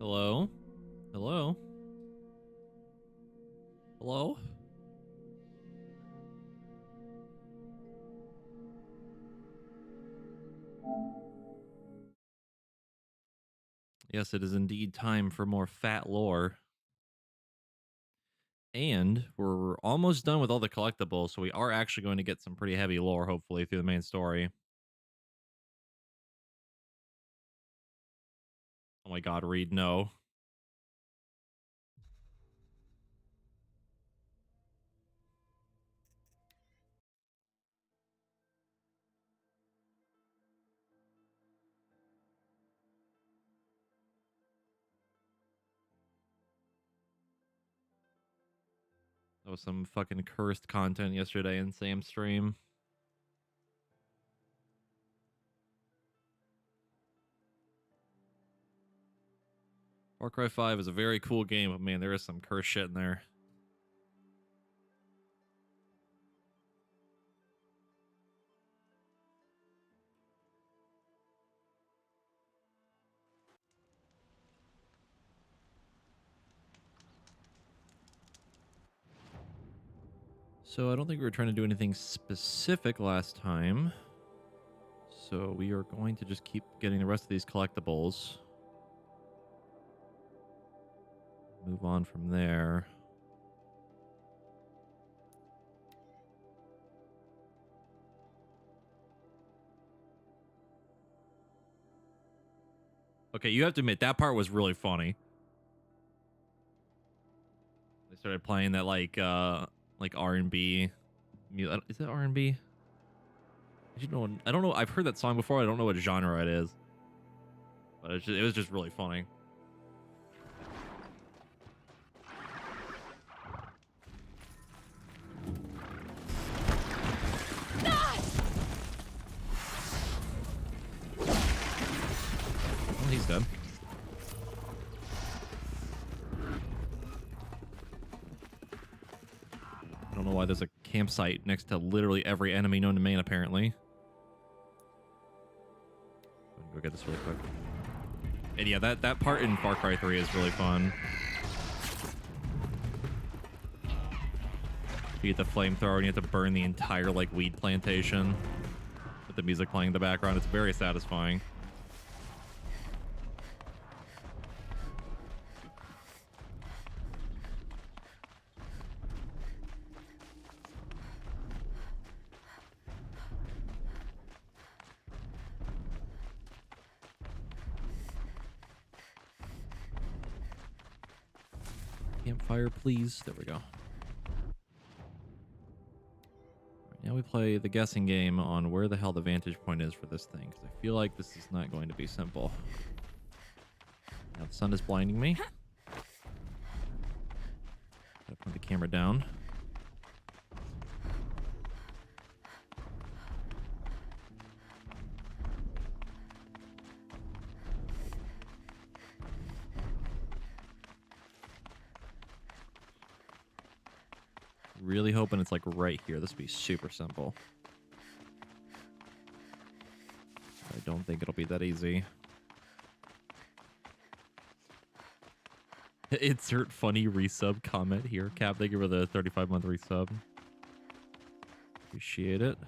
Hello? Hello? Hello? Yes, it is indeed time for more fat lore. And we're almost done with all the collectibles, so we are actually going to get some pretty heavy lore, hopefully, through the main story. Oh my god, Reed, no. That was some fucking cursed content yesterday in Sam's stream. Far Cry 5 is a very cool game, but man, there is some cursed shit in there. So I don't think we were trying to do anything specific last time. So we are going to just keep getting the rest of these collectibles. Move on from there. Okay, you have to admit that part was really funny. They started playing that like R&B. Is it R&B? I don't know. I don't know. I've heard that song before. I don't know what genre it is. But it was just really funny. Oh, he's dead. I don't know why there's a campsite next to literally every enemy known to man, apparently. Go get this really quick. And yeah, that part in Far Cry 3 is really fun. You get the flamethrower and you have to burn the entire like weed plantation with the music playing in the background. It's very satisfying. Campfire, please. There we go. Now we play the guessing game on where the hell the vantage point is for this thing, because I feel like this is not going to be simple. Now the sun is blinding me. Gotta put the camera down. Really hoping it's like right here. This would be super simple. I don't think it'll be that easy. Insert funny resub comment here. Cap, thank you for the 35-month resub. Appreciate it.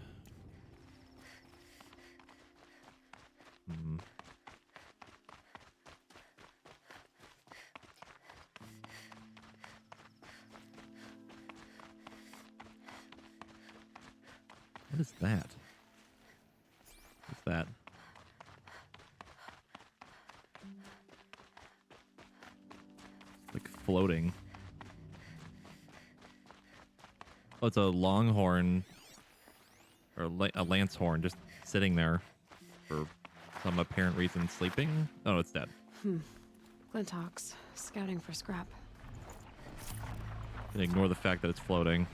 What is that? What's that? Like floating. Oh, it's a longhorn or a lance horn just sitting there for some apparent reason sleeping. Oh, it's dead. Glintox, scouting for scrap. And ignore the fact that it's floating.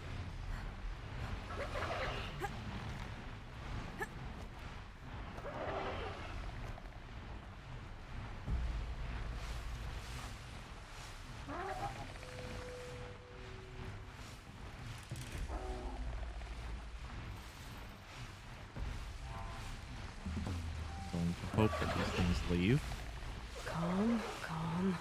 Going to hope that these things leave. Calm, calm.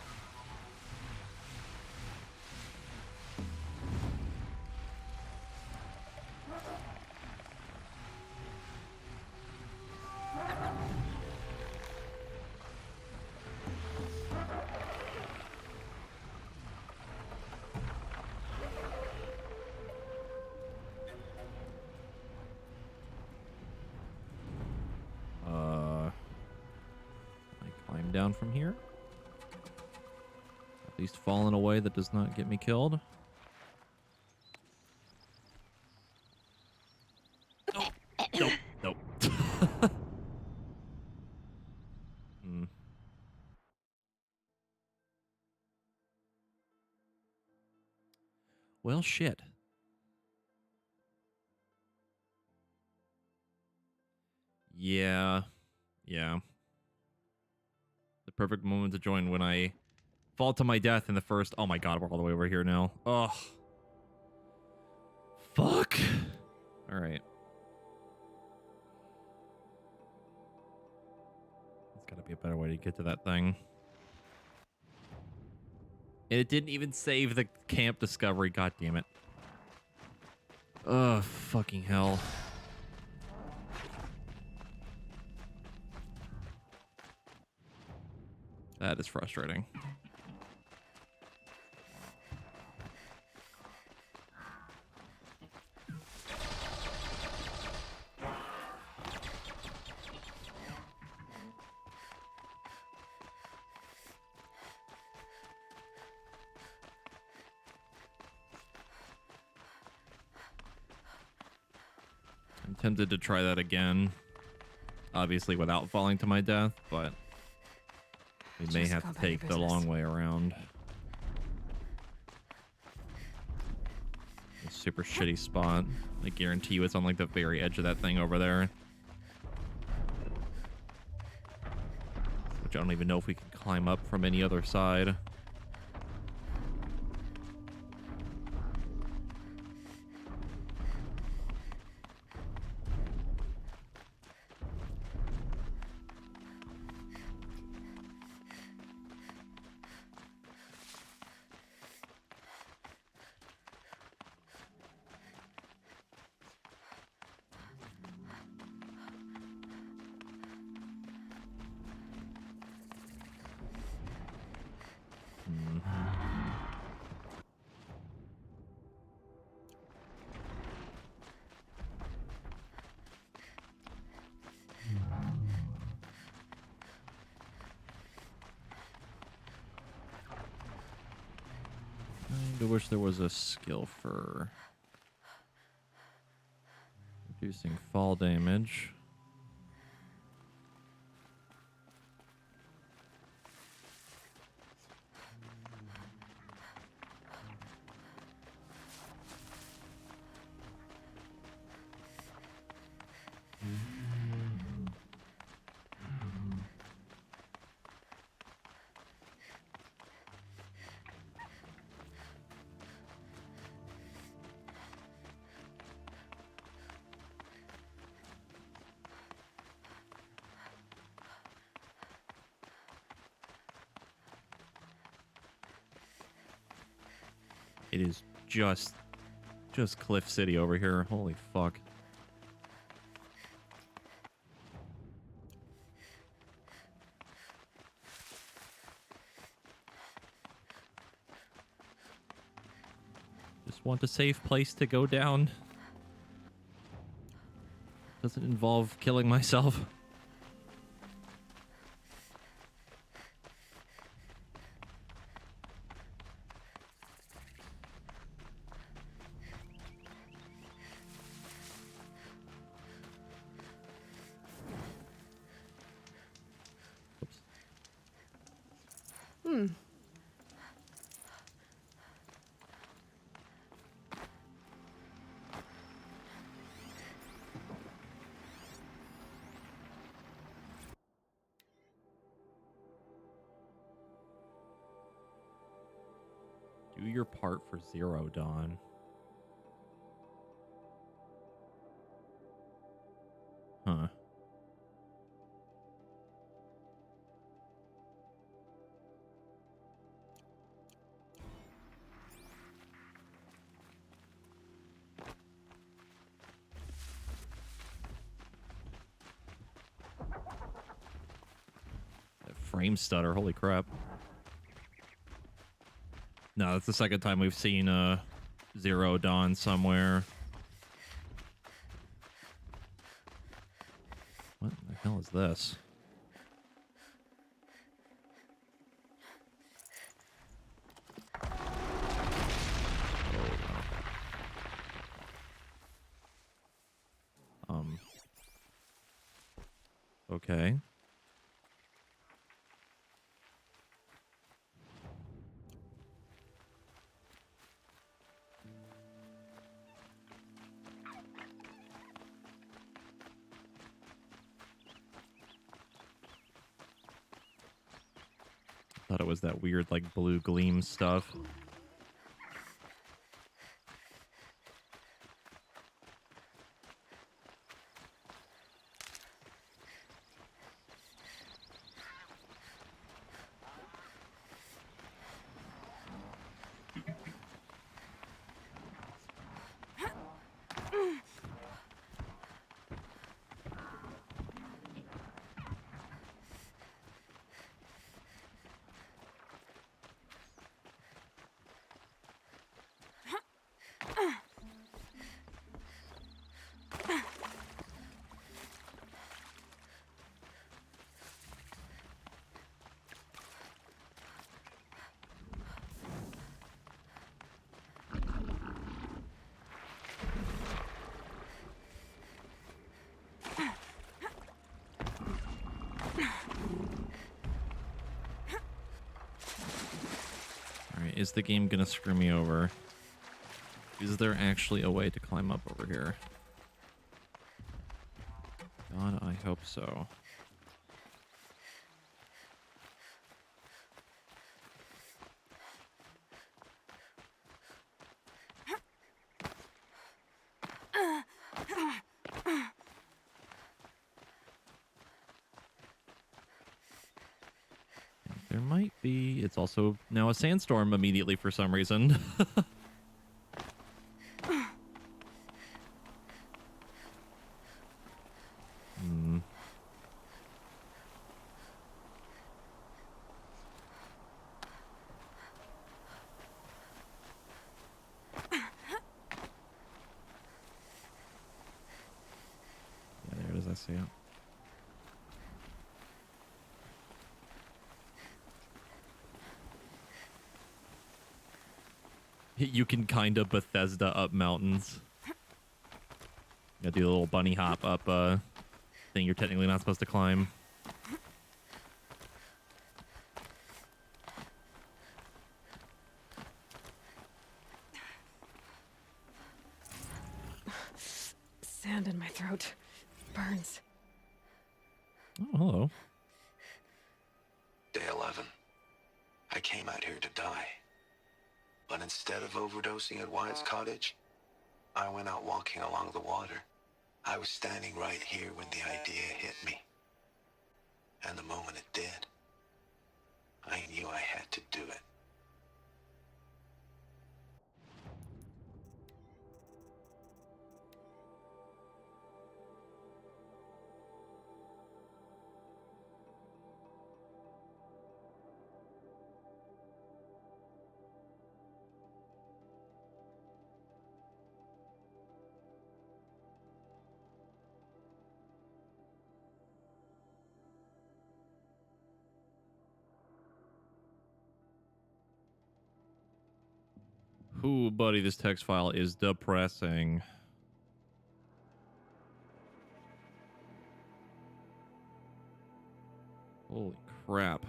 down from here. At least fall in a way that does not get me killed. Nope. Nope. Nope. Hmm. Well, shit. Yeah. Yeah. The perfect moment to join when I fall to my death in the first... Oh my god, we're all the way over here now. Ugh. Fuck. Alright. There's gotta be a better way to get to that thing. And it didn't even save the camp discovery. God damn it. Ugh, fucking hell. That is frustrating. I'm tempted to try that again. Obviously without falling to my death, but we may Just have go to about your take the business. long way around. A super shitty spot. I guarantee you it's on like the very edge of that thing over there. Which I don't even know if we can climb up from any other side. I wish there was a skill for reducing fall damage. It is just Cliff City over here. Holy fuck. Just want a safe place to go down. Doesn't involve killing myself. Oops. Do your part for Zero Dawn. Huh. That frame stutter, holy crap. No, that's the second time we've seen Zero Dawn somewhere. What the hell is this? Okay. Thought it was that weird, like, blue gleam stuff. Alright, is the game gonna screw me over? Is there actually a way to climb up over here? God, I hope so. There might be. It's also now a sandstorm immediately for some reason. Hmm. Yeah, there it is. I see it. You can kind of Bethesda up mountains. You gotta do a little bunny hop up thing you're technically not supposed to climb. Sand in my throat. Burns. Oh, hello. Day 11. I came out here to die. But instead of overdosing at Wyatt's cottage, I went out walking along the water. I was standing right here when the idea hit me. And the moment it did, I knew I had to do it. Ooh, buddy, this text file is depressing. Holy crap.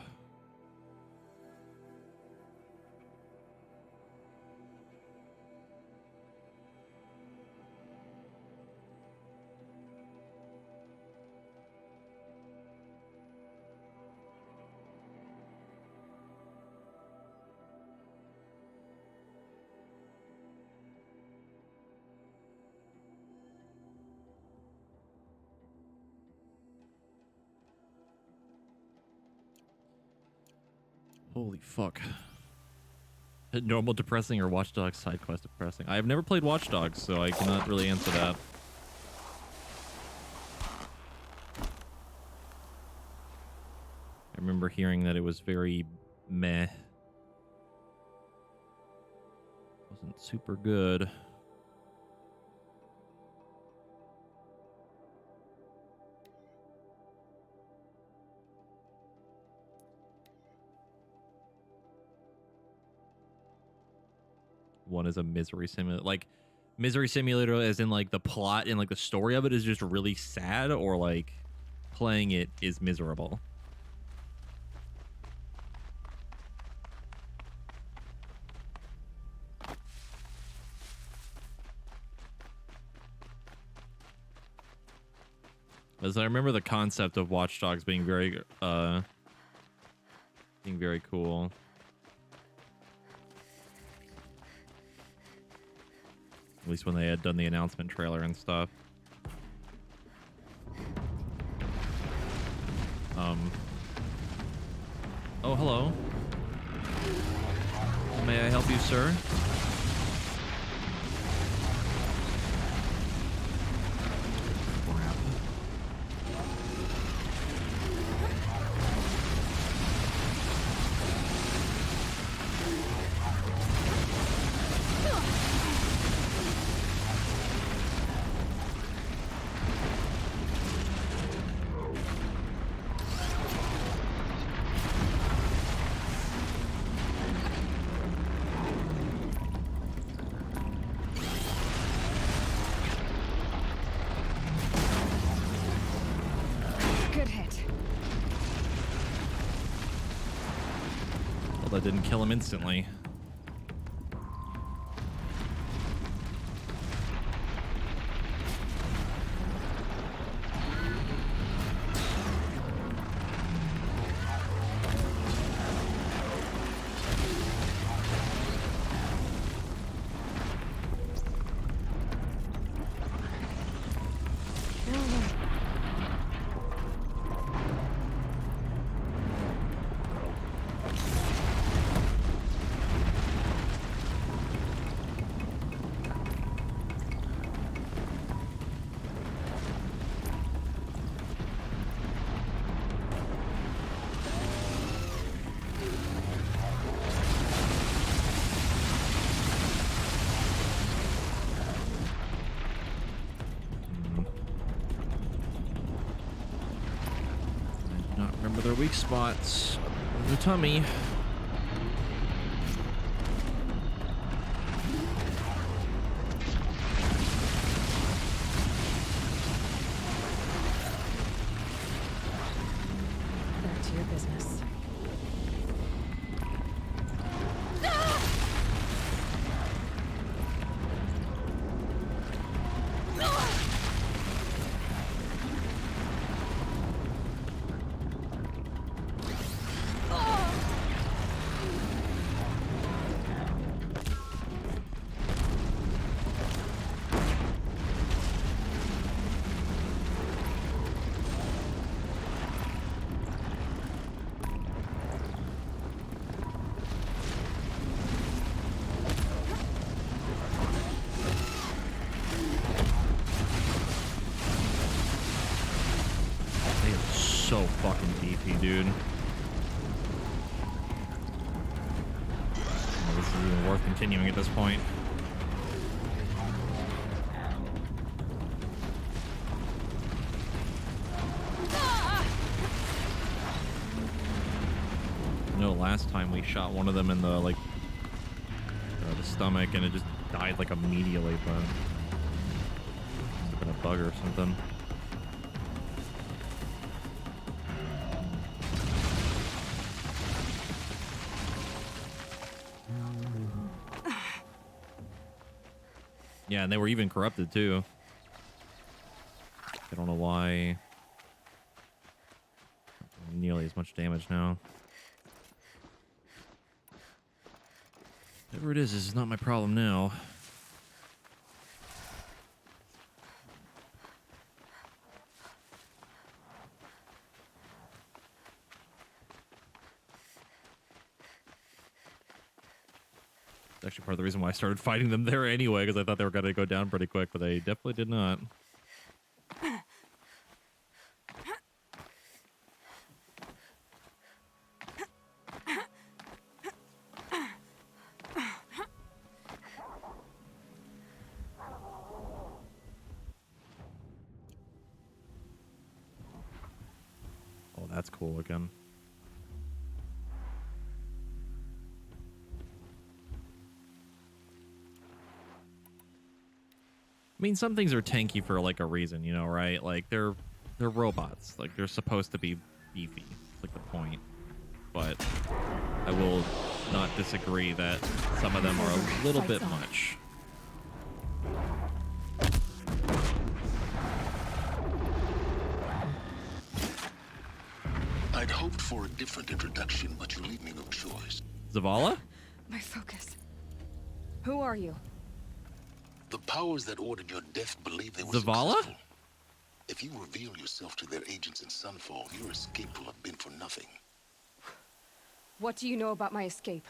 Holy fuck. Normal depressing or Watch Dogs side quest depressing? I have never played Watch Dogs, so I cannot really answer that. I remember hearing that it was very meh. Wasn't super good. One is a misery simulator. Like, misery simulator as in like the plot and like the story of it is just really sad, or like playing it is miserable. As I remember the concept of Watch Dogs being very cool. At least when they had done the announcement trailer and stuff. Oh, hello. May I help you, sir? Good hit. Well, that didn't kill him instantly. Their weak spots. The tummy. Back to your business. So fucking beefy, dude. Oh, this is even worth continuing at this point. No, last time we shot one of them in the the stomach, and it just died like immediately, but it's been a bug or something. Yeah, and they were even corrupted too. I don't know why. Not nearly as much damage now. Whatever it is not my problem now. It's actually part of the reason why I started fighting them there anyway, because I thought they were going to go down pretty quick, but they definitely did not. Oh, that's cool looking. I mean, some things are tanky for like a reason, you know, right? Like they're they're robots. Like they're supposed to be beefy. It's like the point. But I will not disagree that some of them are a little bit much. I'd hoped for a different introduction, but you leave me no choice. Zavala? My focus. Who are you? The powers that ordered your death believe they were Zavala? successful. If you reveal yourself to their agents in Sunfall, your escape will have been for nothing. What do you know about my escape?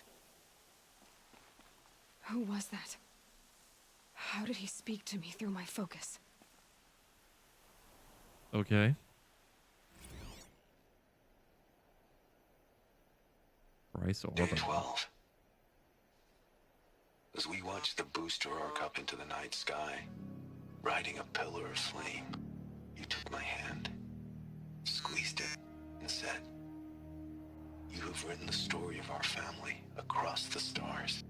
Who was that? How did he speak to me through my focus? Okay. Bryce Day Orban. 12. As we watched the booster arc up into the night sky, riding a pillar of flame, you took my hand, squeezed it, and said, "You have written the story of our family across the stars."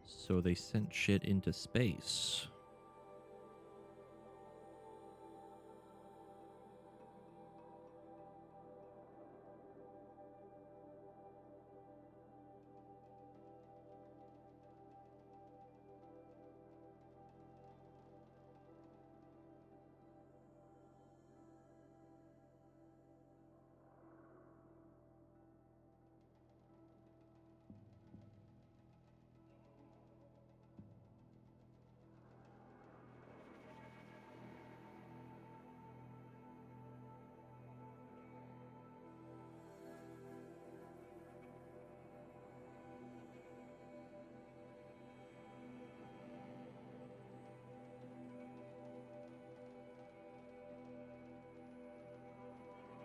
So they sent shit into space.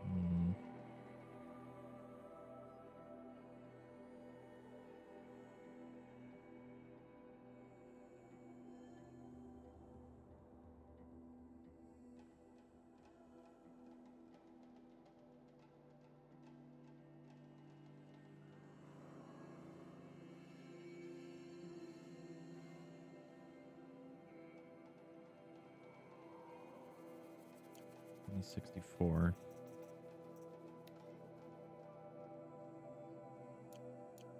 Hmm. He's 64.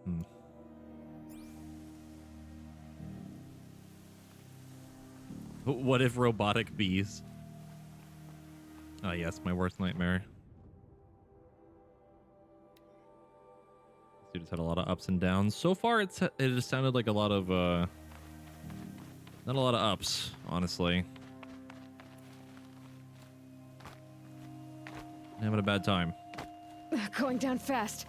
Hmm. What if robotic bees? Oh yes, my worst nightmare. This dude's had a lot of ups and downs. So far, it has sounded like a lot of not a lot of ups, honestly. Having a bad time. Going down fast.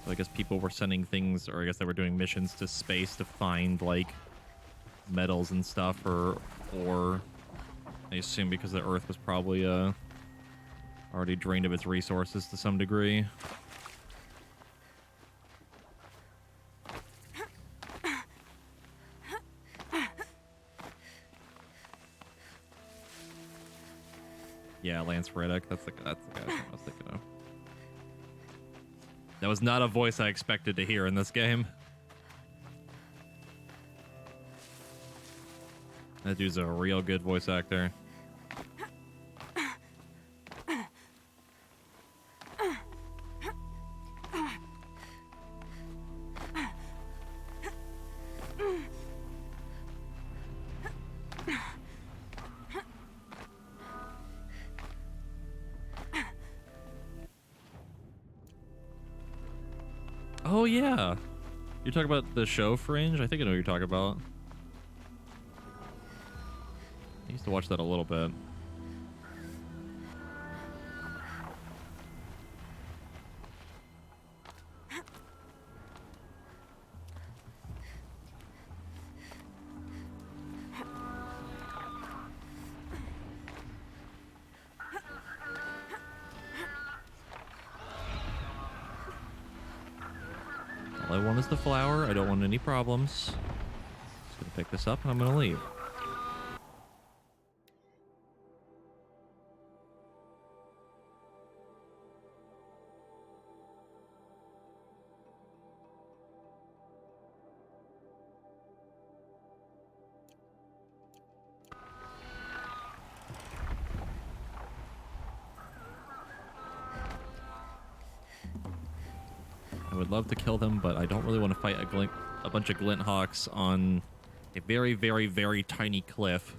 So I guess people were sending things, or I guess they were doing missions to space to find like metals and stuff, or I assume because the Earth was probably already drained of its resources to some degree. Yeah, Lance Reddick. That's the guy I was thinking of. That was not a voice I expected to hear in this game. That dude's a real good voice actor. Oh yeah, you're talking about the show Fringe? I think I know what you're talking about. I used to watch that a little bit. All I want is the flower. I don't want any problems. Just gonna pick this up and I'm gonna leave. I would love to kill them, but I don't really want to fight a bunch of glint hawks on a very, very, very tiny cliff.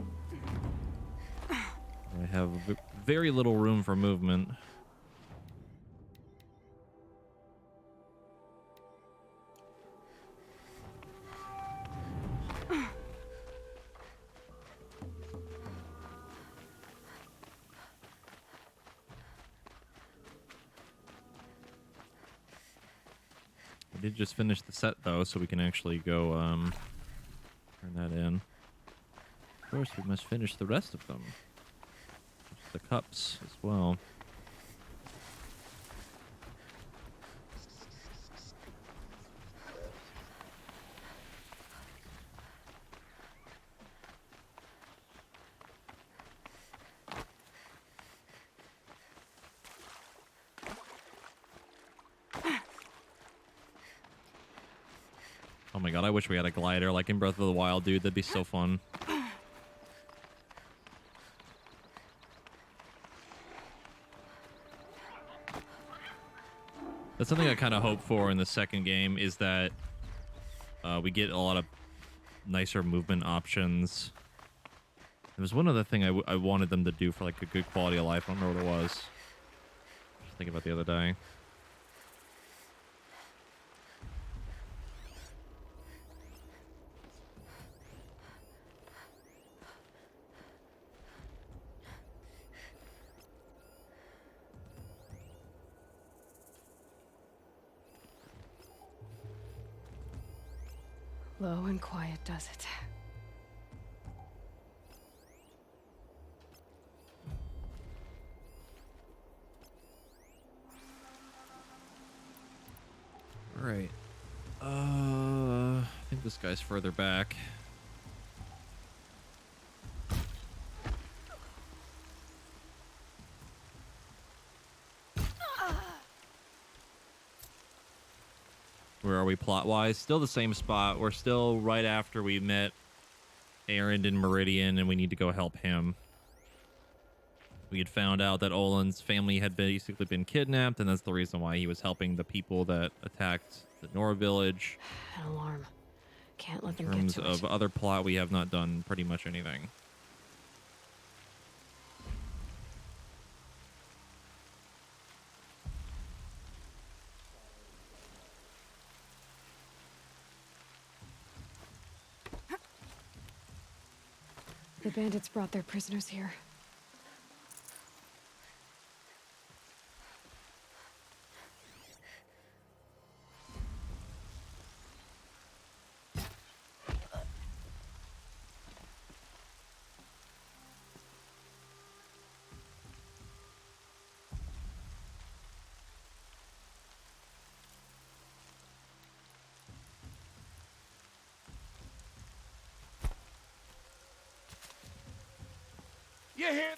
I have very little room for movement. I did just finish the set though, so we can actually go turn that in. Of course, we must finish the rest of them. The cups as well. Oh my god, I wish we had a glider like in Breath of the Wild, dude. That'd be so fun. That's something I kind of hope for in the second game, is that we get a lot of nicer movement options. There was one other thing I wanted them to do for like a good quality of life. I don't know what it was. Just thinking about the other day. Low and quiet does it. All right. I think this guy's further back. Where are we plot-wise? Still the same spot. We're still right after we met Erend in Meridian, and we need to go help him. We had found out that Olin's family had basically been kidnapped, and that's the reason why he was helping the people that attacked the Nora village. An alarm. Can't let them In get terms to of it. other plot, we have not done pretty much anything. The bandits brought their prisoners here. You hear?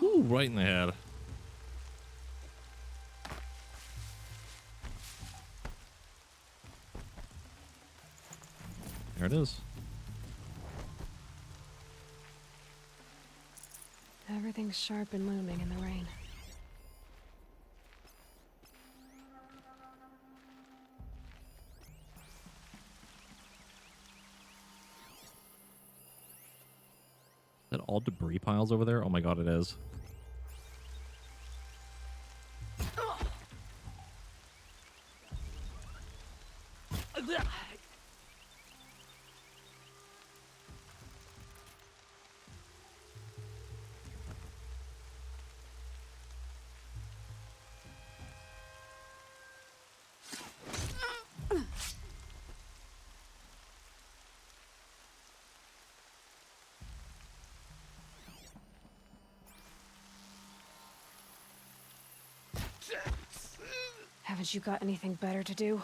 Ooh, right in the head. There it is. Everything's sharp and looming in the rain. Is that all debris piles over there? Oh my god, it is. Haven't you got anything better to do?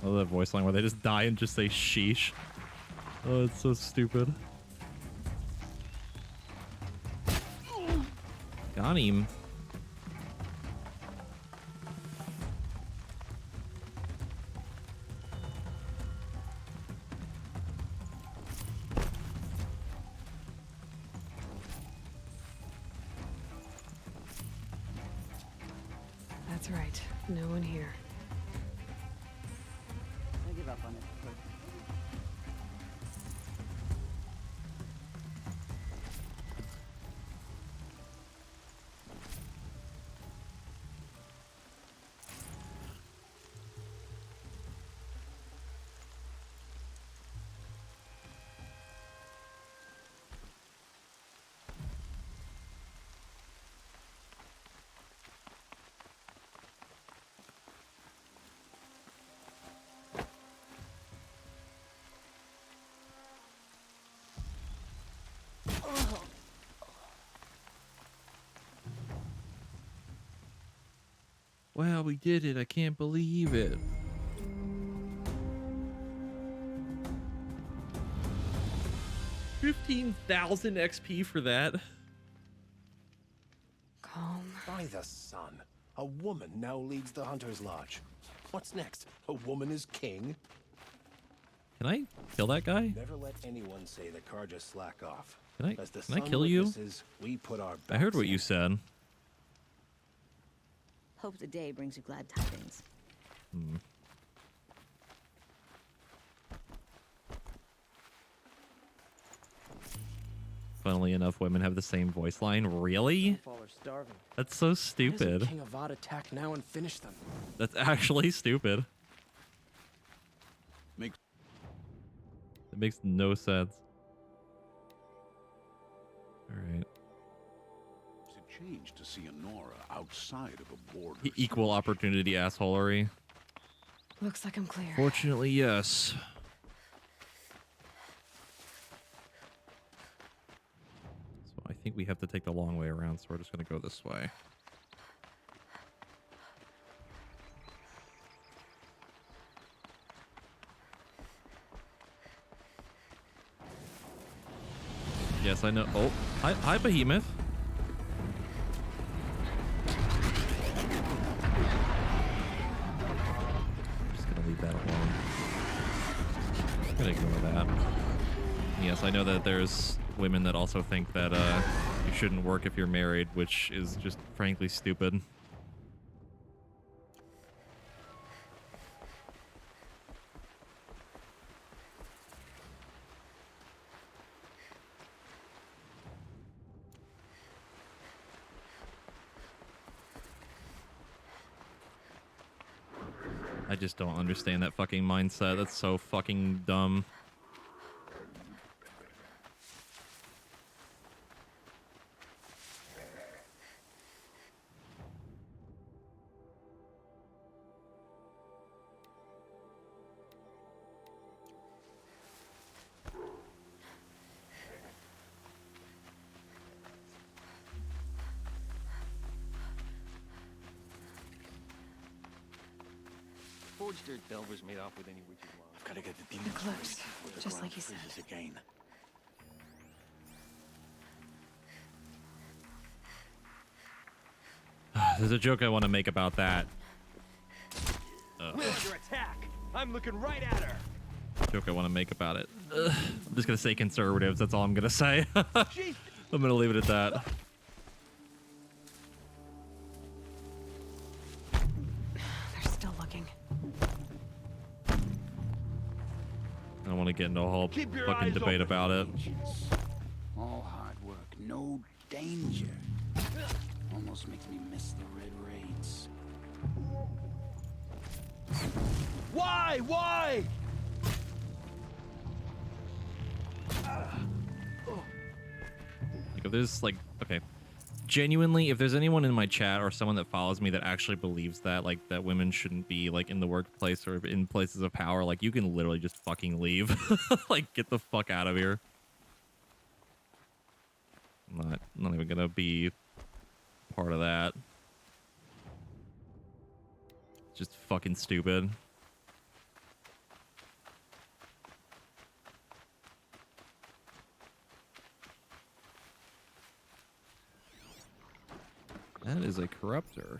I love that voice line where they just die and just say sheesh. Oh, it's so stupid. Got him. That's right. No one here. I give up on it. Quick. Wow, we did it. I can't believe it. $15,000 XP for that. Calm. By the sun, a woman now leads the Hunter's Lodge. What's next? A woman is king? Can I kill that guy? Never let anyone say the Karja slack off. Can As the I sun kill you? witnesses, we put our I heard backs what you in. said. Hope the day brings you glad tidings. Funnily enough, women have the same voice line. Really? Fall are starving. That's so Why doesn't stupid. King Avad attack now and finish them? That's actually stupid. Makes- It makes no sense. All right. It's a change to see Honora outside of a border. Equal opportunity assholery. Looks like I'm clear. Fortunately, yes. So I think we have to take the long way around, so we're just going to go this way. Yes, I know. Oh, hi, Behemoth. I'm just gonna leave that alone. I'm gonna ignore that. Yes, I know that there's women that also think that you shouldn't work if you're married, which is just frankly stupid. I just don't understand that fucking mindset. That's so fucking dumb. Forged dirt delvers made off with any witch's wand. I've got to get the The demons close, raised before the just ground like you said. freezes again. There's a joke I want to make about that. We're under attack! I'm looking right at her! Joke I want to make about it. I'm just gonna say conservatives. That's all I'm gonna say. I'm Jeez! gonna leave it at that. They're still looking. I don't want to get into a whole Keep your fucking eyes debate open. about it. All hard work, no danger. Almost makes me miss the red raids. Why? Why? Like if there's like, okay, genuinely, if there's anyone in my chat or someone that follows me that actually believes that, like, that women shouldn't be, like, in the workplace or in places of power, like, you can literally just fucking leave. Like, get the fuck out of here. I'm not even gonna be part of that. Just fucking stupid. That is a corruptor.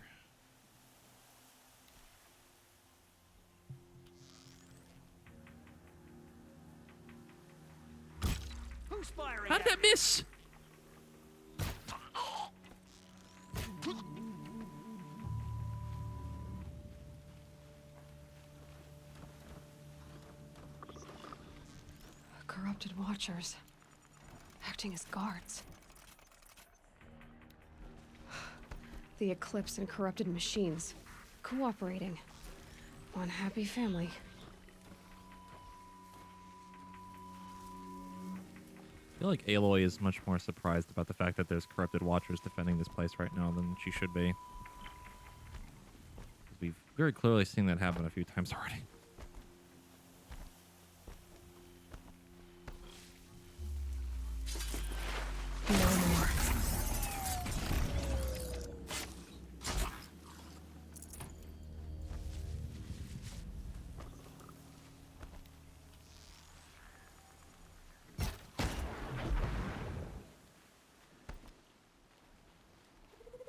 Who's firing? How'd that miss? Corrupted watchers. Acting as guards. The Eclipse and corrupted machines. Cooperating. One happy family. I feel like Aloy is much more surprised about the fact that there's corrupted watchers defending this place right now than she should be. We've very clearly seen that happen a few times already. No more.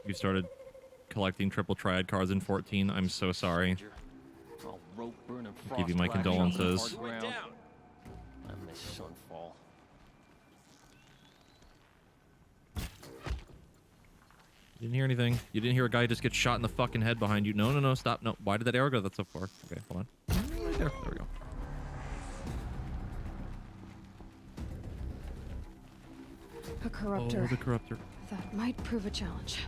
You started collecting triple triad cards in 14. I'm so sorry. I'll rope burn and Give you my frost rack on the condolences. hard ground. I miss Sunfall. You didn't hear anything. You didn't hear a guy just get shot in the fucking head behind you. No, no, no, stop. No. Why did that arrow go that so far? Okay, hold on. Right there. There we go. A corruptor. Oh, the corruptor. That might prove a challenge.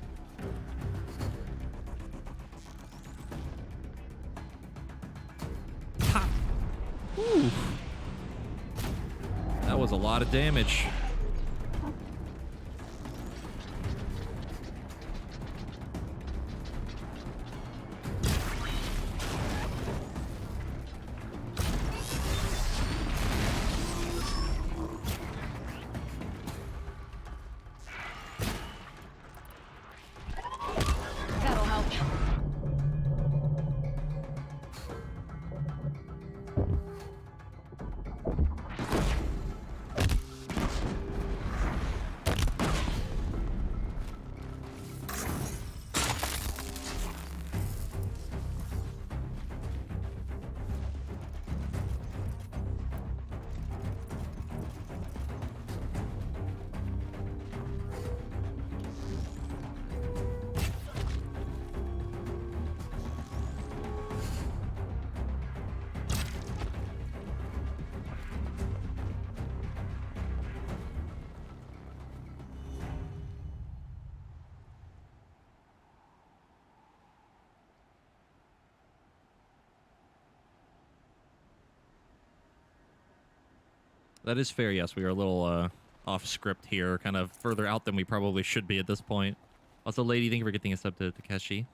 Ha! Ooh. That was a lot of damage. That'll help. That is fair, yes. We are a little off script here, kind of further out than we probably should be at this point. Also, lady, thank you for getting us up to Takeshi.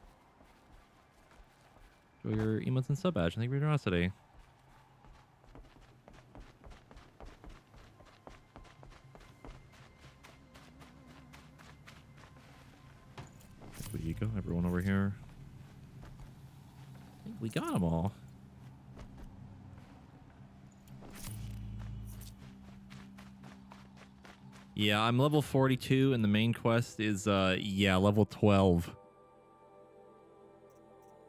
Enjoy your emotes and sub badge. Thank you for your generosity. We go, everyone over here. I think we got them all. Yeah, I'm level 42 and the main quest is, yeah, level 12.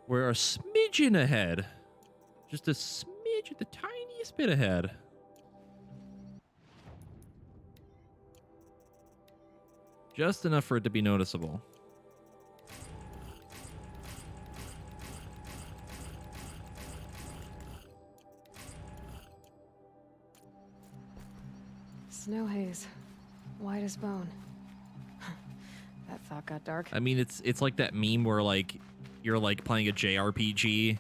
We're a smidgen ahead. Just a smidge, the tiniest bit ahead. Just enough for it to be noticeable. Snow haze. White as bone. That thought got dark. I mean, it's like that meme where, like, you're, like, playing a JRPG,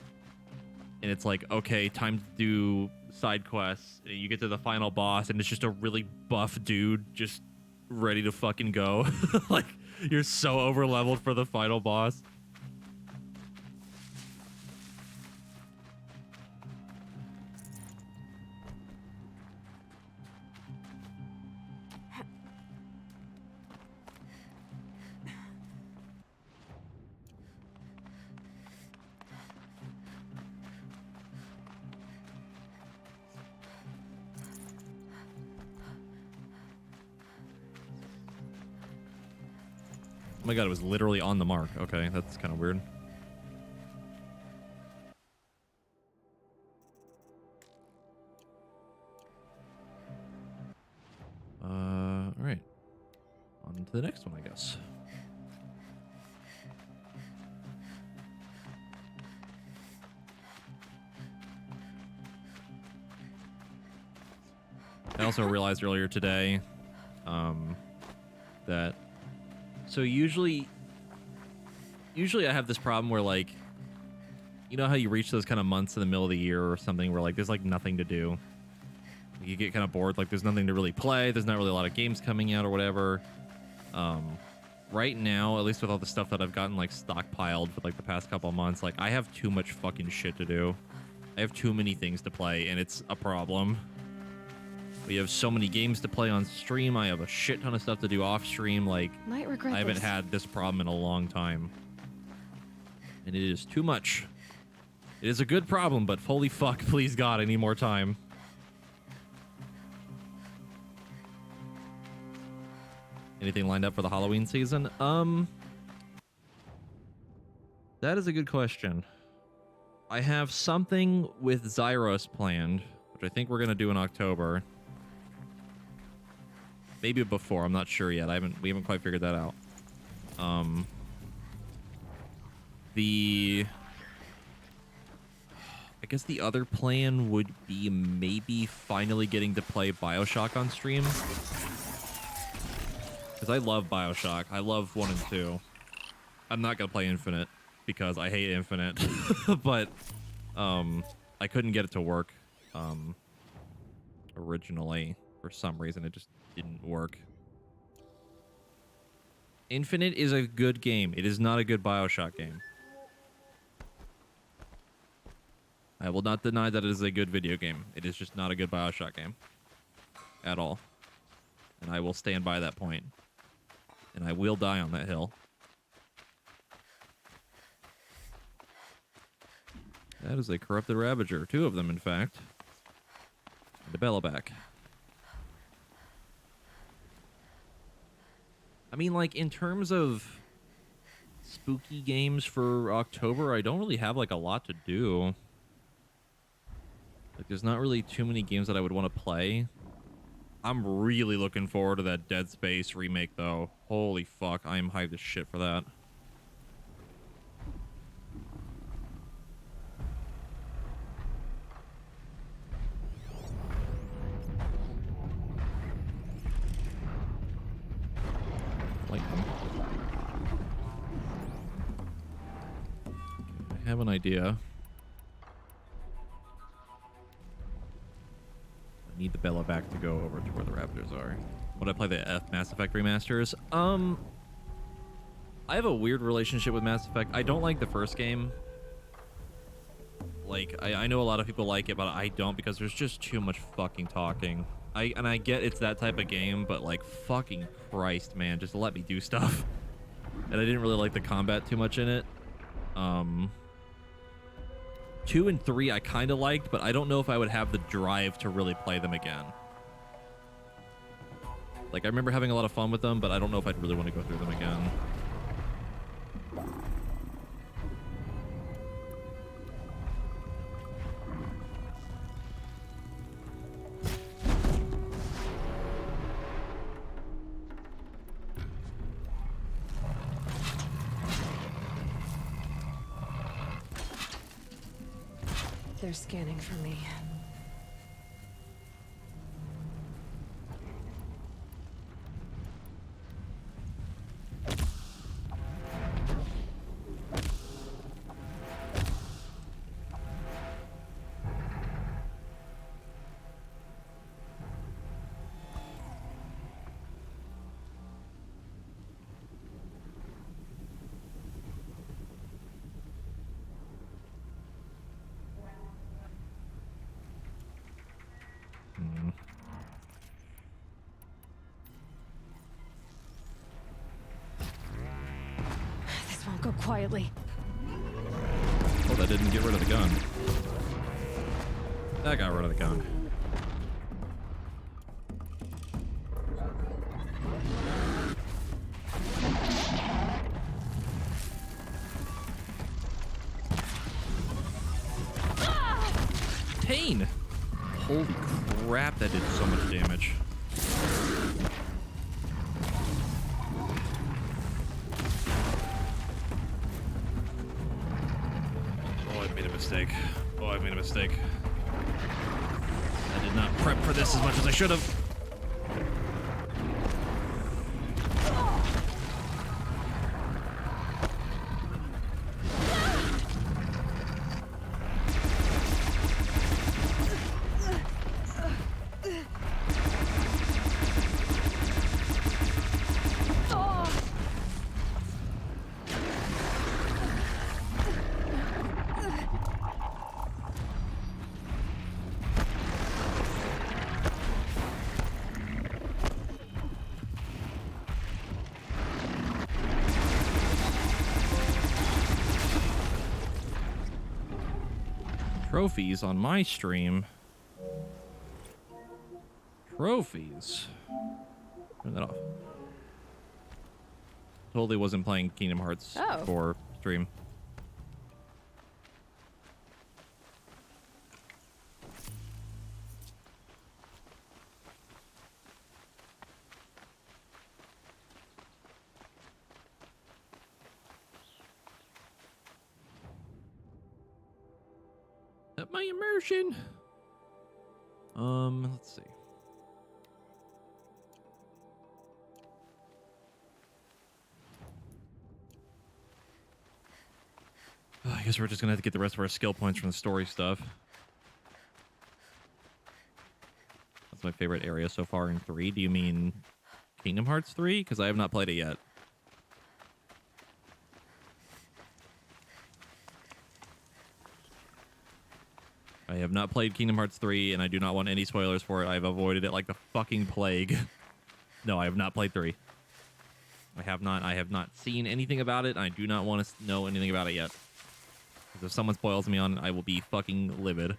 and it's like, okay, time to do side quests. You get to the final boss, and it's just a really buff dude just ready to fucking go. Like, You're so over leveled for the final boss. Oh my god, it was literally on the mark. Okay, that's kind of weird. Alright. On to the next one, I guess. I also realized earlier today that so usually I have this problem where, like, you know how you reach those kind of months in the middle of the year or something where, like, there's like nothing to do. You get kind of bored, like there's nothing to really play, there's not really a lot of games coming out or whatever. Right now, at least with all the stuff that I've gotten like stockpiled for like the past couple of months, like I have too much fucking shit to do. I have too many things to play, and it's a problem. We have so many games to play on stream. I have a shit ton of stuff to do off stream. Like, Might regret I haven't this. had this problem in a long time. And it is too much. It is a good problem, but holy fuck, please God, I need more time. Anything lined up for the Halloween season? That is a good question. I have something with Zyros planned, which I think we're gonna do in October. Maybe before, I'm not sure yet. We haven't quite figured that out. I guess the other plan would be maybe finally getting to play BioShock on stream. Because I love BioShock. I love 1 and 2. I'm not going to play Infinite because I hate Infinite. But I couldn't get it to work originally. For some reason, it just didn't work. Infinite is a good game. It is not a good BioShock game. I will not deny that it is a good video game. It is just not a good BioShock game. At all. And I will stand by that point. And I will die on that hill. That is a corrupted Ravager. 2 of them, in fact. And a Bellaback. I mean, like, in terms of spooky games for October, I don't really have, like, a lot to do. Like, there's not really too many games that I would want to play. I'm really looking forward to that Dead Space remake, though. Holy fuck, I am hyped as shit for that. Lightning. I have an idea. I need the Bella back to go over to where the Raptors are. Would I play the Mass Effect remasters? I have a weird relationship with Mass Effect. I don't like the first game. Like, I know a lot of people like it, but I don't because there's just too much fucking talking. I get it's that type of game, but like, fucking Christ, man, just let me do stuff. And I didn't really like the combat too much in it. 2 and 3 I kind of liked, but I don't know if I would have the drive to really play them again. Like, I remember having a lot of fun with them, but I don't know if I'd really want to go through them again. They're scanning for me. Go quietly. Oh, that didn't get rid of the gun. That got rid of the gun. Pain! Holy crap, that did so much damage. Oh, I made a mistake. Oh, I made a mistake. I did not prep for this as much as I should have. Trophies on my stream. Trophies. Turn that off. Totally wasn't playing Kingdom Hearts for stream. At my immersion. Let's see. I guess we're just gonna have to get the rest of our skill points from the story stuff. That's my favorite area so far in 3. Do you mean Kingdom Hearts 3? Because I have not played it yet. I have not played Kingdom Hearts 3, and I do not want any spoilers for it. I've avoided it like the fucking plague. No, I have not played 3. I have not seen anything about it, and I do not want to know anything about it yet. Because if someone spoils me on it, I will be fucking livid.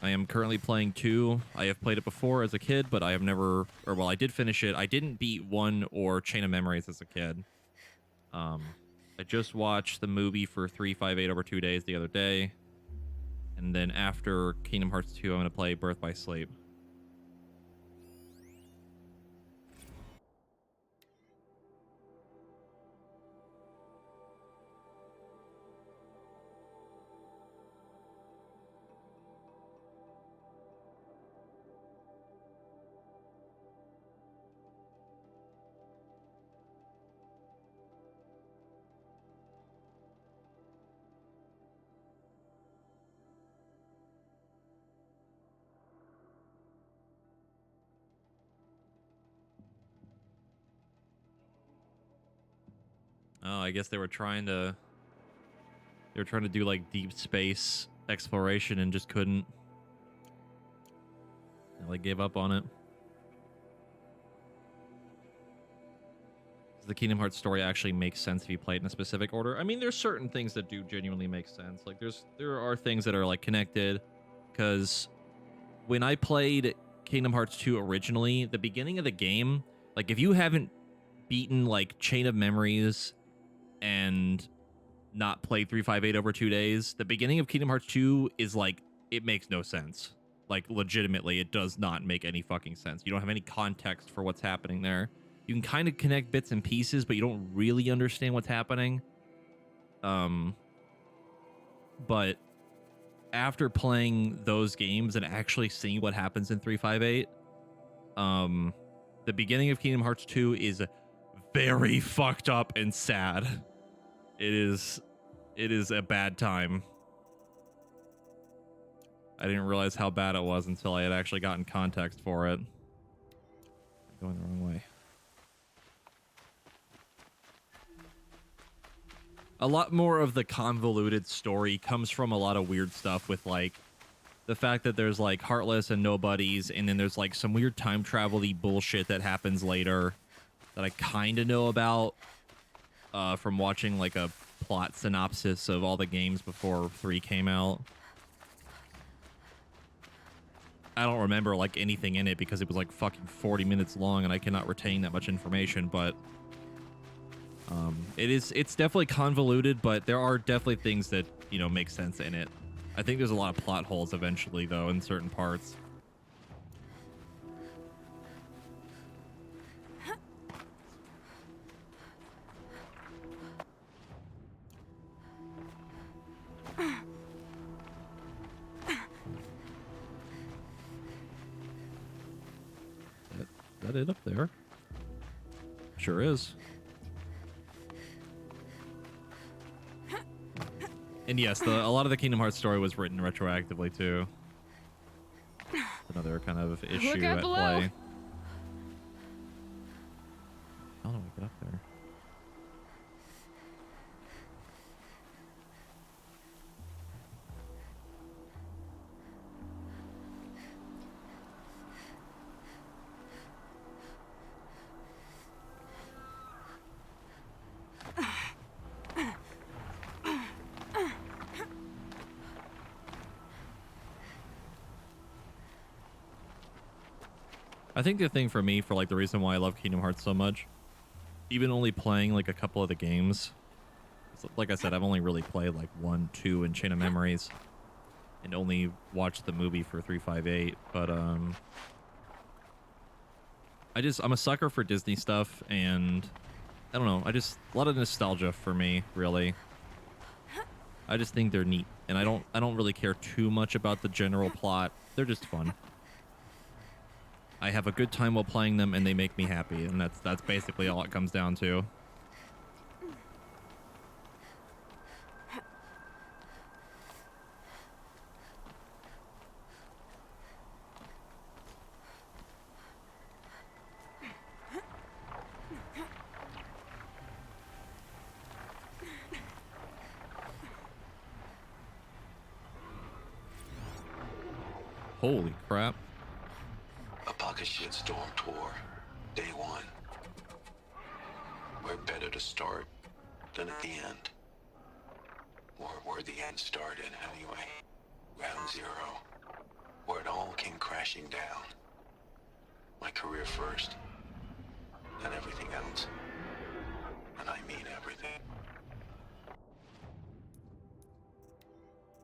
I am currently playing 2. I have played it before as a kid, but I have never... Or, well, I did finish it. I didn't beat 1 or Chain of Memories as a kid. I just watched the movie for 358 over 2 days the other day. And then after Kingdom Hearts 2, I'm going to play Birth by Sleep. Oh, I guess they were trying to do like deep space exploration and just couldn't. They like gave up on it. Does the Kingdom Hearts story actually make sense if you play it in a specific order? I mean, there's certain things that do genuinely make sense. Like there are things that are like connected, because when I played Kingdom Hearts 2 originally, the beginning of the game, like if you haven't beaten like Chain of Memories and not played 358 over 2 days, the beginning of Kingdom Hearts 2 is like, it makes no sense. Like legitimately, it does not make any fucking sense. You don't have any context for what's happening there. You can kind of connect bits and pieces, but you don't really understand what's happening. But after playing those games and actually seeing what happens in 358, the beginning of Kingdom Hearts 2 is very fucked up and sad. It is a bad time. I didn't realize how bad it was until I had actually gotten context for it. I'm going the wrong way. A lot more of the convoluted story comes from a lot of weird stuff with like the fact that there's like Heartless and Nobodies, and then there's like some weird time travel-y bullshit that happens later. that I kind of know about from watching like a plot synopsis of all the games before 3 came out. I don't remember like anything in it because it was like fucking 40 minutes long and I cannot retain that much information, but it's definitely convoluted, but there are definitely things that, you know, make sense in it. I think there's a lot of plot holes eventually though in certain parts. Is that it up there? Sure is. And yes, a lot of the Kingdom Hearts story was written retroactively too. Another kind of issue Look out at below. play. How do we get up there? I think the thing for me, for like the reason why I love Kingdom Hearts so much, even only playing like a couple of the games, like I said, I've only really played like 1, 2, and Chain of Memories, and only watched the movie for 358. But I'm a sucker for Disney stuff, and I don't know, a lot of nostalgia for me, really. I just think they're neat, and I don't really care too much about the general plot. They're just fun. I have a good time while playing them, and they make me happy, and that's basically all it comes down to. Holy crap. A pocket shit storm tour, day 1. Where better to start than at the end? Or where the end started, anyway. Ground zero. Where it all came crashing down. My career first. And everything else. And I mean everything.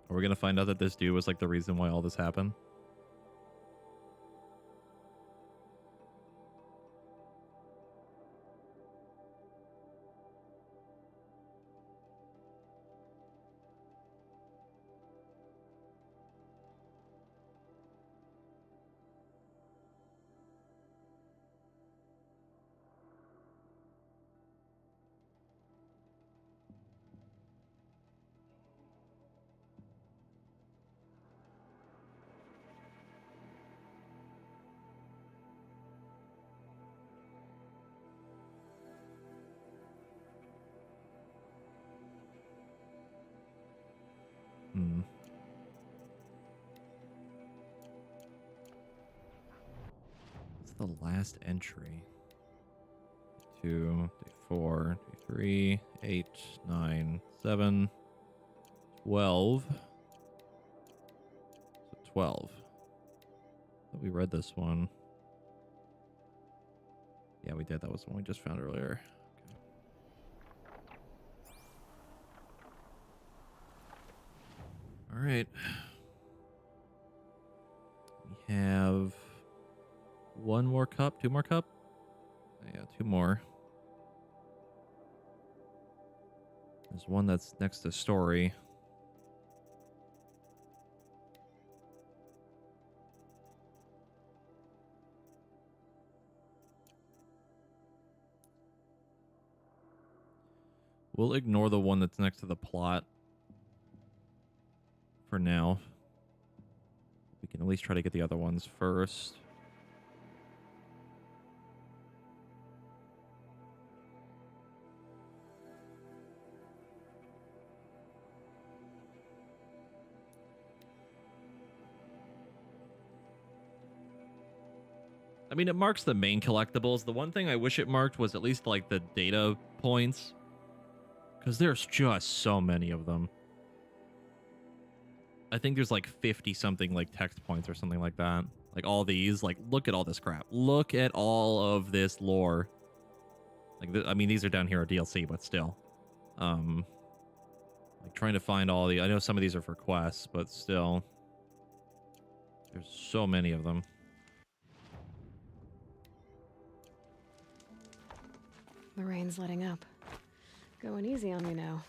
Are we gonna find out that this dude was like the reason why all this happened? Hmm. What's the last entry? 2, day 4, day 3, 8, 9, 7, 12. So 12. Thought we read this one. Yeah, we did. That was the one we just found earlier. All right. We have 1 more cup, 2 more cup. Yeah, 2 more. There's one that's next to story. We'll ignore the one that's next to the plot for now. We can at least try to get the other ones first. I I mean, it marks the main collectibles. The one thing I wish it marked was at least like the data points, because there's just so many of them. I think there's like 50 something like text points or something like that. Like all these, like look at all this crap. Look at all of this lore. Like, I mean, these are down here at DLC, but still. Like trying to find all the, I know some of these are for quests, but still. There's so many of them. The rain's letting up. Going easy on me now.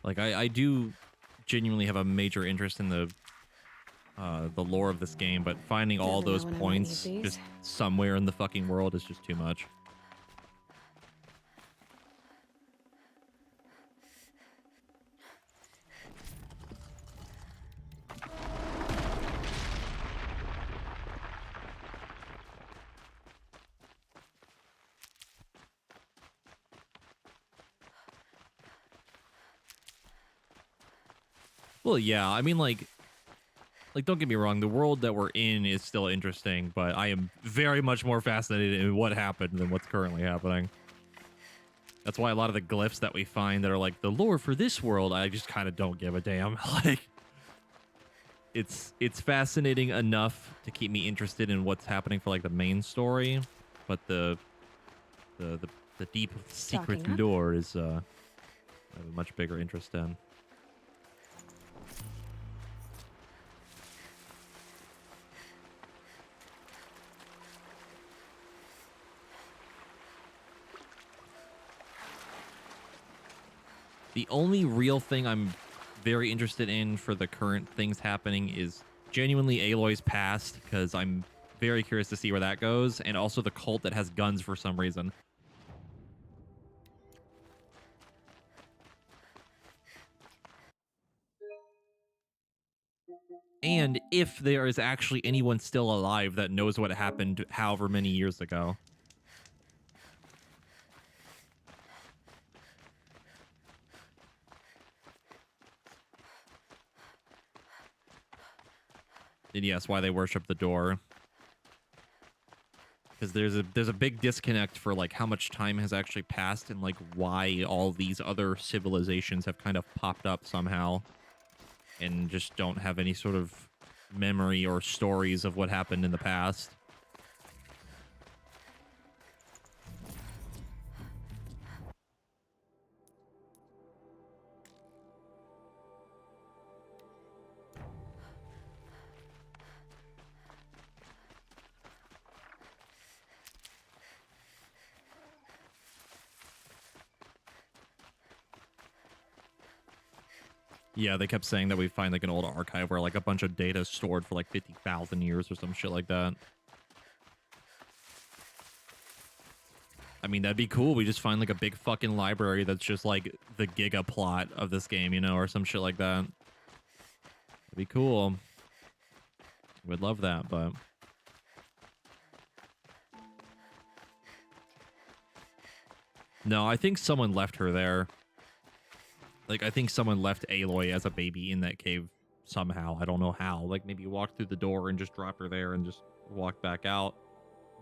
Like I do genuinely have a major interest in the lore of this game, but finding all Never know those when I might points need these. just somewhere in the fucking world is just too much. Well, yeah, I mean, like, don't get me wrong, the world that we're in is still interesting, but I am very much more fascinated in what happened than what's currently happening. That's why a lot of the glyphs that we find that are like the lore for this world, I just kind of don't give a damn. Like, it's fascinating enough to keep me interested in what's happening for like the main story, but the deep secret Stocking up. lore is I have a much bigger interest in. The only real thing I'm very interested in for the current things happening is genuinely Aloy's past, because I'm very curious to see where that goes, and also the cult that has guns for some reason. And if there is actually anyone still alive that knows what happened however many years ago. And yes, why they worship the door. Because there's a big disconnect for like how much time has actually passed and like why all these other civilizations have kind of popped up somehow and just don't have any sort of memory or stories of what happened in the past. Yeah, they kept saying that we find like an old archive where like a bunch of data is stored for like 50,000 years or some shit like that. I mean, that'd be cool. We just find like a big fucking library that's just like the giga plot of this game, you know, or some shit like that. That'd be cool. We'd love that, but... No, I think someone left her there. Like, I think someone left Aloy as a baby in that cave somehow. I don't know how. Like, maybe walked through the door and just dropped her there and just walked back out.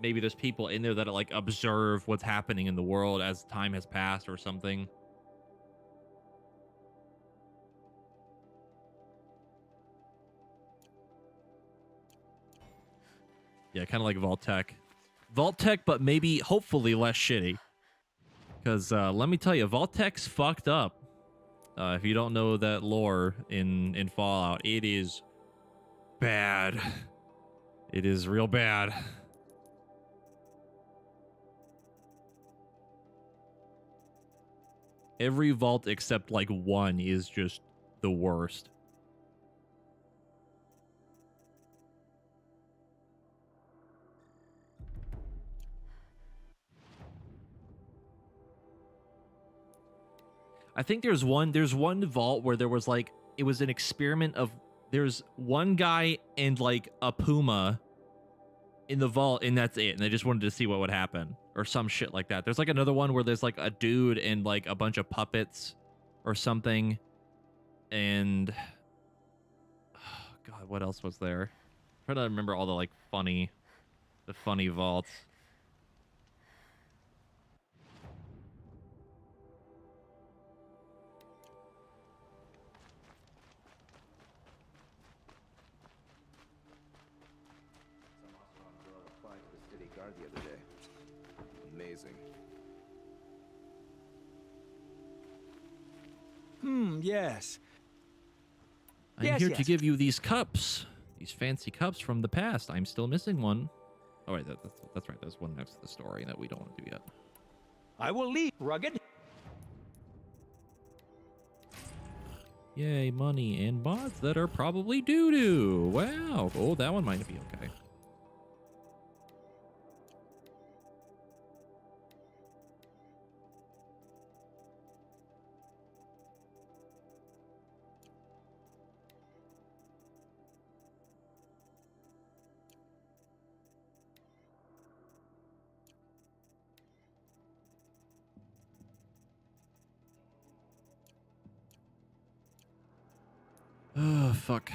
Maybe there's people in there that, like, observe what's happening in the world as time has passed or something. Yeah, kind of like Vault-Tec. Vault-Tec, but maybe, hopefully, less shitty. Because, let me tell you, Vault-Tec's fucked up. If you don't know that lore in Fallout, it is bad. It is real bad. Every vault except like one is just the worst. I think there's one vault where there was like, it was an experiment of, there's one guy and like a puma in the vault, and that's it. And they just wanted to see what would happen, or some shit like that. There's like another one where there's like a dude and like a bunch of puppets or something. And oh, God, what else was there? I'm trying to remember all the like funny vaults. Girl applied to the city guard the other day. Amazing. Yes. I'm Yes, here to yes. give you these cups, these fancy cups from the past. I'm still missing one. Oh wait, that's right. There's one next to the story that we don't want to do yet. I will leave, rugged. Yay, money and mods that are probably doo-doo. Wow. Oh, that one might be okay. Oh, fuck.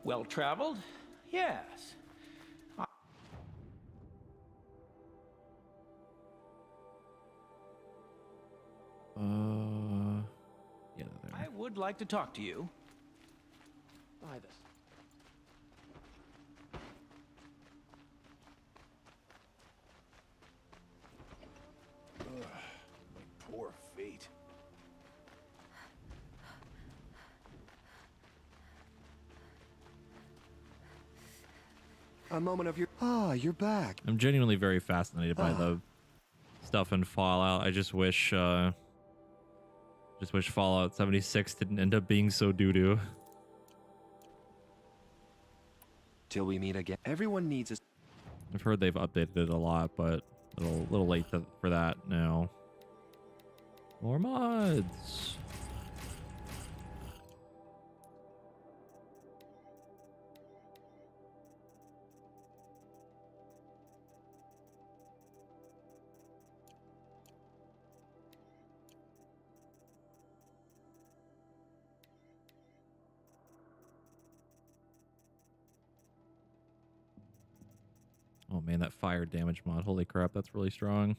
Well traveled? Yes. Yeah, there. I would like to talk to you. Buy this. Ugh, my poor fate. A moment of your... Ah, you're back. I'm genuinely very fascinated by the stuff in Fallout. I just wish Fallout 76 didn't end up being so doo-doo. Till we meet again. Everyone needs a... I've heard they've updated it a lot, but a little late for that now. More mods. Oh man, that fire damage mod. Holy crap, that's really strong.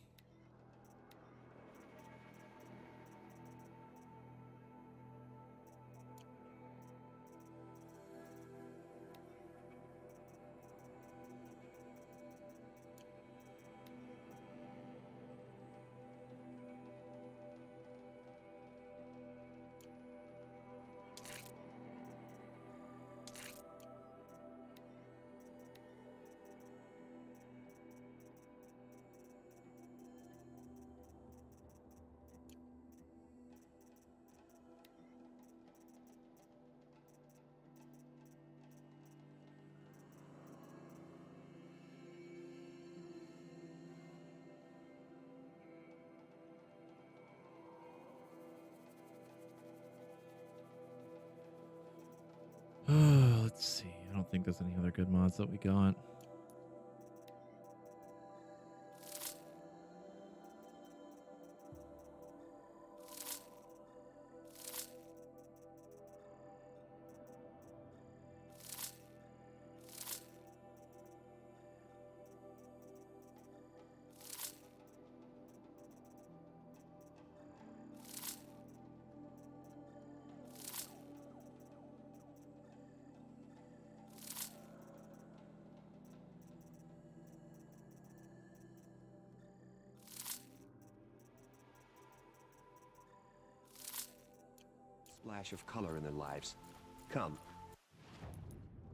Let's see. I don't think there's any other good mods that we got. Splash of color in their lives. Come.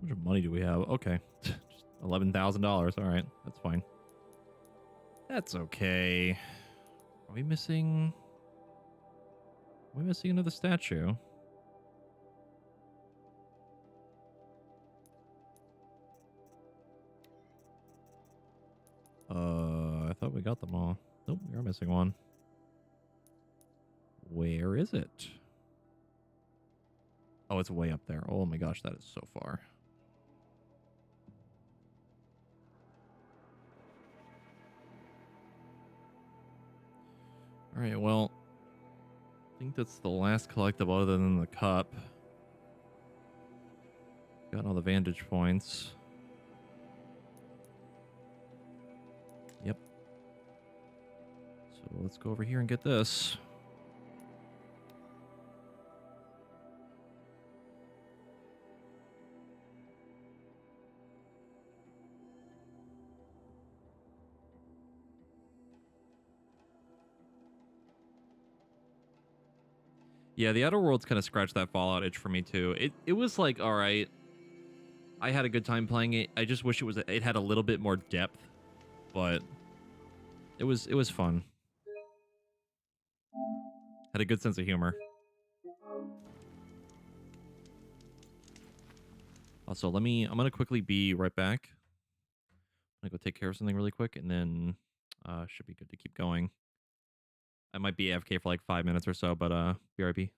How much money do we have? Okay. Just $11,000. All right. That's fine. That's okay. Are we missing another statue? we got them all. Nope, we are missing one. Where is it? Oh, it's way up there. Oh my gosh, that is so far. All right, well, I think that's the last collectible other than the cup. Got all the vantage points. Yep. So let's go over here and get this. Yeah, the Outer Worlds kind of scratched that Fallout itch for me too. It was like, all right, I had a good time playing it. I just wish it had a little bit more depth, but it was fun. Had a good sense of humor. Also, I'm gonna quickly be right back. I'm gonna go take care of something really quick, and then should be good to keep going. I might be AFK for like 5 minutes or so, but BRB.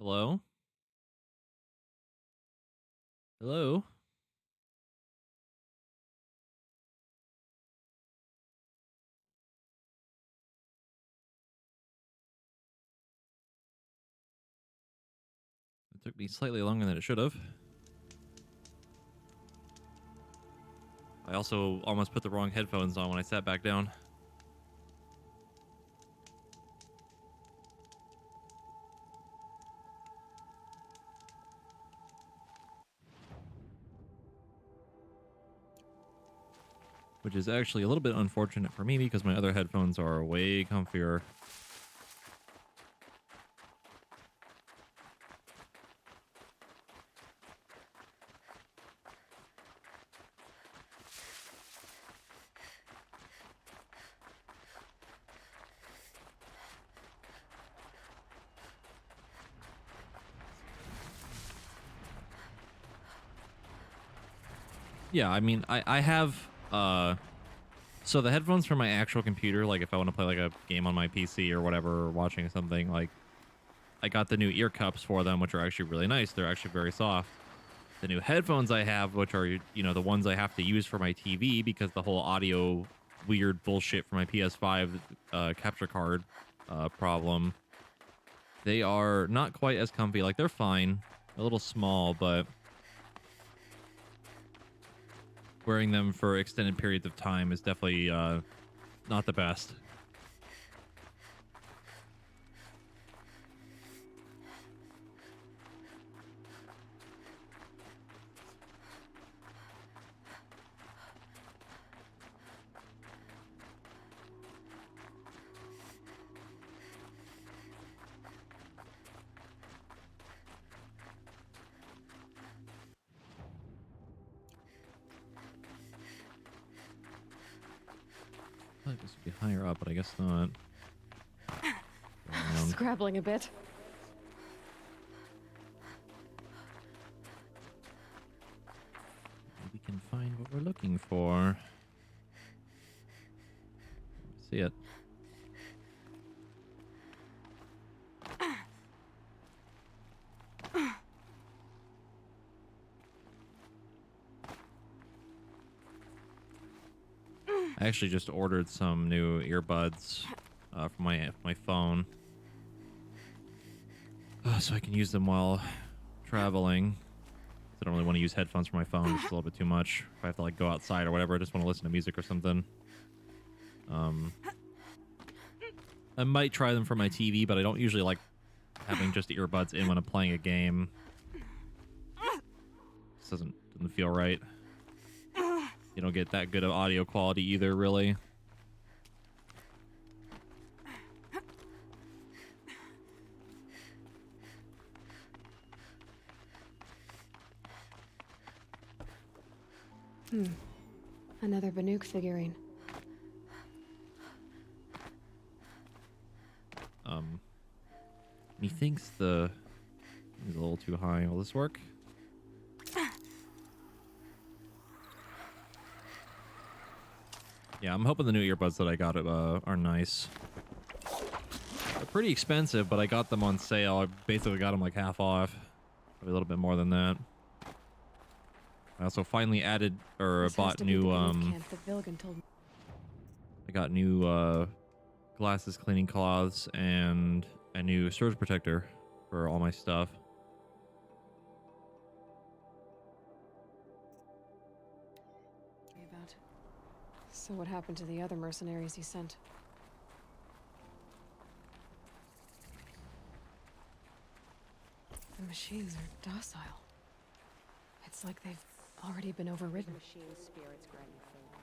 Hello? Hello? It took me slightly longer than it should have. I also almost put the wrong headphones on when I sat back down. Which is actually a little bit unfortunate for me because my other headphones are way comfier. Yeah, I mean, I have, so the headphones for my actual computer, like if I want to play like a game on my PC or whatever, or watching something, like I got the new ear cups for them, which are actually really nice. They're actually very soft. The new headphones I have, which are, you know, the ones I have to use for my TV because the whole audio weird bullshit for my PS5 capture card problem, they are not quite as comfy. Like they're fine, a little small, but wearing them for extended periods of time is definitely not the best. I thought this would be higher up, but I guess not. Scrabbling a bit. We can find what we're looking for. See it. I actually just ordered some new earbuds for my phone, so I can use them while traveling. I don't really want to use headphones for my phone; it's a little bit too much. If I have to like go outside or whatever, I just want to listen to music or something. I might try them for my TV, but I don't usually like having just earbuds in when I'm playing a game. This doesn't feel right. You don't get that good of audio quality either, really. Another Banuk figurine. Methinks the is a little too high. Will this work? Yeah, I'm hoping the new earbuds that I got are nice. They're pretty expensive, but I got them on sale. I basically got them like half off. Probably a little bit more than that. I also finally added or This has bought to be new the Banuk camp that Vilgan told me. I got new glasses cleaning cloths and a new surge protector for all my stuff. About. So what happened to the other mercenaries you sent? The machines are docile. It's like they've already been overridden. Machine spirits grant you favor.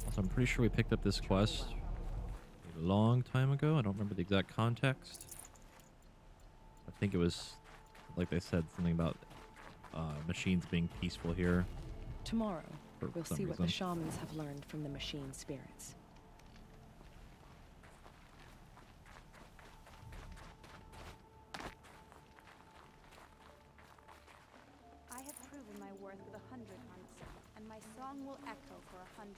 Also, I'm pretty sure we picked up this quest a long time ago. I don't remember the exact context. I think it was, like they said, something about machines being peaceful here. Tomorrow, For we'll some see what the reason. shamans have learned from the machine spirits. I have proven my worth with 100 hunts, and my song will echo for 100.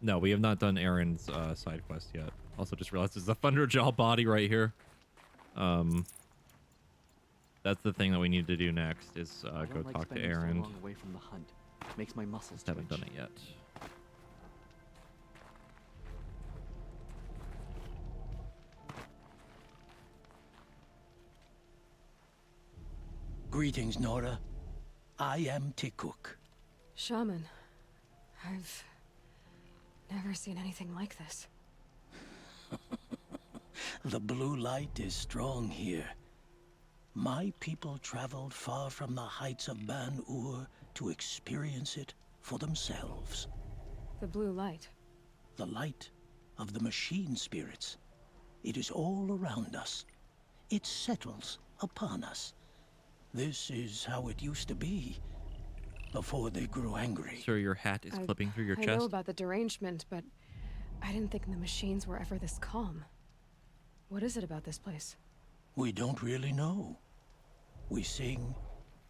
No, we have not done Aaron's side quest yet. Also, just realized there's a Thunderjaw body right here. That's the thing that we need to do next is go talk to Aaron. So long away from the hunt. Makes my muscles Haven't done it yet. Greetings, Nora. I am Tikuk. Shaman, I've never seen anything like this. The blue light is strong here. My people traveled far from the heights of Ban-Ur to experience it for themselves. The blue light. The light of the machine spirits. It is all around us. It settles upon us. This is how it used to be, before they grew angry. Sir, your hat is clipping through your I chest. know about the derangement, but I didn't think the machines were ever this calm. What is it about this place? We don't really know. We sing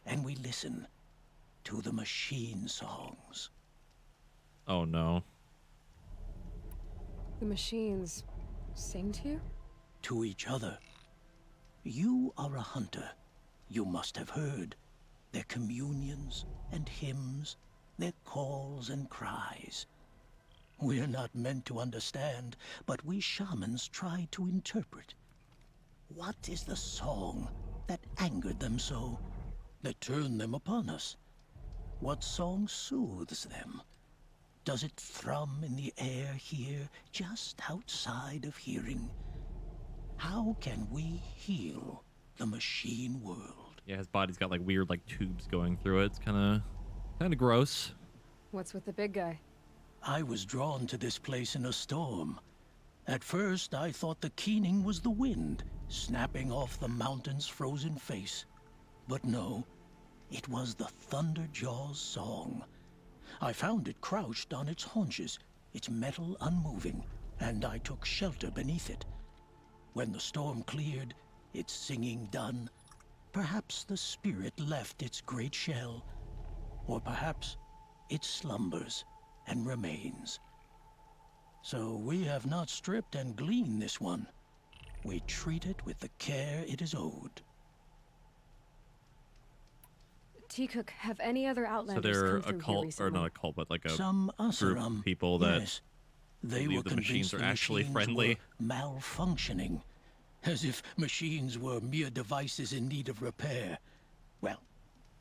and we listen to the machine songs. Oh no. The machines sing to you? To each other. You are a hunter. You must have heard their communions and hymns, their calls and cries. We're not meant to understand, but we shamans try to interpret. What is the song that angered them so, that turned them upon us? What song soothes them? Does it thrum in the air here, just outside of hearing? How can we heal the machine world? Yeah, his body's got like weird like tubes going through it. It's kind of gross. What's with the big guy? I was drawn to this place in a storm. At first, I thought the keening was the wind, snapping off the mountain's frozen face. But no, it was the Thunderjaw's song. I found it crouched on its haunches, its metal unmoving, and I took shelter beneath it. When the storm cleared, its singing done, perhaps the spirit left its great shell, or perhaps it slumbers and remains. So we have not stripped and gleaned this one. We treat it with the care it is owed. Tikuk, have any other So outlanders they're come a through cult, here or recently? not a cult, but like a Some group Asuram, of people that yes. They believe were the machines convinced are the actually machines friendly. were malfunctioning, as if machines were mere devices in need of repair. Well,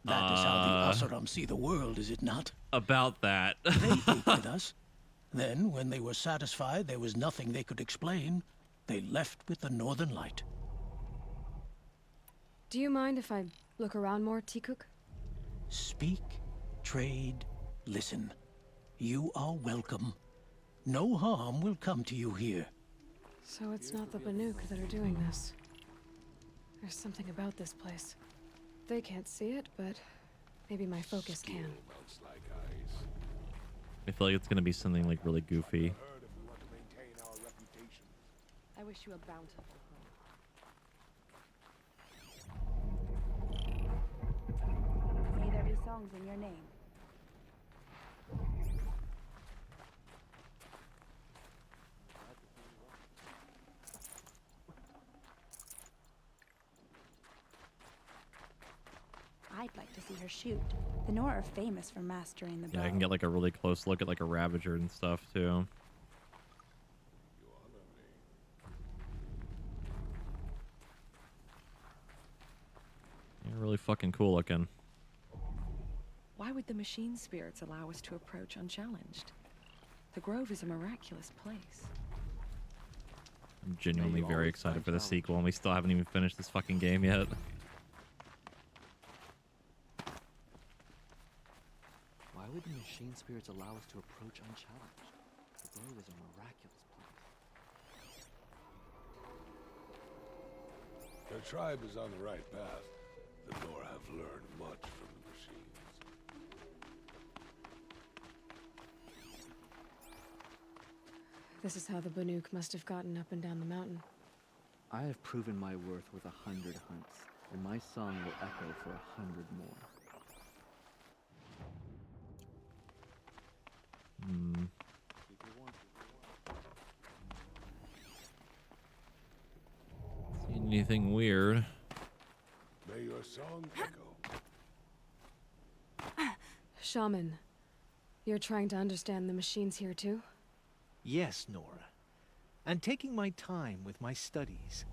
that is how the Asuram see the world, is it not? About that. They ate with us. Then, when they were satisfied there was nothing they could explain, they left with the Northern Light. Do you mind if I look around more, Tikuk? Speak, trade, listen. You are welcome. No harm will come to you here. So it's not the Banuk that are doing this. There's something about this place. They can't see it, but maybe my focus can. I feel like it's gonna be something like really goofy. I wish you a bountiful home. May there be songs in your name. I'd like to see her shoot. The Nora are famous for mastering the bow. Yeah, I can get like a really close look at like a Ravager and stuff too. Yeah, really fucking cool looking. Why would the machine spirits allow us to approach unchallenged? The Grove is a miraculous place. I'm genuinely you very always excited find for the challenge. sequel, and we still haven't even finished this fucking game yet. Why would the machine spirits allow us to approach unchallenged? The Grove is a miraculous place. The tribe is on the right path. The Nora have learned much from the machines. This is how the Banuk must have gotten up and down the mountain. I have proven my worth with 100 hunts, and my song will echo for 100 more. Hmm. See anything weird? May your song echo. Shaman, you're trying to understand the machines here too? Yes, Nora. And taking my time with my studies.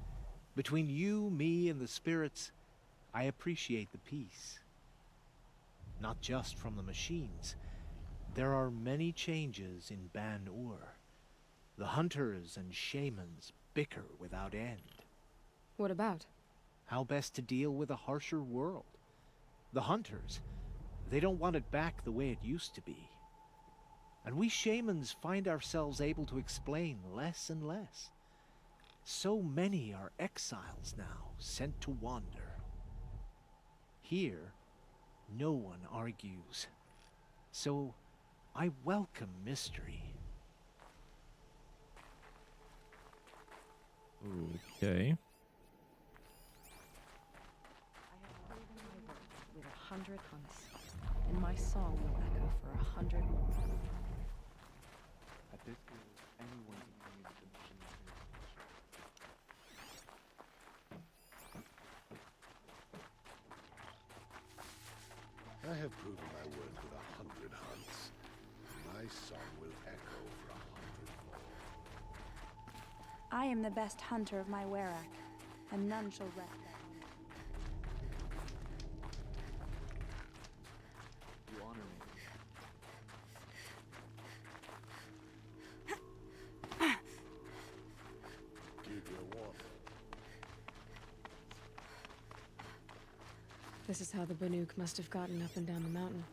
Between you, me, and the spirits, I appreciate the peace. Not just from the machines. There are many changes in Ban-Ur. The hunters and shamans bicker without end. What about? How best to deal with a harsher world. The hunters, they don't want it back the way it used to be. And we shamans find ourselves able to explain less and less. So many are exiles now, sent to wander. Here, no one argues. So, I welcome mystery. Okay. With 100 hunts, and my song will echo for 100 more. At this point, anyone can use the machine spirits. I have proven my worth with 100 hunts. My song will echo for 100 more. I am the best hunter of my Werak, and none shall wreck that. You honor me. Keep your warmth. This is how the Banuk must have gotten up and down the mountain.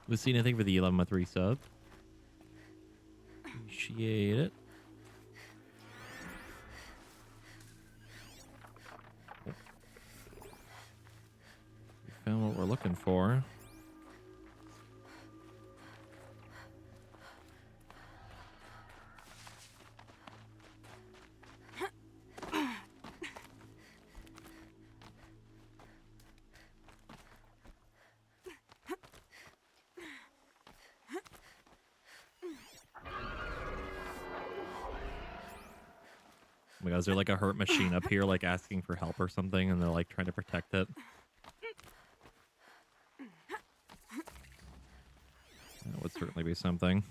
We see anything for the 11-month resub? Appreciate it. We found what we're looking for. Oh my god, is there like a hurt machine up here, like asking for help or something, and they're like trying to protect it? That would certainly be something.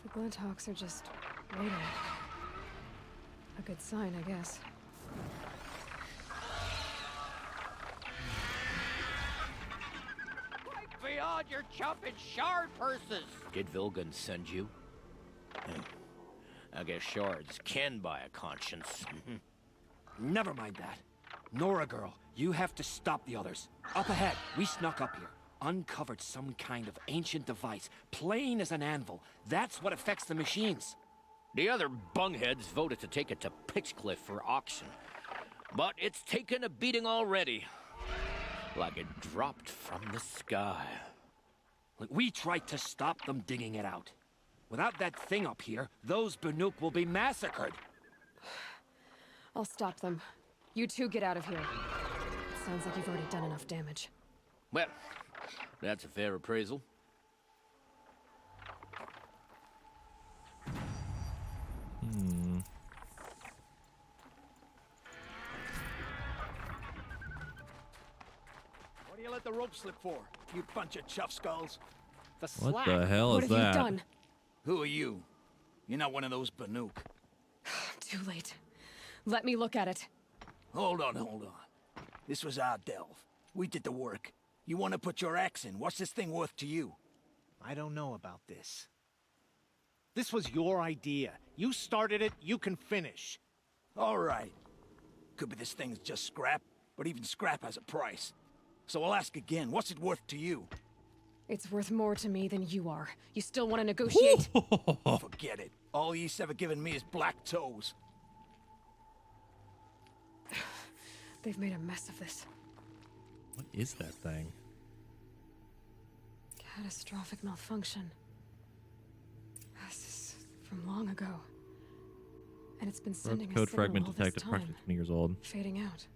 The Glinthawks are just waiting. A good sign, I guess. Beyond your jumping shard purses! Did Vilgun send you? I guess shards can buy a conscience. Never mind that. Nora girl, you have to stop the others. Up ahead, we snuck up here. Uncovered some kind of ancient device, plain as an anvil. That's what affects the machines. The other bungheads voted to take it to Pitchcliff for auction. But it's taken a beating already. Like it dropped from the sky. Look, we tried to stop them digging it out. Without that thing up here, those Banuk will be massacred. I'll stop them. You two get out of here. Sounds like you've already done enough damage. Well, that's a fair appraisal. What do you let the rope slip for, you bunch of chuff skulls? The What the hell is that? What have you done? Who are you? You're not one of those Banuk. Too late. Let me look at it. Hold on. This was our delve. We did the work. You want to put your axe in? What's this thing worth to you? I don't know about this. This was your idea. You started it, you can finish. All right. Could be this thing's just scrap, but even scrap has a price. So I'll ask again, what's it worth to you? It's worth more to me than you are. You still want to negotiate? Forget it. All Yeast's ever given me is black toes. They've made a mess of this. What is that thing? Catastrophic malfunction. This is from long ago. And it's been sending a Code signal fragment all this detected, time. approximately 20 years old. Fading out.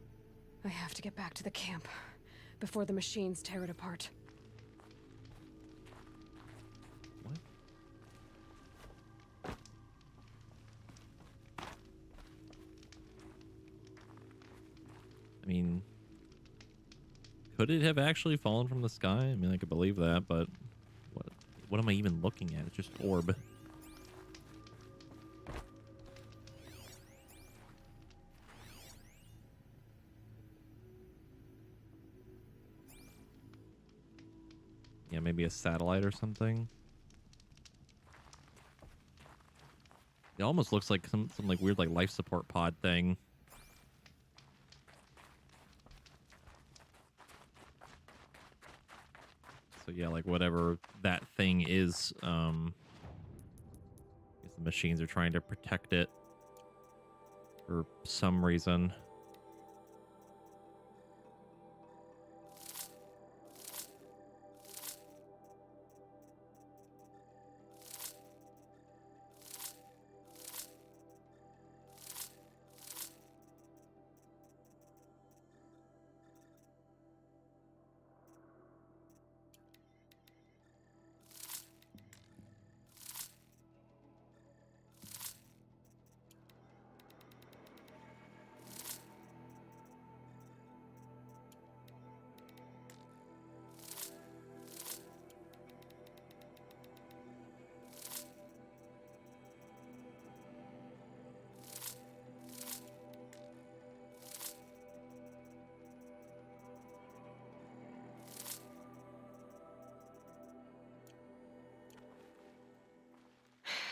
I have to get back to the camp before the machines tear it apart. I mean, could it have actually fallen from the sky? I mean, I could believe that, but what am I even looking at? It's just orb. Yeah, maybe a satellite or something. It almost looks like some like weird like life support pod thing. So yeah, like whatever that thing is, I guess the machines are trying to protect it for some reason.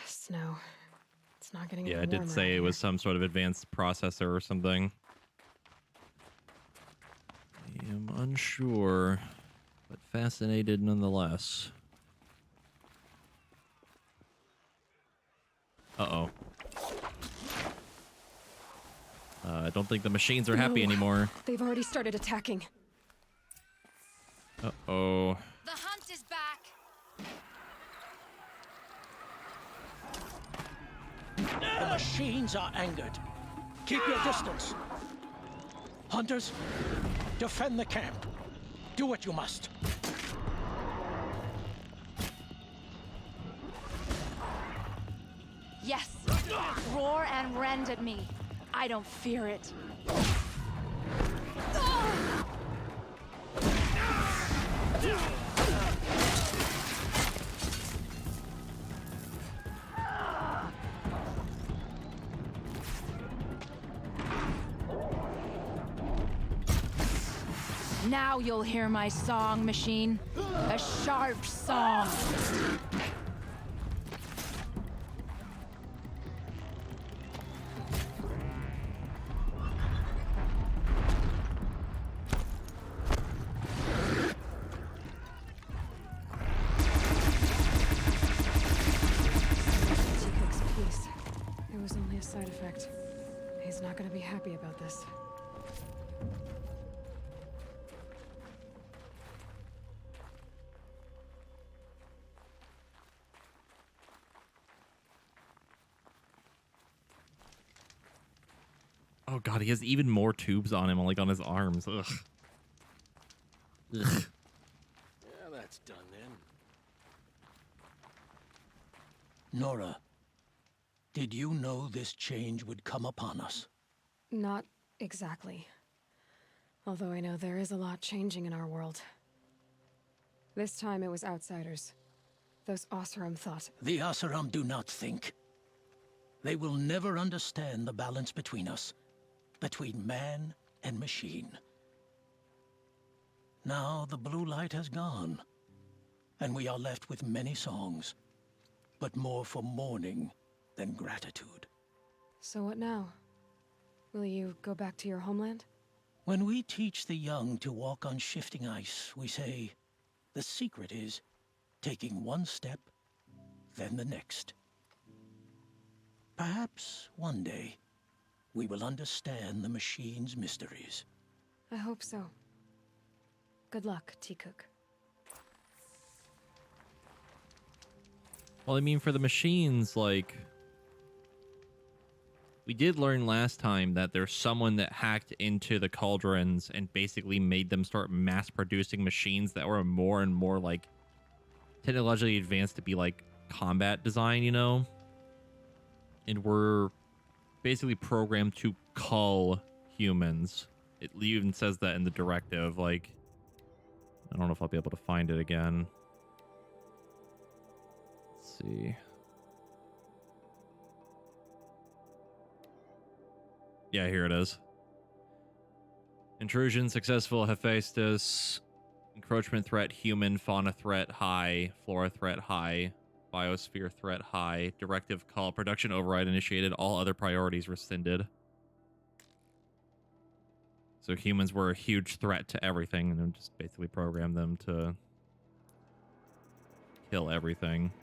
Snow. It's not getting Yeah, any it did warmer say out it was here. some sort of advanced processor or something. I am unsure, but fascinated nonetheless. Uh-oh. I don't think the machines are happy No. anymore. They've already started attacking. Uh-oh. The hunt is back. The machines are angered. Keep your distance. Hunters, defend the camp. Do what you must. Yes. Roar and rend at me. I don't fear it. Now you'll hear my song, machine. A sharp song. T-Cook's piece. It was only a side effect. He's not going to be happy about this. Oh god, he has even more tubes on him, like on his arms. Ugh. Ugh. Yeah, that's done then. Nora, did you know this change would come upon us? Not exactly. Although I know there is a lot changing in our world. This time it was outsiders. Those Oseram thought. The Oseram do not think. They will never understand the balance between us, between man and machine. Now the blue light has gone, and we are left with many songs, but more for mourning than gratitude. So what now? Will you go back to your homeland? When we teach the young to walk on shifting ice, we say, the secret is taking one step, then the next. Perhaps one day, we will understand the machine's mysteries. I hope so. Good luck, T-Cook. Well, I mean, for the machines, like, we did learn last time that there's someone that hacked into the cauldrons and basically made them start mass producing machines that were more and more like technologically advanced to be like combat design, you know? And were basically programmed to cull humans. It even says that in the directive. Like, I don't know if I'll be able to find it again. Let's see. Yeah, here it is. Intrusion successful, Hephaestus. Encroachment threat, human. Fauna threat, high. Flora threat, high. Biosphere threat, high. Directive call. Production override initiated. All other priorities rescinded. So humans were a huge threat to everything, and then just basically programmed them to kill everything.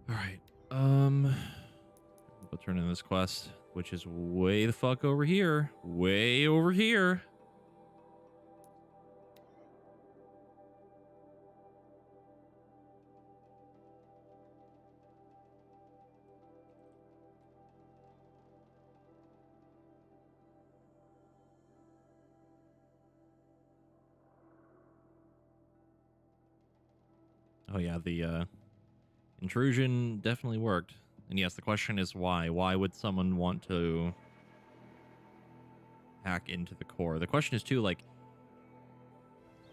All right. We'll turn in this quest, which is way the fuck over here. Way over here. Oh yeah, the intrusion definitely worked. And yes, the question is why? Why would someone want to hack into the core? The question is too, like,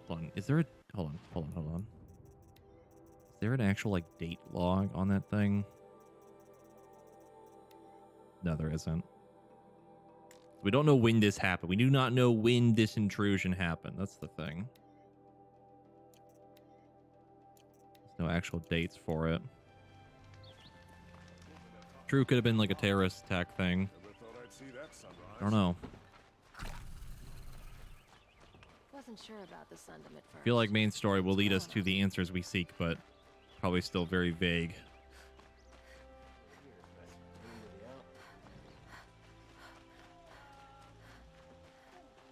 hold on, is there a, hold on. Is there an actual, like, date log on that thing? No, there isn't. We don't know when this happened. We do not know when this intrusion happened. That's the thing. There's no actual dates for it. True, could have been like a terrorist attack thing. I don't know. Wasn't sure about the sentiment I first. feel like main story will lead us to the answers we seek, but probably still very vague.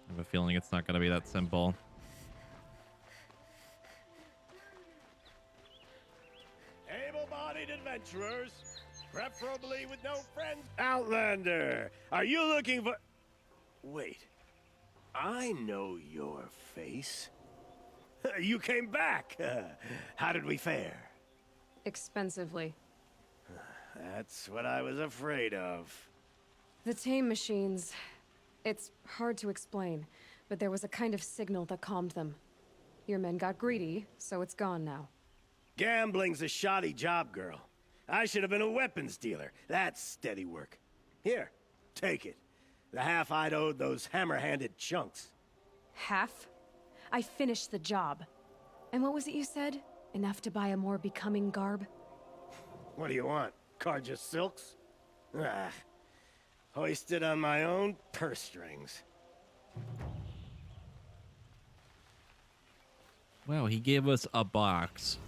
I have a feeling it's not going to be that simple. Able-bodied adventurers, preferably with no friends. Outlander, are you looking for... Wait, I know your face. You came back. How did we fare? Expensively. That's what I was afraid of. The tame machines. It's hard to explain, but there was a kind of signal that calmed them. Your men got greedy, so it's gone now. Gambling's a shoddy job, girl. I should have been a weapons dealer. That's steady work. Here, take it. The half I'd owed those hammer-handed chunks. Half? I finished the job. And what was it you said? Enough to buy a more becoming garb? What do you want? Carja silks? Ah, hoisted on my own purse strings. Wow, he gave us a box.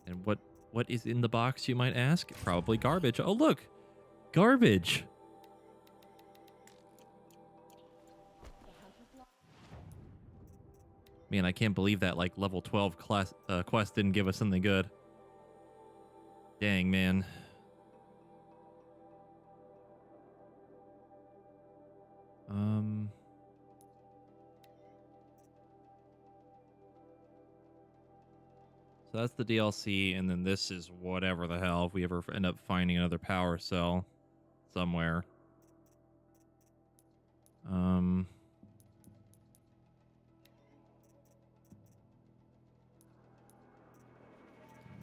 And what is in the box, you might ask? Probably garbage. Oh, look! Garbage! Man, I can't believe that, like, level 12 class, quest didn't give us something good. Dang, man. So that's the DLC, and then this is whatever the hell if we ever end up finding another power cell somewhere. And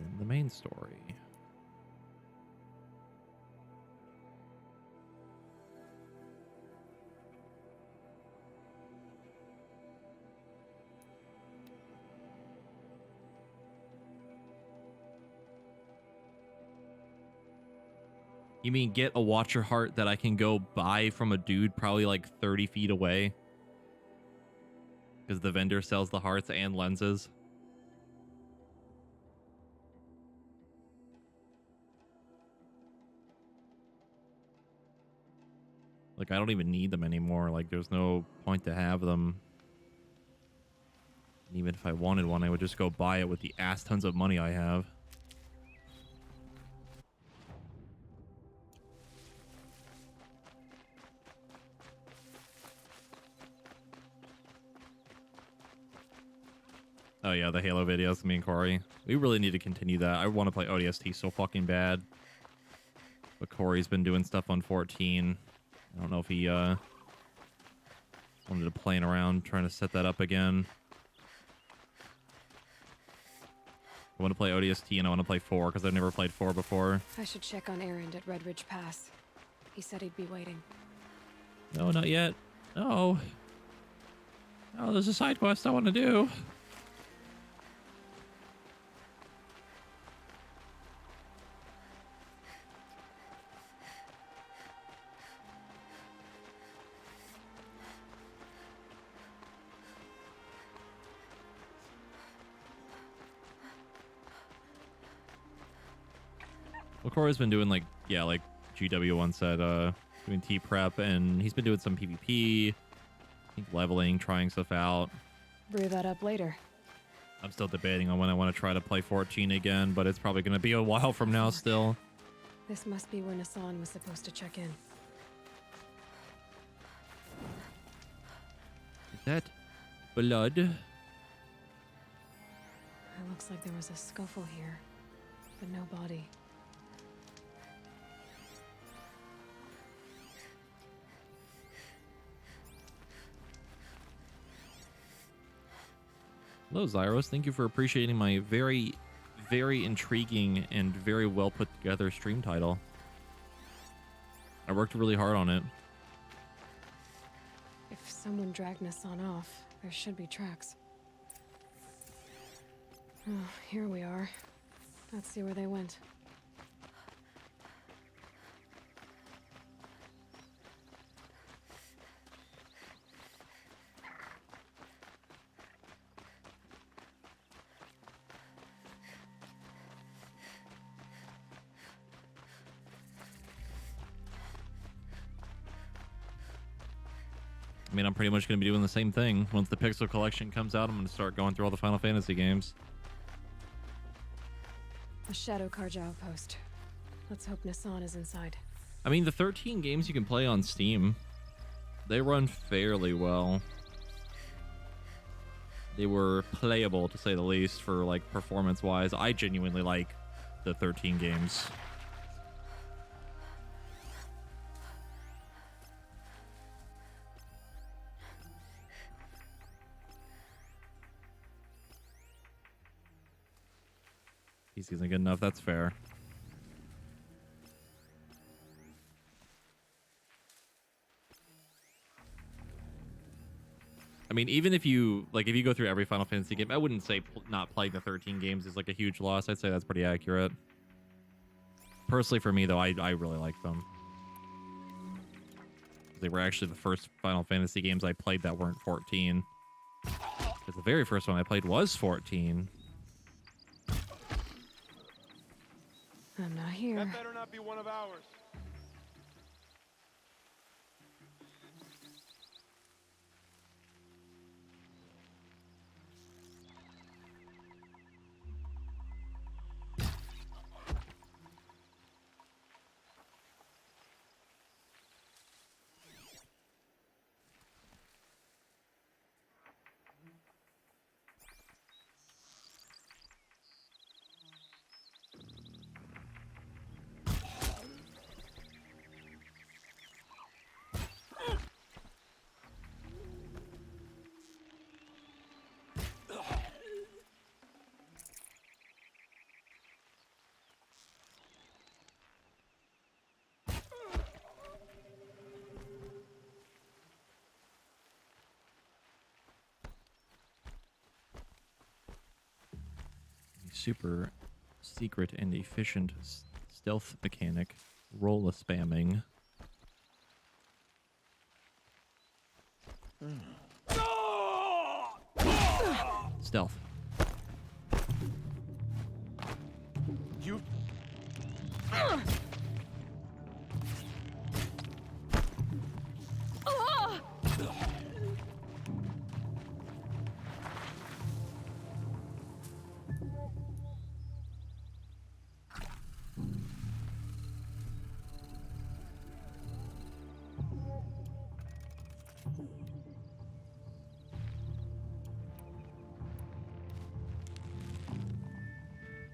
then the main story. You mean get a Watcher heart that I can go buy from a dude probably like 30 feet away? Because the vendor sells the hearts and lenses. Like, I don't even need them anymore. Like, there's no point to have them. And even if I wanted one, I would just go buy it with the ass tons of money I have. Oh yeah, the Halo videos, me and Corey. We really need to continue that. I want to play ODST so fucking bad. But Corey's been doing stuff on 14. I don't know if he wanted to playing around trying to set that up again. I want to play ODST and I want to play 4 because I've never played 4 before. I should check on Erend at Red Ridge Pass. He said he'd be waiting. No, not yet. No. Oh, there's a side quest I want to do. Well, Corey's been doing like GW1 said, doing T-Prep, and he's been doing some PvP, I think leveling, trying stuff out. Brew that up later. I'm still debating on when I want to try to play 14 again, but it's probably going to be a while from now still. This must be where Nassan was supposed to check in. Is that blood? It looks like there was a scuffle here, but no body. Hello, Zyros. Thank you for appreciating my very, very intriguing and very well put together stream title. I worked really hard on it. If someone dragged Nassan off, there should be tracks. Oh, here we are. Let's see where they went. I mean, I'm pretty much going to be doing the same thing. Once the Pixel Collection comes out, I'm going to start going through all the Final Fantasy games. A Shadow Carja outpost. Let's hope Nassan is inside. I mean, the 13 games you can play on Steam, they run fairly well. They were playable, to say the least, for, like, performance-wise. I genuinely like the 13 games. PC isn't good enough, that's fair. I mean, even if you go through every Final Fantasy game, I wouldn't say not playing the 13 games is like a huge loss. I'd say that's pretty accurate. Personally, for me, though, I really like them. They were actually the first Final Fantasy games I played that weren't 14. Because the very first one I played was 14. I'm not here. That better not be one of ours. Super secret and efficient stealth mechanic. Roll a spamming. Stealth. You.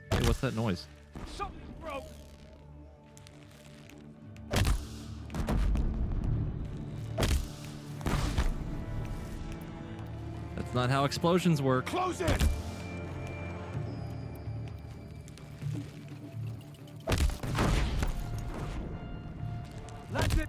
Hey, what's that noise? Something broke. That's not how explosions work. Close in. That's it.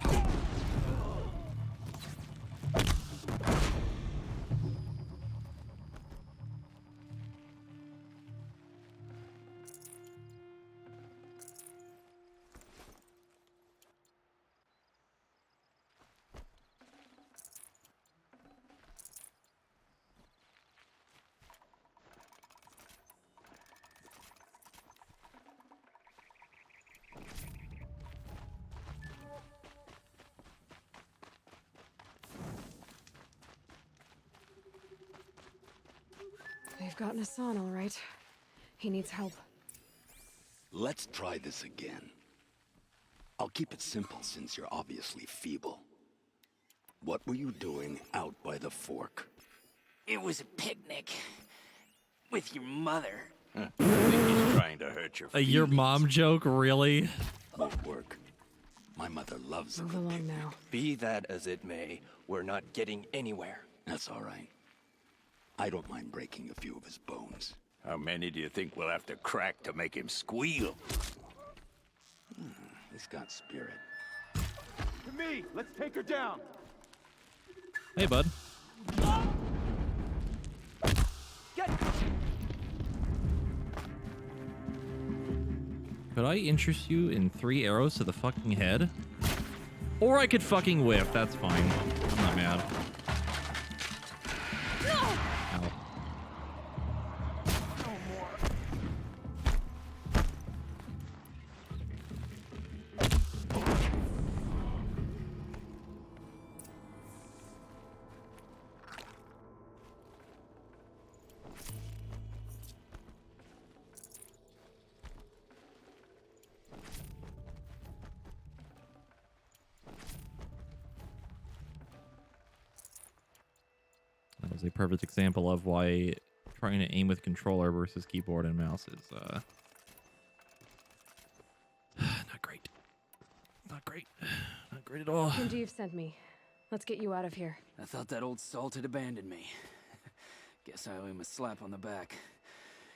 They've gotten Hassan, all right. He needs help. Let's try this again. I'll keep it simple since you're obviously feeble. What were you doing out by the fork? It was a picnic. With your mother. I think he's trying to hurt your Your mom joke, really? Won't work. My mother loves Move along now. Be that as it may, we're not getting anywhere. That's all right. I don't mind breaking a few of his bones. How many do you think we'll have to crack to make him squeal? He's got spirit. To me, let's take her down. Hey, bud. Could I interest you in 3 arrows to the fucking head? Or I could fucking whiff, that's fine. I'm not mad. Ow. That was a perfect example of why trying to aim with controller versus keyboard and mouse is not great. Not great. Not great at all. Kenjeev sent me. Let's get you out of here. I thought that old salt had abandoned me. Guess I owe him a slap on the back.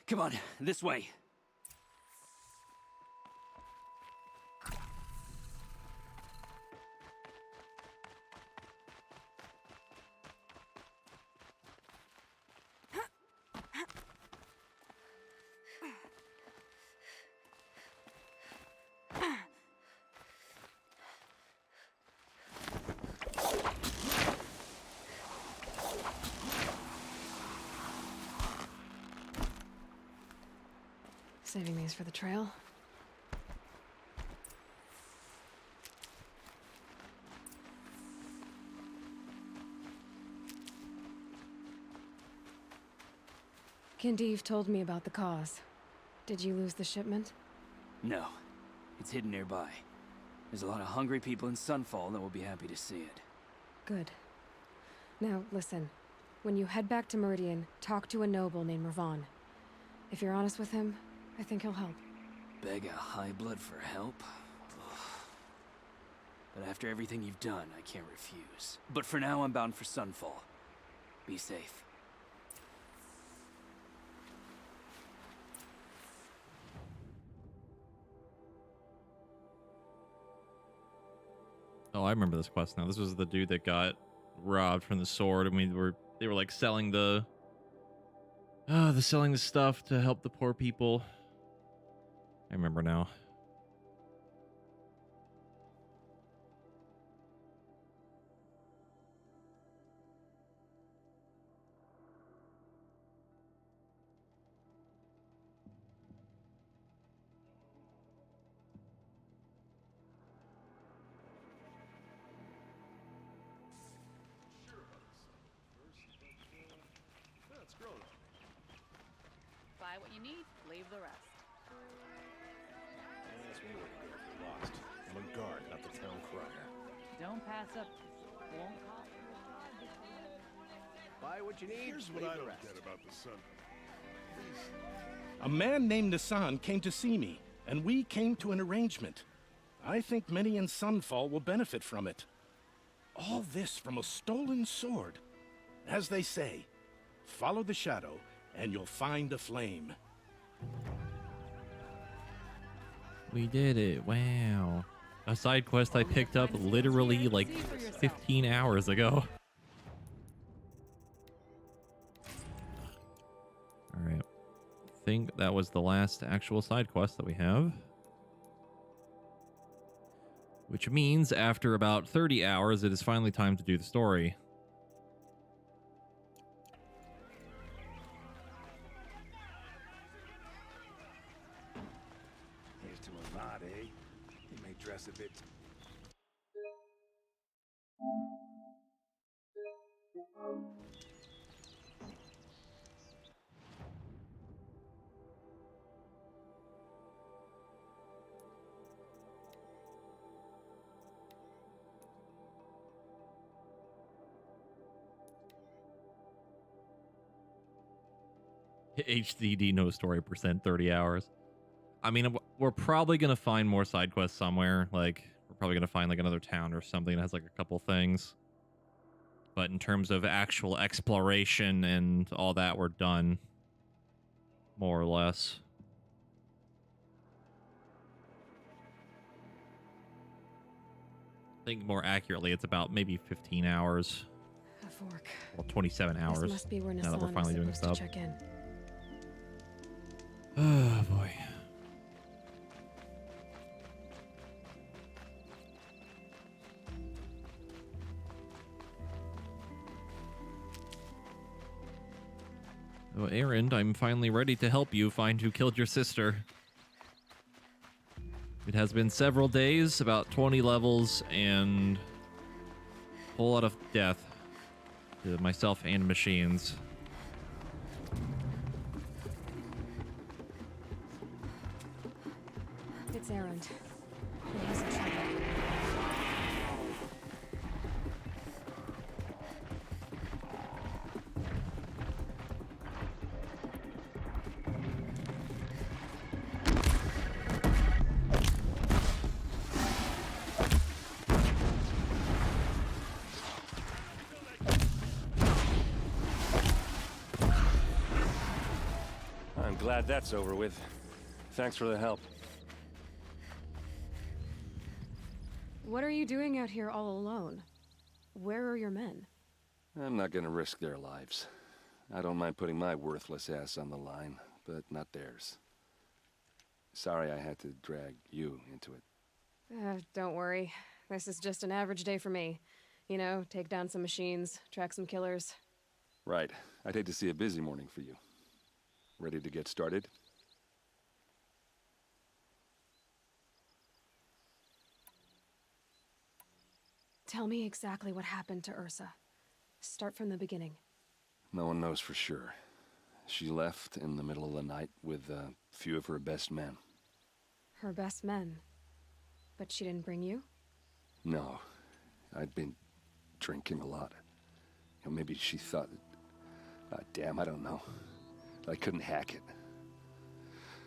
Come on, this way. Saving these for the trail. Kenjeev told me about the cause. Did you lose the shipment? No, it's hidden nearby. There's a lot of hungry people in Sunfall that will be happy to see it. Good. Now, listen. When you head back to Meridian, talk to a noble named Ravan. If you're honest with him, I think he'll help. Beg a high blood for help? Ugh. But after everything you've done, I can't refuse. But for now, I'm bound for Sunfall. Be safe. Oh, I remember this quest now. This was the dude that got robbed from the sword, and they were like selling the stuff to help the poor people. I remember now. what you need, leave the rest. Ask me where to go if you're lost. I'm on guard, not the town crier. Don't pass up. Won't call. Buy what you need, Here's what leave I the don't rest. get about the sun. A man named Nassan came to see me, and we came to an arrangement. I think many in Sunfall will benefit from it. All this from a stolen sword. As they say, follow the shadow, and you'll find a flame. We did it. Wow. A side quest I picked up literally like 15 hours ago. Alright. I think that was the last actual side quest that we have. Which means after about 30 hours, it is finally time to do the story. Here's to a lot, eh? He may dress a bit. HDD no story percent 30 hours. I mean, we're probably going to find more side quests somewhere. Like, we're probably going to find like another town or something that has like a couple things. But in terms of actual exploration and all that, we're done. More or less. I think more accurately, it's about maybe 15 hours. A fork. Well, 27 hours. This must be where now that we're Nassan finally was doing supposed stuff. to check in. Oh, boy. Oh, Erend, I'm finally ready to help you find who killed your sister. It has been several days, about 20 levels, and a whole lot of death to myself and machines. It's Erend. He has a trouble. I'm glad that's over with. Thanks for the help. What are you doing out here all alone? Where are your men? I'm not gonna risk their lives. I don't mind putting my worthless ass on the line, but not theirs. Sorry I had to drag you into it. Don't worry. This is just an average day for me. You know, take down some machines, track some killers. Right. I'd hate to see a busy morning for you. Ready to get started? Tell me exactly what happened to Ursa. Start from the beginning. No one knows for sure. She left in the middle of the night with a few of her best men. Her best men. But she didn't bring you? No. I'd been drinking a lot. You know, maybe she thought... damn, I don't know. I couldn't hack it.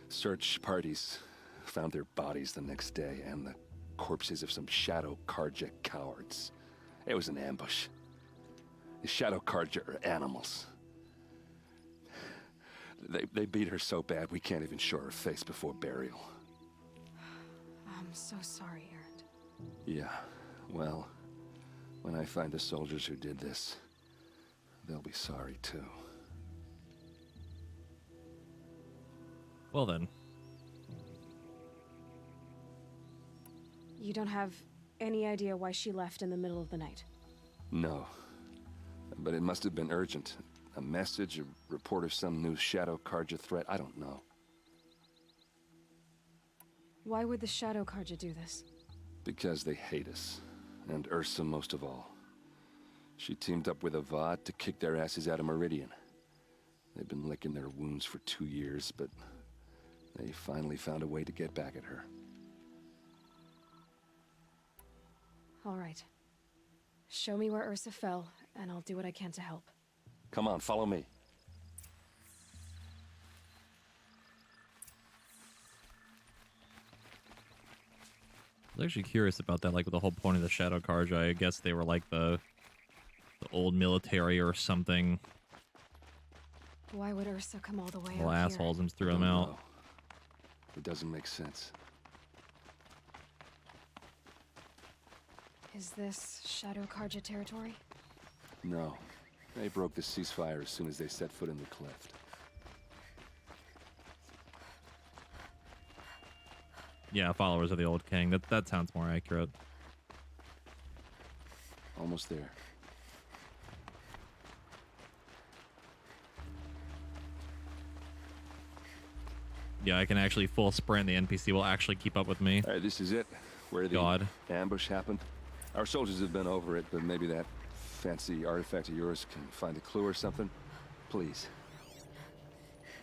Search parties found their bodies the next day and the corpses of some Shadow Carja cowards. It was an ambush. The Shadow Carja are animals. They beat her so bad we can't even show her face before burial. I'm so sorry, Erend. Yeah, well, when I find the soldiers who did this, they'll be sorry too. Well then. You don't have any idea why she left in the middle of the night? No. But it must have been urgent. A message, a report of some new Shadow Carja threat, I don't know. Why would the Shadow Carja do this? Because they hate us. And Ursa most of all. She teamed up with Avad to kick their asses out of Meridian. They've been licking their wounds for 2 years, but they finally found a way to get back at her. All right. Show me where Ursa fell, and I'll do what I can to help. Come on, follow me. I was actually curious about that, like with the whole point of the Shadow Carja. I guess they were like the old military or something. Why would Ursa come all the way Little out assholes here? and threw them out. No. It doesn't make sense. Is this Shadow Carja territory? No. They broke the ceasefire as soon as they set foot in the cleft. Yeah, followers of the old king. That sounds more accurate. Almost there. Yeah, I can actually full sprint. The NPC will actually keep up with me. All right, this is it. Where the ambush happened. Our soldiers have been over it, but maybe that fancy artifact of yours can find a clue or something. Please.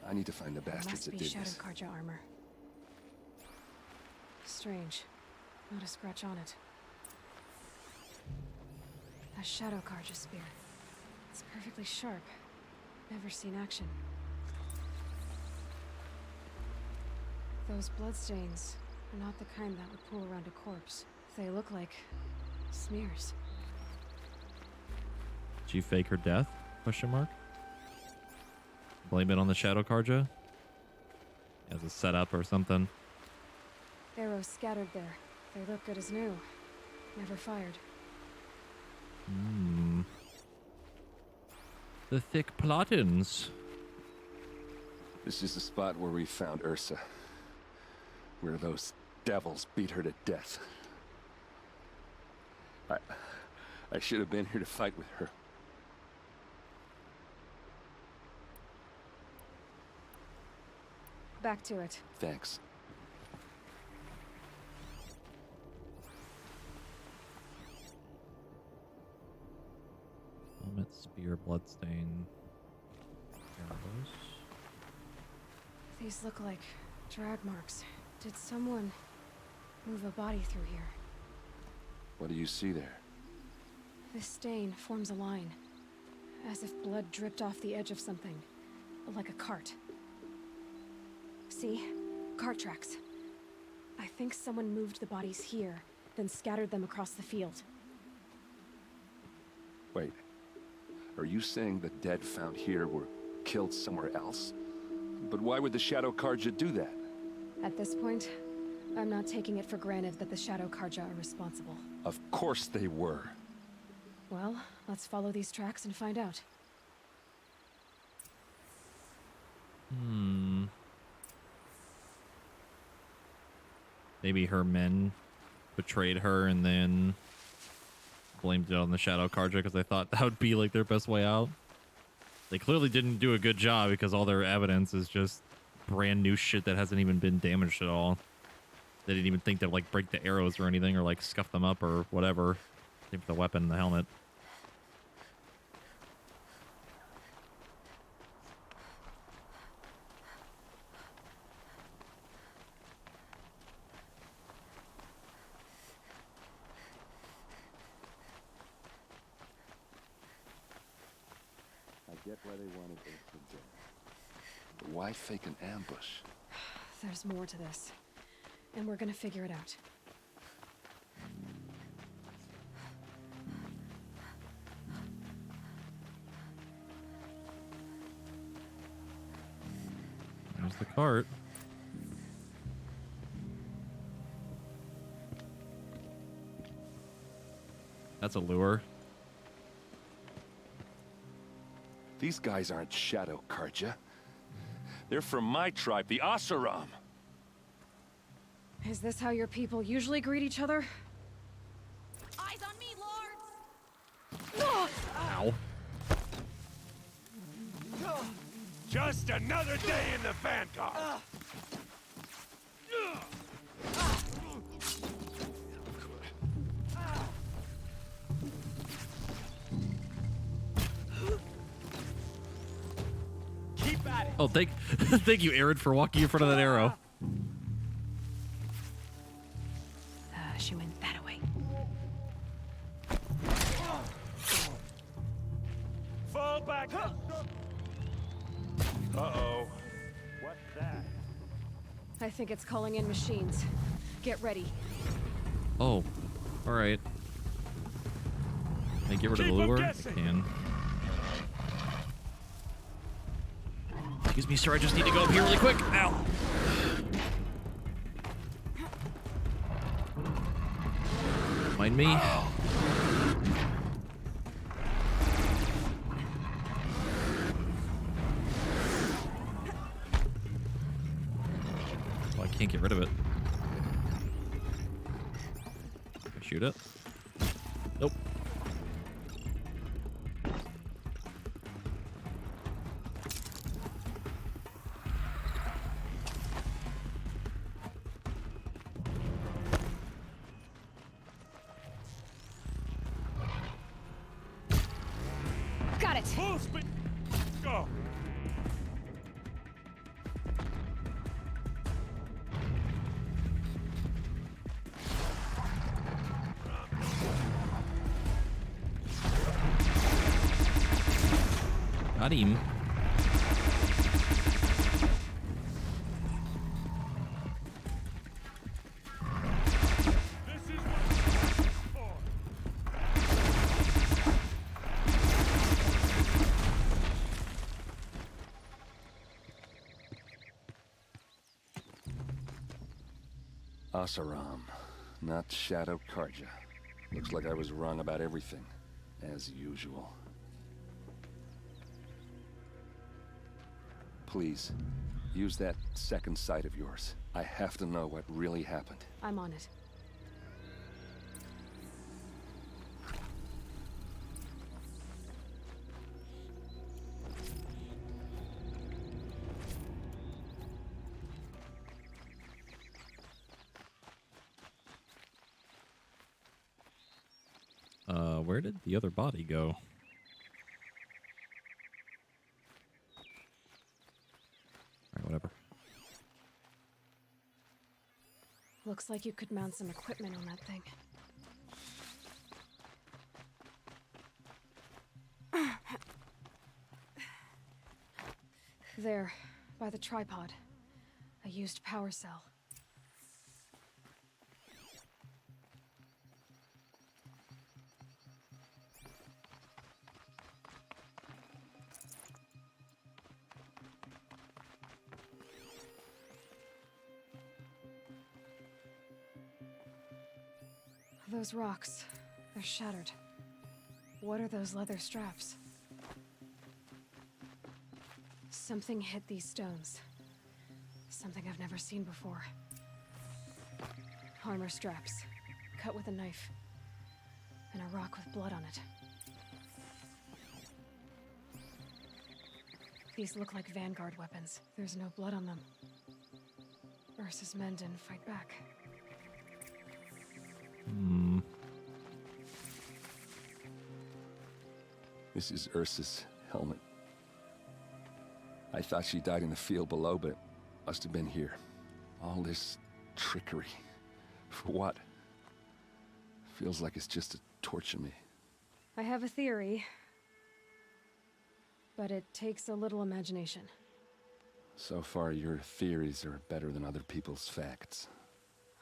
I need to find the bastards that Must be did Shadow this. Carja armor. Strange. Not a scratch on it. A Shadow Carja spear. It's perfectly sharp. Never seen action. Those bloodstains are not the kind that would pool around a corpse. They look like smears. Did she fake her death? Question mark. Blame it on the Shadow Carja? As a setup or something. Arrows scattered there. They look good as new. Never fired. Hmm. The thick platins. This is the spot where we found Ursa. Where those devils beat her to death. I should have been here to fight with her. Back to it. Thanks. Helmet, spear, bloodstain. Arrows. These look like drag marks. Did someone move a body through here? What do you see there? This stain forms a line, as if blood dripped off the edge of something, like a cart. See? Cart tracks. I think someone moved the bodies here, then scattered them across the field. Wait. Are you saying the dead found here were killed somewhere else? But why would the Shadow Carja do that? At this point, I'm not taking it for granted that the Shadow Carja are responsible. Of course they were. Well, let's follow these tracks and find out. Hmm. Maybe her men betrayed her and then blamed it on the Shadow Carja because they thought that would be like their best way out. They clearly didn't do a good job because all their evidence is just brand new shit that hasn't even been damaged at all. They didn't even think to like break the arrows or anything or like scuff them up or whatever. Same for the weapon and the helmet. I get why they wanted Ursa dead. But why fake an ambush? There's more to this, and we're gonna figure it out. There's the cart. That's a lure. These guys aren't Shadow Carja. They're from my tribe, the Oseram. Is this how your people usually greet each other? Eyes on me, lords! Ow. Just another day in the Vanguard. Oh, thank you, Aaron, for walking in front of that arrow. She went that way. Fall back. Uh-oh. What's that? I think it's calling in machines. Get ready. Oh, all right. Can I get rid of the lure? I can. Excuse me, sir. I just need to go up here really quick. Ow. Mind me. Oh, I can't get rid of it. Can I shoot it? Nope. Got it. Full speed. Go. Got him. Oseram, not Shadow Karja. Looks like I was wrong about everything, as usual. Please, use that second sight of yours. I have to know what really happened. I'm on it. Where did the other body go? Alright, whatever. Looks like you could mount some equipment on that thing. There, by the tripod. A used power cell. Those rocks, they're shattered. What are those leather straps? Something hit these stones. Something I've never seen before. Armor straps, cut with a knife. And a rock with blood on it. These look like Vanguard weapons. There's no blood on them. Ursa's men didn't fight back. This is Ursa's helmet. I thought she died in the field below, but it must have been here. All this trickery. For what? Feels like it's just to torture me. I have a theory. But it takes a little imagination. So far, your theories are better than other people's facts.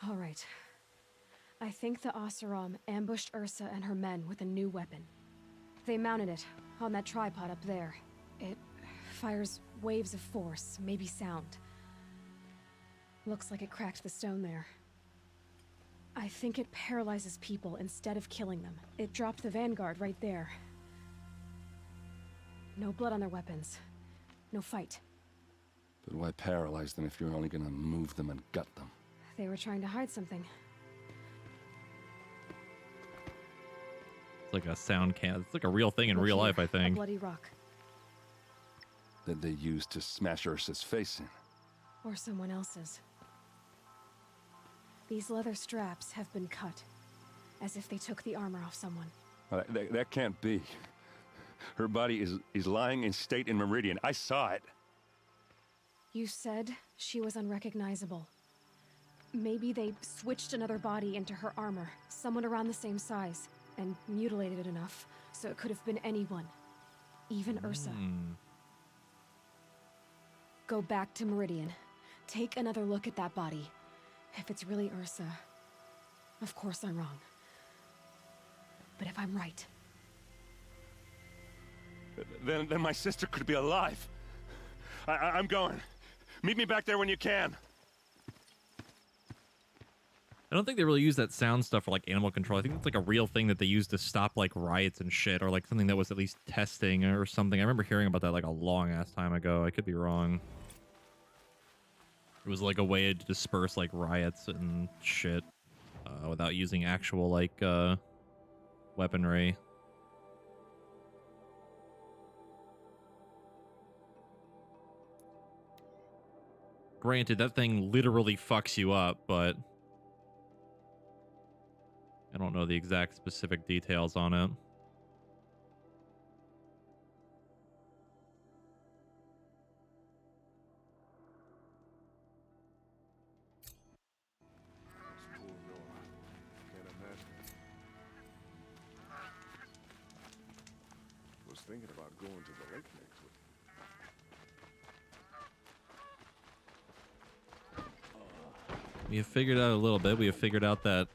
All right. I think the Oseram ambushed Ursa and her men with a new weapon. They mounted it on that tripod up there. It fires waves of force, maybe sound. Looks like it cracked the stone there. I think it paralyzes people instead of killing them. It dropped the Vanguard right there. No blood on their weapons. No fight. But why paralyze them if you're only gonna move them and gut them? They were trying to hide something. It's like a sound can. It's like a real thing in real life, I A think. bloody rock. That they used to smash Ursa's face in. Or someone else's. These leather straps have been cut. As if they took the armor off someone. Well, that can't be. Her body is lying in state in Meridian. I saw it. You said she was unrecognizable. Maybe they switched another body into her armor, someone around the same size, and mutilated it enough so it could have been anyone. Even Ursa. Go back to Meridian. Take another look at that body. If it's really Ursa, of course I'm wrong. But if I'm right... Then my sister could be alive. I'm going. Meet me back there when you can. I don't think they really use that sound stuff for like animal control. I think it's like a real thing that they use to stop like riots and shit, or like something that was at least testing or something. I remember hearing about that like a long ass time ago. I could be wrong. It was like a way to disperse like riots and shit without using actual like weaponry. Granted, that thing literally fucks you up, but I don't know the exact specific details on it. Poor Nora. Can't imagine. Was thinking about going to the lake next week. We have figured out a little bit. We have figured out that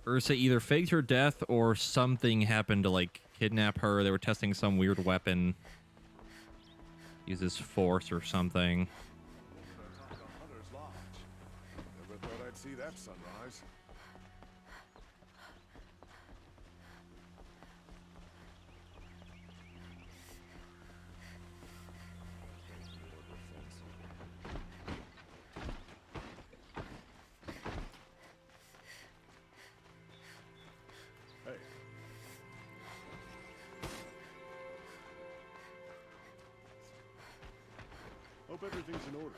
Ursa either faked her death or something happened to like kidnap her. They were testing some weird weapon. Uses force or something. Hunter's Lodge. Never thought I'd see that sunrise. Hope everything's in order.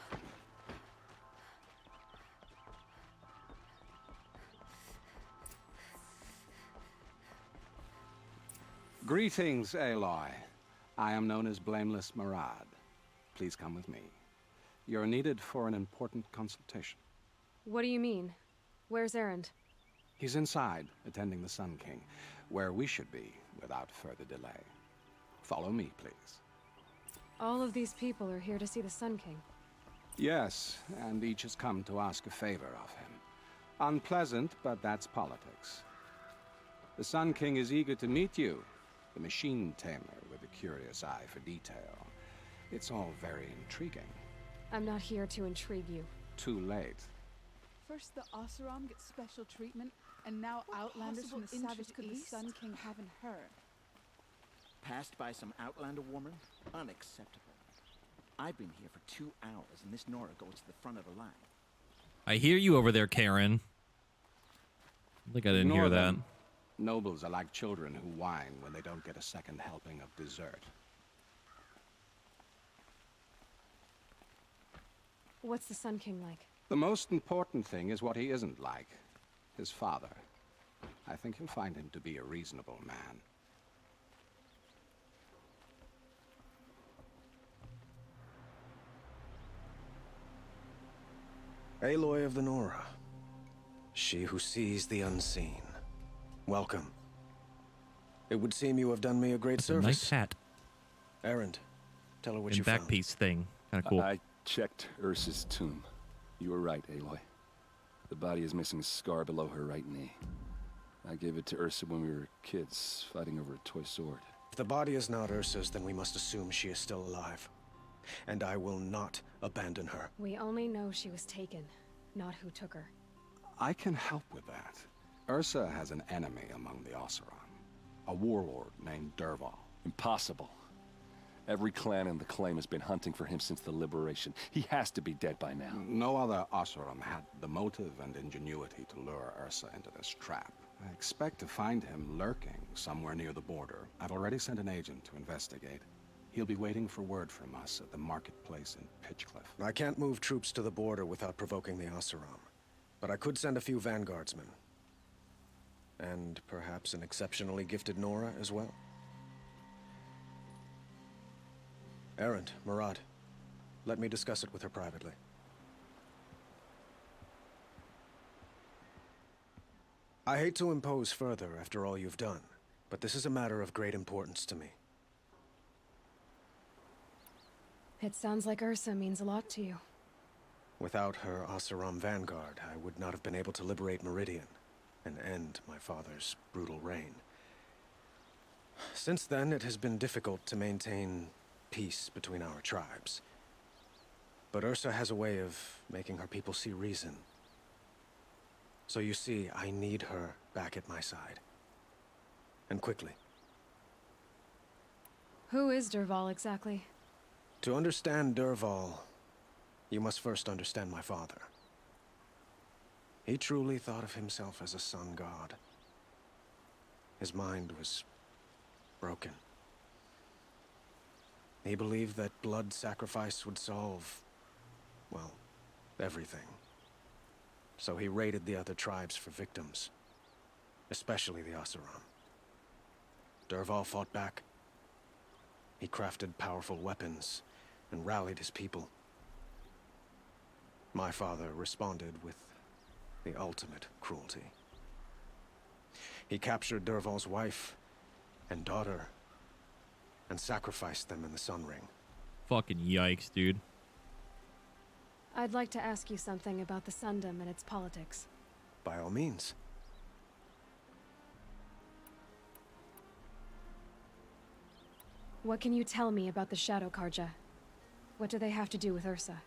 Greetings, Aloy. I am known as Blameless Murad. Please come with me. You're needed for an important consultation. What do you mean? Where's Erend? He's inside, attending the Sun King, where we should be without further delay. Follow me, please. All of these people are here to see the Sun King. Yes, and each has come to ask a favor of him. Unpleasant, but that's politics. The Sun King is eager to meet you, the machine tamer with a curious eye for detail. It's all very intriguing. I'm not here to intrigue you. Too late. First the Oseram get special treatment, and now Outlanders from the Savage could the Sun King haven't heard. Passed by some Outlander woman? Unacceptable. I've been here for 2 hours, and this Nora goes to the front of the line. I hear you over there, Karen. I think I didn't hear that. Nobles are like children who whine when they don't get a second helping of dessert. What's the Sun King like? The most important thing is what he isn't like. His father. I think you'll find him to be a reasonable man. Aloy of the Nora. She who sees the unseen. Welcome. It would seem you have done me a great service. Nice hat. Erend, tell her what And you back found. piece thing. Kind of cool. I checked Ursa's tomb. You were right, Aloy. The body is missing a scar below her right knee. I gave it to Ursa when we were kids, fighting over a toy sword. If the body is not Ursa's, then we must assume she is still alive. And I will not abandon her. We only know she was taken, not who took her. I can help with that. Ursa has an enemy among the Oseram. A warlord named Dervahl. Impossible. Every clan in the claim has been hunting for him since the liberation. He has to be dead by now. No other Oseram had the motive and ingenuity to lure Ursa into this trap. I expect to find him lurking somewhere near the border. I've already sent an agent to investigate. He'll be waiting for word from us at the marketplace in Pitchcliff. I can't move troops to the border without provoking the Oseram. But I could send a few vanguardsmen. And perhaps an exceptionally gifted Nora as well. Erend, Murad, let me discuss it with her privately. I hate to impose further after all you've done, but this is a matter of great importance to me. It sounds like Ursa means a lot to you. Without her Oseram vanguard, I would not have been able to liberate Meridian and end my father's brutal reign. Since then, it has been difficult to maintain peace between our tribes. But Ursa has a way of making her people see reason. So you see, I need her back at my side. And quickly. Who is Dervahl exactly? To understand Dervahl, you must first understand my father. He truly thought of himself as a sun god. His mind was broken. He believed that blood sacrifice would solve, well, everything. So he raided the other tribes for victims, especially the Oseram. Dervahl fought back. He crafted powerful weapons and rallied his people. My father responded with the ultimate cruelty. He captured Dervahl's wife and daughter and sacrificed them in the Sun Ring. Fucking yikes, dude. I'd like to ask you something about the Sundom and its politics. By all means. What can you tell me about the Shadow Carja? What do they have to do with Ursa?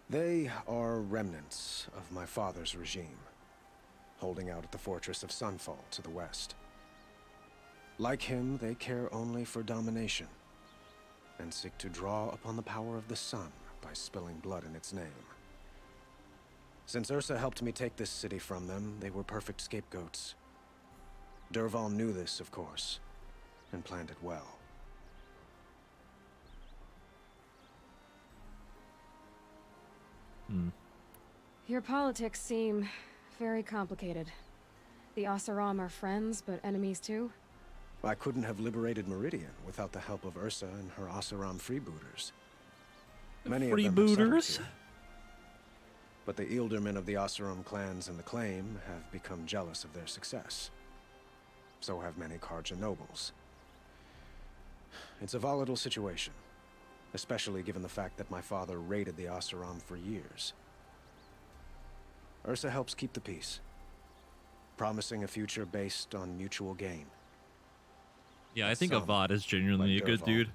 They are remnants of my father's regime, holding out at the fortress of Sunfall to the west. Like him, they care only for domination, and seek to draw upon the power of the sun by spilling blood in its name. Since Ursa helped me take this city from them, they were perfect scapegoats. Dervahl knew this, of course, and planned it well. Your politics seem very complicated. The Oseram are friends, but enemies too? I couldn't have liberated Meridian without the help of Ursa and her Oseram freebooters. Many of them have suffered too. But the Ealdormen of the Oseram clans in the Claim have become jealous of their success. So have many Carja nobles. It's a volatile situation, especially given the fact that my father raided the Oseram for years. Ursa helps keep the peace, promising a future based on mutual gain. Yeah, I think Avad is genuinely a good dude.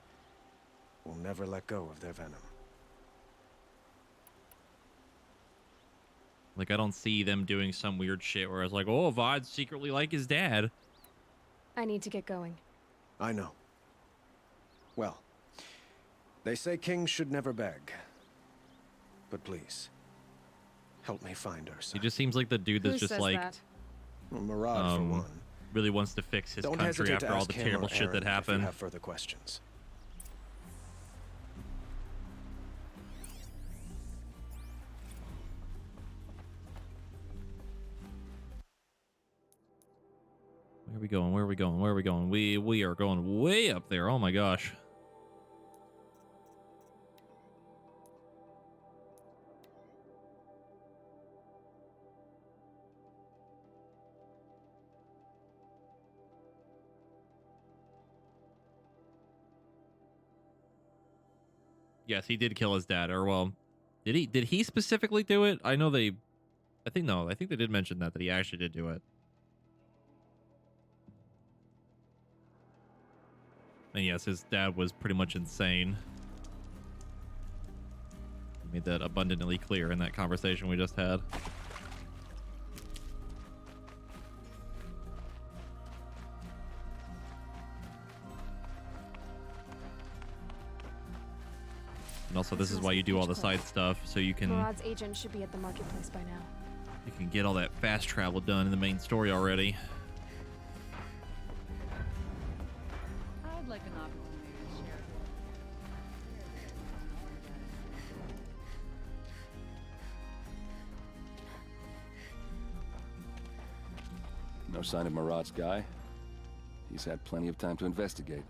Will never let go of their venom. Like, I don't see them doing some weird shit where it's like, oh, Avad's secretly like his dad. I need to get going. I know. Well, they say kings should never beg. But please, help me find Ursa. He just seems like the dude that's just like, well, Murad, for one. Really wants to fix his Don't country hesitate after to all ask the him terrible or shit that Aaron happened. If you have further questions. Where are we going? Where are we going? Where are we going? We are going way up there. Oh my gosh. Yes, he did kill his dad. Or well, did he? Did he specifically do it? I know they. I think they did mention that he actually did do it. And yes, his dad was pretty much insane. He made that abundantly clear in that conversation we just had. And also, this is why you do all the side stuff, so you can Murad's agent should be at the marketplace by now. you can get all that fast travel done in the main story already. I'd like an opportunity to share. No sign of Murad's guy. He's had plenty of time to investigate.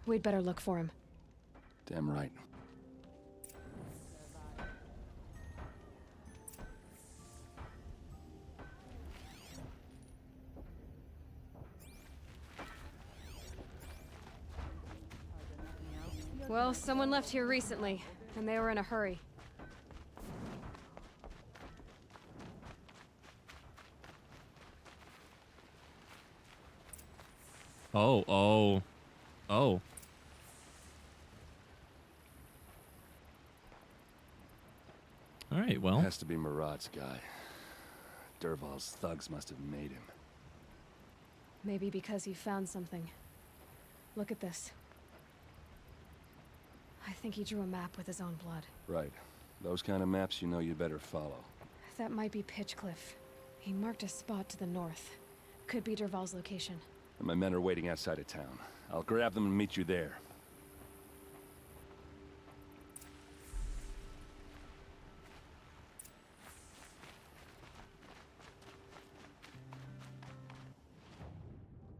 We'd better look for him. Damn right. Well, someone left here recently, and they were in a hurry. Oh. All right, well. Has to be Murad's guy. Dervahl's thugs must have made him. Maybe because he found something. Look at this. I think he drew a map with his own blood. Right. Those kind of maps you know you better follow. That might be Pitchcliff. He marked a spot to the north. Could be Dervahl's location. And my men are waiting outside of town. I'll grab them and meet you there.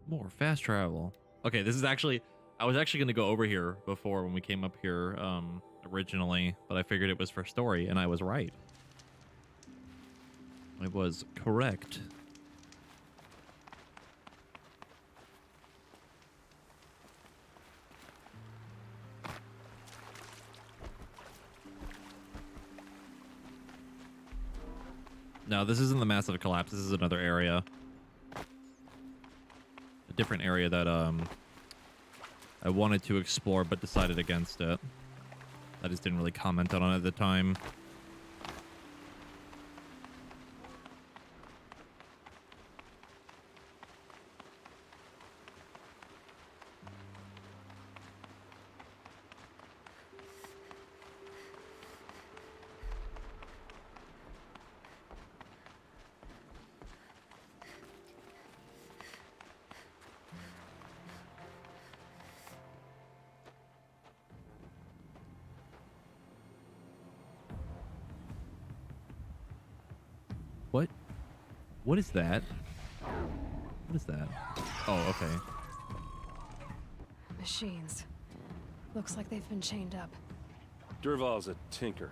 More fast travel. Okay, this is actually... I was actually going to go over here before when we came up here originally, but I figured it was for story, and I was right. I was correct. No, this isn't the massive collapse. This is another area. A different area that I wanted to explore but decided against it. I just didn't really comment on it at the time. What is that? What is that? Oh, okay. Machines. Looks like they've been chained up. Dervahl's a tinker.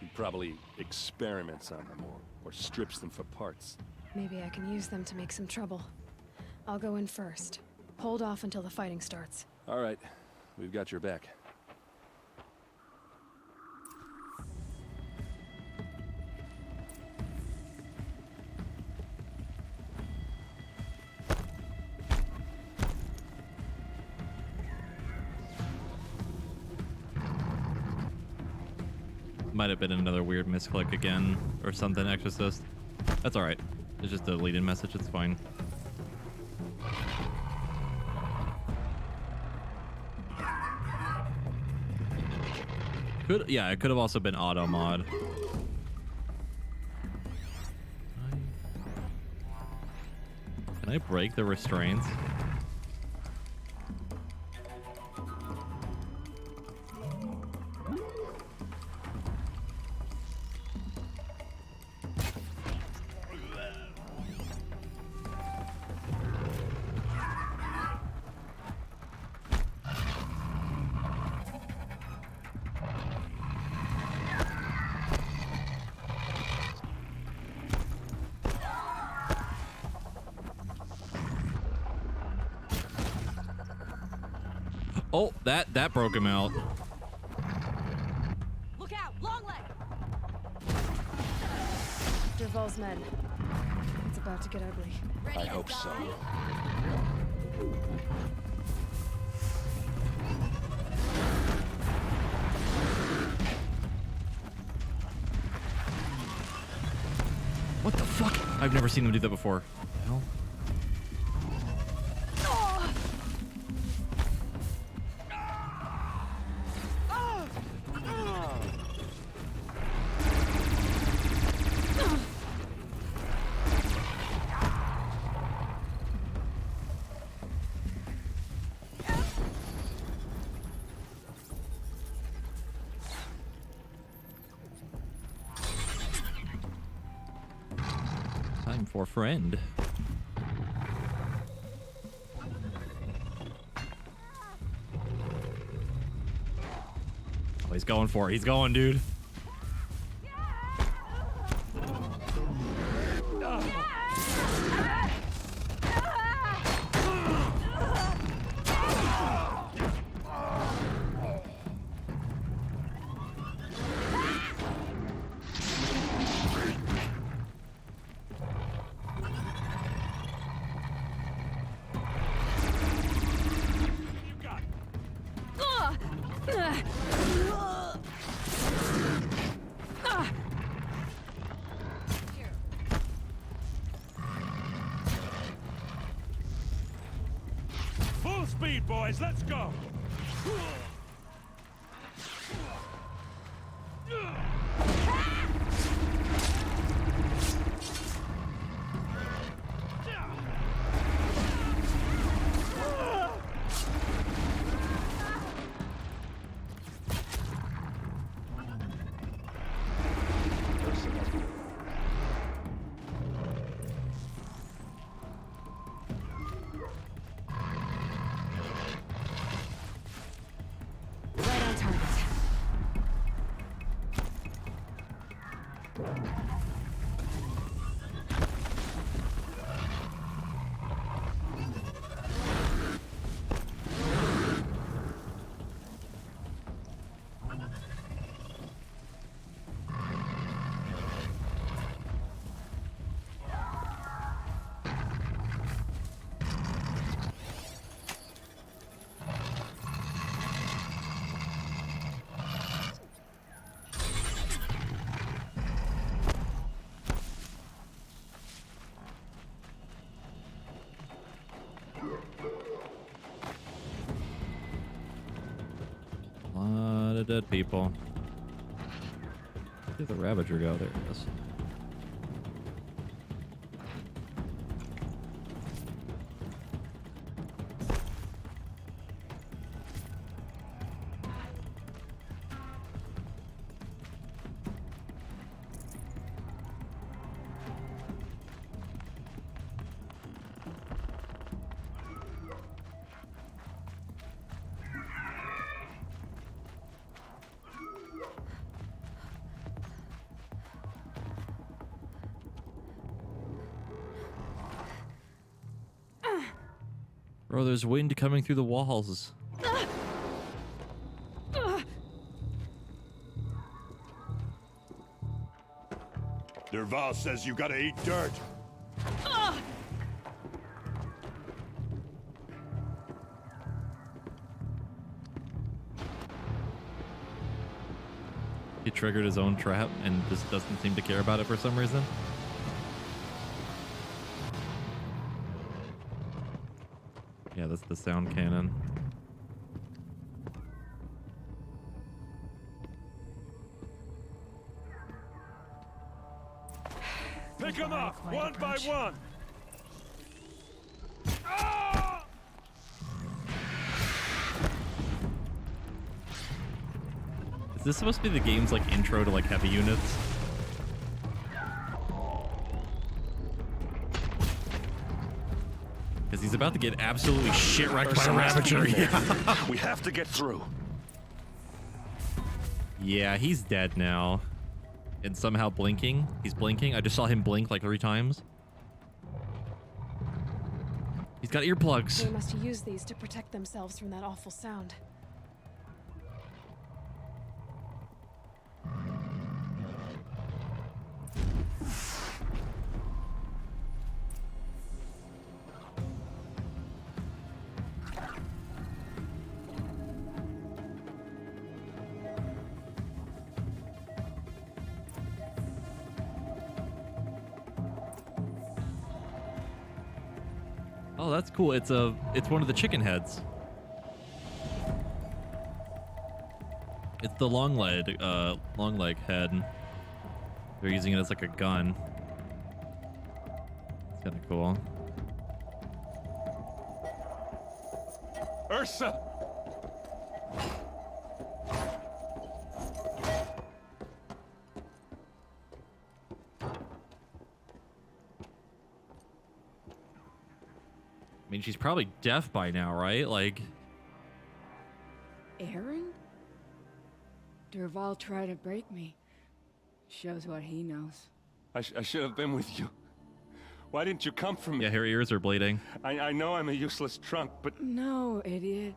He probably experiments on them or strips them for parts. Maybe I can use them to make some trouble. I'll go in first. Hold off until the fighting starts. All right. We've got your back. Might have been another weird misclick again or something, Exorcist. That's alright. It's just a lead-in message, it's fine. Yeah, it could have also been auto mod. Can I break the restraints? Oh, that broke him out. Look out! Long leg! Dervahl's men. It's about to get ugly. I hope so. What the fuck? I've never seen him do that before. What the hell? Time for friend. Oh, he's going for it. He's going, dude. Full speed, boys, let's go! Right on target. A lot of dead people. Where did the Ravager go? There it is. Bro, there's wind coming through the walls. Dervahl says you gotta eat dirt. He triggered his own trap and just doesn't seem to care about it for some reason. Yeah, that's the sound cannon. Pick them up, one by one. Is this supposed to be the game's like intro to like heavy units? Because he's about to get absolutely shit wrecked by a Ravager. Yeah. We have to get through. Yeah, he's dead now. And somehow blinking. He's blinking. I just saw him blink like 3 times. He's got earplugs. They must use these to protect themselves from that awful sound. Oh, that's cool. It's one of the chicken heads. It's the long leg head. They're using it as like a gun. It's kind of cool. Ursa! I mean, she's probably deaf by now, right? Like, Aaron? Dervahl tried to break me. Shows what he knows. I should have been with you. Why didn't you come for me? yeah, her ears are bleeding. I know I'm a useless trunk, but... No, idiot.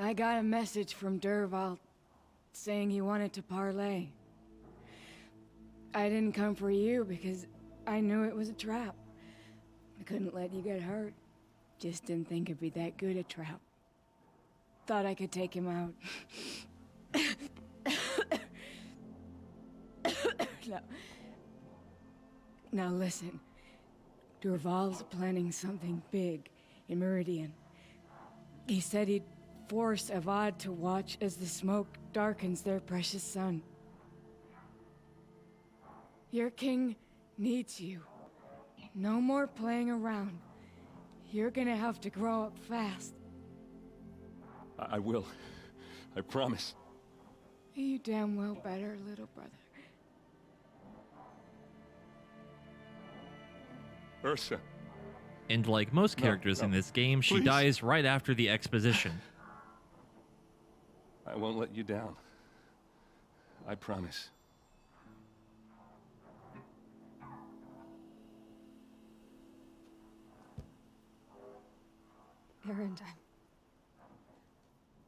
I got a message from Dervahl saying he wanted to parlay. I didn't come for you because I knew it was a trap. I couldn't let you get hurt. Just didn't think it'd be that good a trap. thought I could take him out. Now listen. Durval's planning something big in Meridian. He said he'd force Avad to watch as the smoke darkens their precious sun. Your king needs you. No more playing around. You're gonna have to grow up fast. I will. I promise. You damn well better, little brother. Ursa. And like most characters in this game, she please. dies right after the exposition. I won't let you down. I promise. Erend,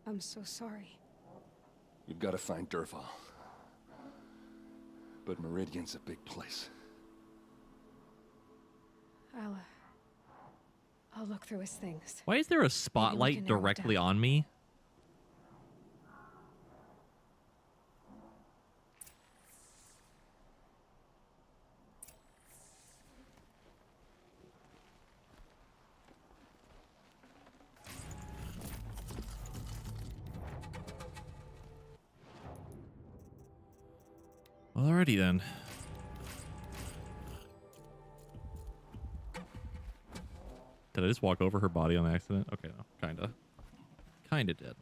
I'm so sorry. You've got to find Dervahl. But Meridian's a big place. I'll look through his things. Why is there a spotlight directly on me? Alrighty then. Did I just walk over her body on accident? Okay, no. Kinda. Kinda did.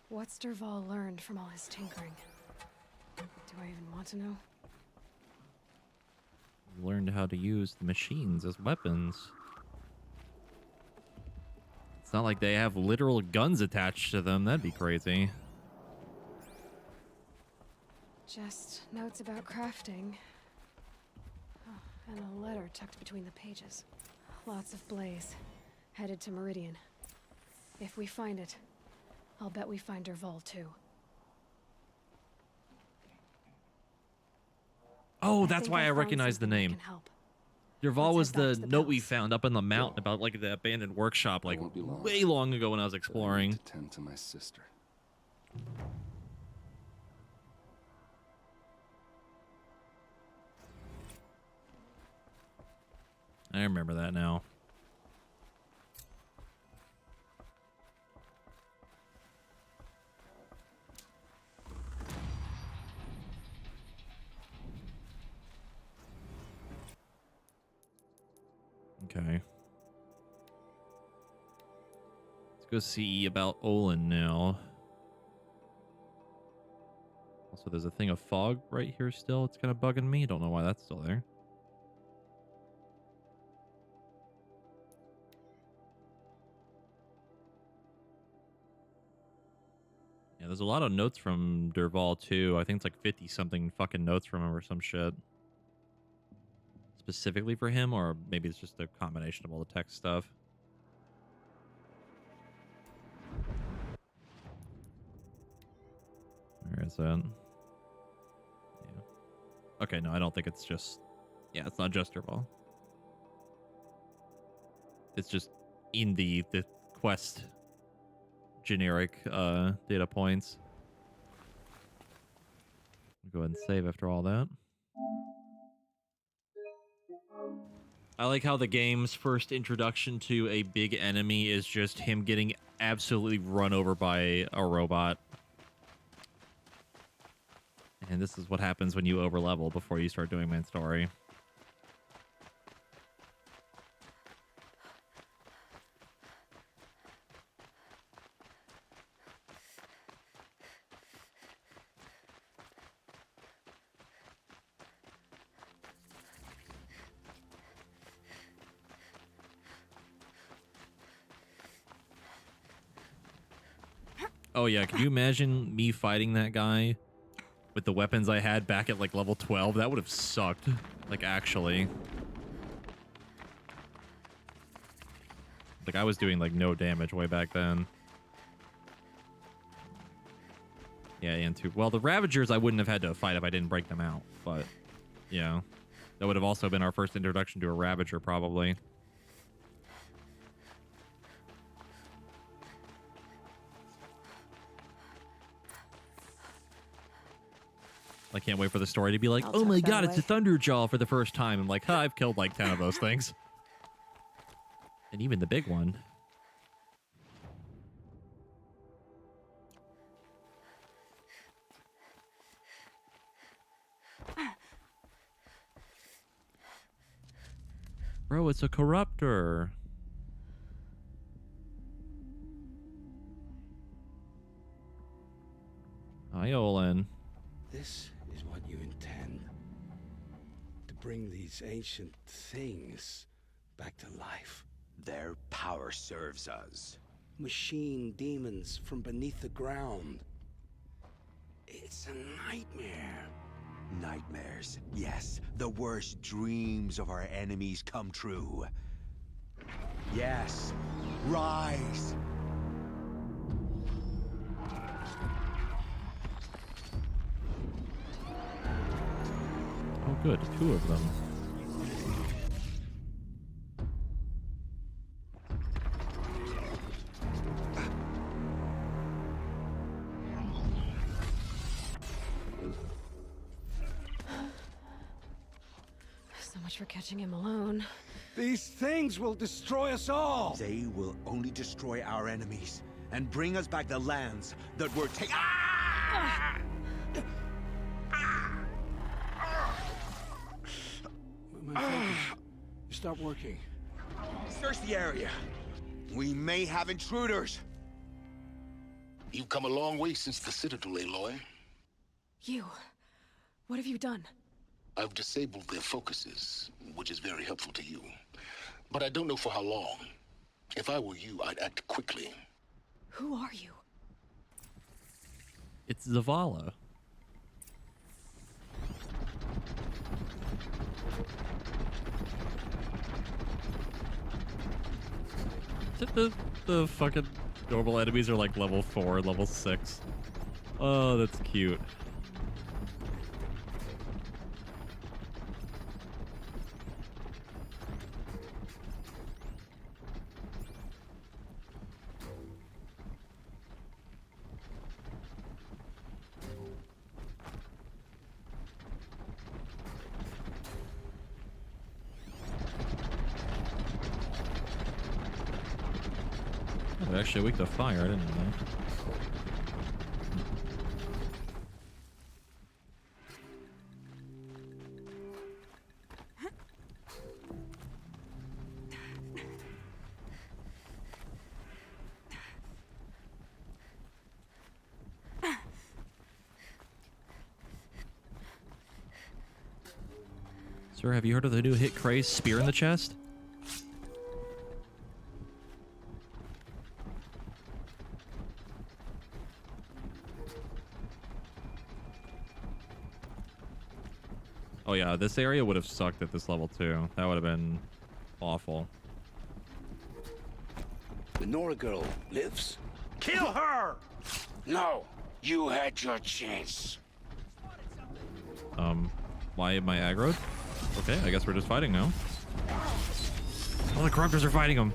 What's Dervahl learned from all his tinkering? Do I even want to know? Learned how to use the machines as weapons. It's not like they have literal guns attached to them. That'd be crazy. Just notes about crafting. Oh, and a letter tucked between the pages. Lots of blaze. Headed to Meridian. If we find it, I'll bet we find Dervahl too. Oh, that's why I recognize the name. Dervahl was the note we found up in the mountain about like the abandoned workshop like way long ago when I was exploring. Tend to my sister. I remember that now. Okay. Let's go see about Olin now. Also, there's a thing of fog right here still. It's kind of bugging me. Don't know why that's still there. Yeah, there's a lot of notes from Dervahl too. I think it's like 50 something fucking notes from him or some shit. Specifically for him, or maybe it's just a combination of all the text stuff. Where is that? Yeah. Okay, no, I don't think it's just... Yeah, it's not just Dervahl. It's just in the quest generic data points. Go ahead and save after all that. I like how the game's first introduction to a big enemy is just him getting absolutely run over by a robot. And this is what happens when you overlevel before you start doing main story. Oh yeah, can you imagine me fighting that guy with the weapons I had back at like level 12? That would have sucked. Like actually. Like I was doing like no damage way back then. Yeah, and too. Well, the Ravagers I wouldn't have had to fight if I didn't break them out, but yeah. That would have also been our first introduction to a Ravager probably. I can't wait for the story to be like, I'll oh tuck my that god, it's a away. Thunderjaw for the first time. I'm like, huh, I've killed like 10 of those things. And even the big one. Bro, it's a corruptor. Hi, Olin. This is what you intend. To bring these ancient things back to life. Their power serves us. Machine demons from beneath the ground. It's a nightmare. Nightmares, yes. The worst dreams of our enemies come true. Yes. Rise. Oh, good. 2 of them. So much for catching him alone. These things will destroy us all! They will only destroy our enemies and bring us back the lands that were taken. My focus. You stopped working. Search the area. We may have intruders. You've come a long way since the Citadel, Aloy. You. What have you done? I've disabled their focuses, which is very helpful to you. But I don't know for how long. If I were you, I'd act quickly. Who are you? It's Zavala. Is it the fucking normal enemies are like level 4, level 6? Oh, that's cute. Oh, actually weak to fire, I didn't know that. Sir, have you heard of the new hit craze, Spear in the Chest? Oh yeah, this area would have sucked at this level too. That would have been awful. The Nora girl lives? Kill her! No! You had your chance. Why am I aggroed? Okay, I guess we're just fighting now. Oh, the corruptors are fighting him.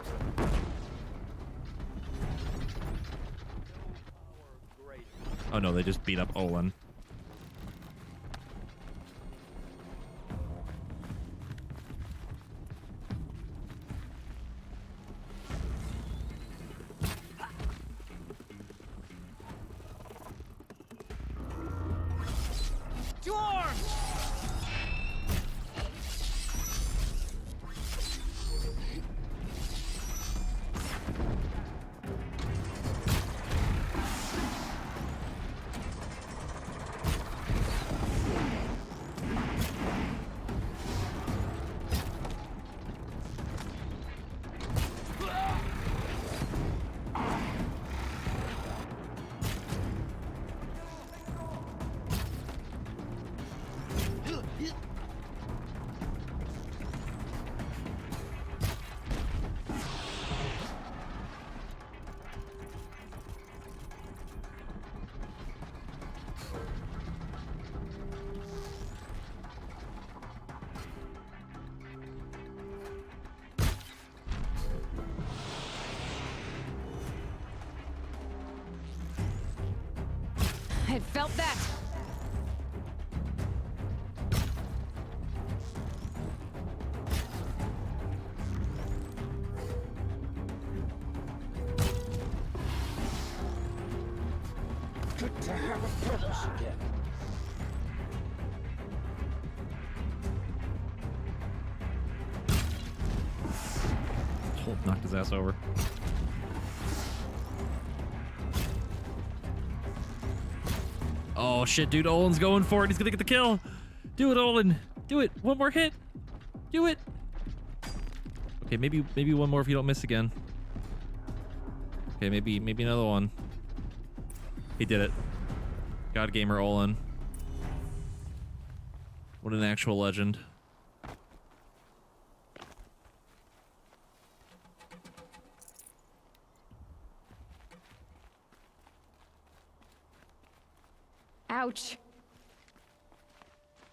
Oh no, they just beat up Olin. I felt that. to have a purpose again. Oh, knocked his ass over. Oh shit, dude, Olin's going for it. He's gonna get the kill. Do it, Olin. Do it. One more hit. Do it. Okay, maybe one more if you don't miss again. Okay, maybe another one. He did it. God Gamer Olin. What an actual legend. Ouch.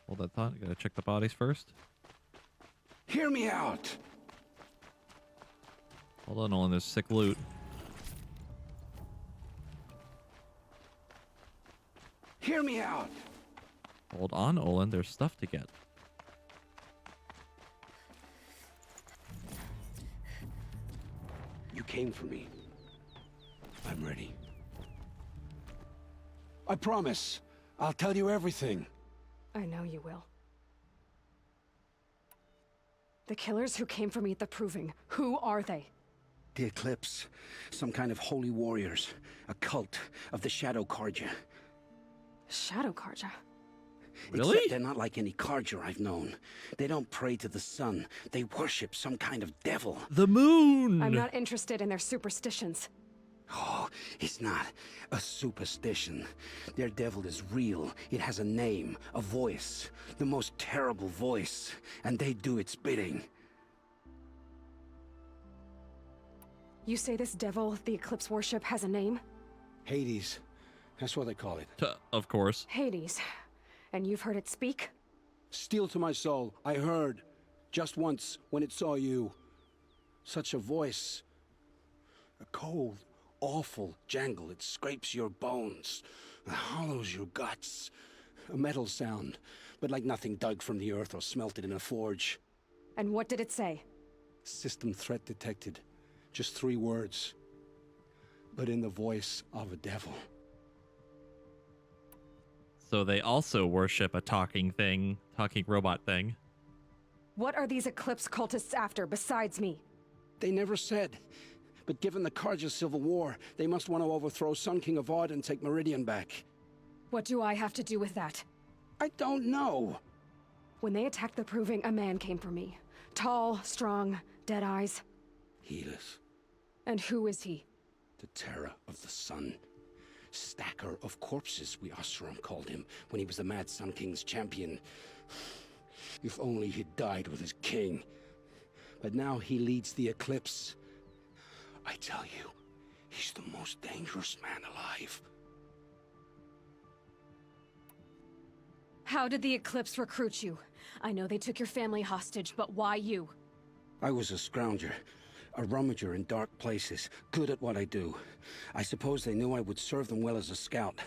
Hold that thought. Gotta check the bodies first. Hear me out. Hold on, Olin. There's sick loot. Hear me out. Hold on, Olin. There's stuff to get. You came for me. I'm ready. I promise. I'll tell you everything. I know you will. The killers who came for me at the Proving, who are they? The Eclipse. Some kind of holy warriors. A cult of the Shadow Carja. Shadow Carja? Really? Except they're not like any Carja I've known. They don't pray to the sun. They worship some kind of devil. The moon! I'm not interested in their superstitions. Oh, it's not a superstition. Their devil is real. It has a name, a voice. The most terrible voice. And they do its bidding. You say this devil the Eclipse worship has a name? Hades. That's what they call it. Of course. Hades. And you've heard it speak? Steel to my soul. I heard. Just once, when it saw you. Such a voice. A cold, awful jangle. It scrapes your bones. It hollows your guts. A metal sound, but like nothing dug from the earth or smelted in a forge. And what did it say? System threat detected. Just 3 words. But in the voice of a devil. So they also worship a talking robot thing. What are these Eclipse cultists after besides me? They never said. But given the Carja civil war, they must want to overthrow Sun King Avad and take Meridian back. What do I have to do with that? I don't know. When they attacked the Proving, a man came for me. Tall, strong, dead eyes. Helis. And who is he? The terror of the sun. Stacker of corpses, we Oseram called him, when he was the Mad Sun King's champion. If only he'd died with his king. But now he leads the Eclipse. I tell you, he's the most dangerous man alive. How did the Eclipse recruit you? I know they took your family hostage, but why you? I was a scrounger. A rummager in dark places, good at what I do. I suppose they knew I would serve them well as a scout.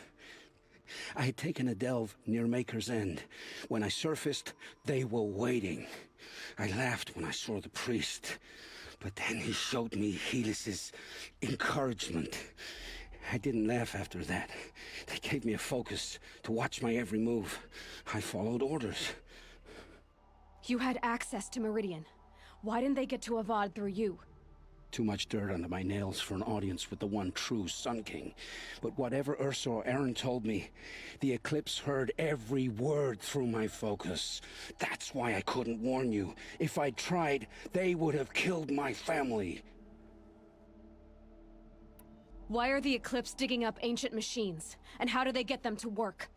I had taken a delve near Maker's End. When I surfaced, they were waiting. I laughed when I saw the priest, but then he showed me Helis's encouragement. I didn't laugh after that. They gave me a focus to watch my every move. I followed orders. You had access to Meridian. Why didn't they get to Avad through you? Too much dirt under my nails for an audience with the one true Sun King. But whatever Ursa or Aaron told me, the Eclipse heard every word through my focus. That's why I couldn't warn you. If I'd tried, they would have killed my family. Why are the Eclipse digging up ancient machines? And how do they get them to work?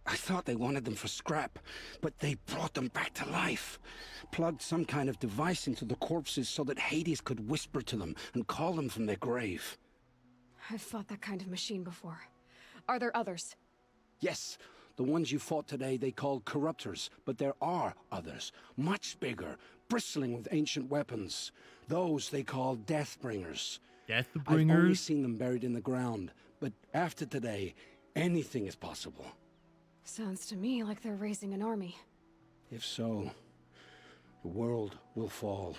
I thought they wanted them for scrap, but they brought them back to life. Plugged some kind of device into the corpses so that Hades could whisper to them and call them from their grave. I've fought that kind of machine before. Are there others? Yes, the ones you fought today they called corruptors, but there are others, much bigger, bristling with ancient weapons. Those they call Deathbringers. Deathbringers? I've only seen them buried in the ground, but after today, anything is possible. Sounds to me like they're raising an army. If so, the world will fall.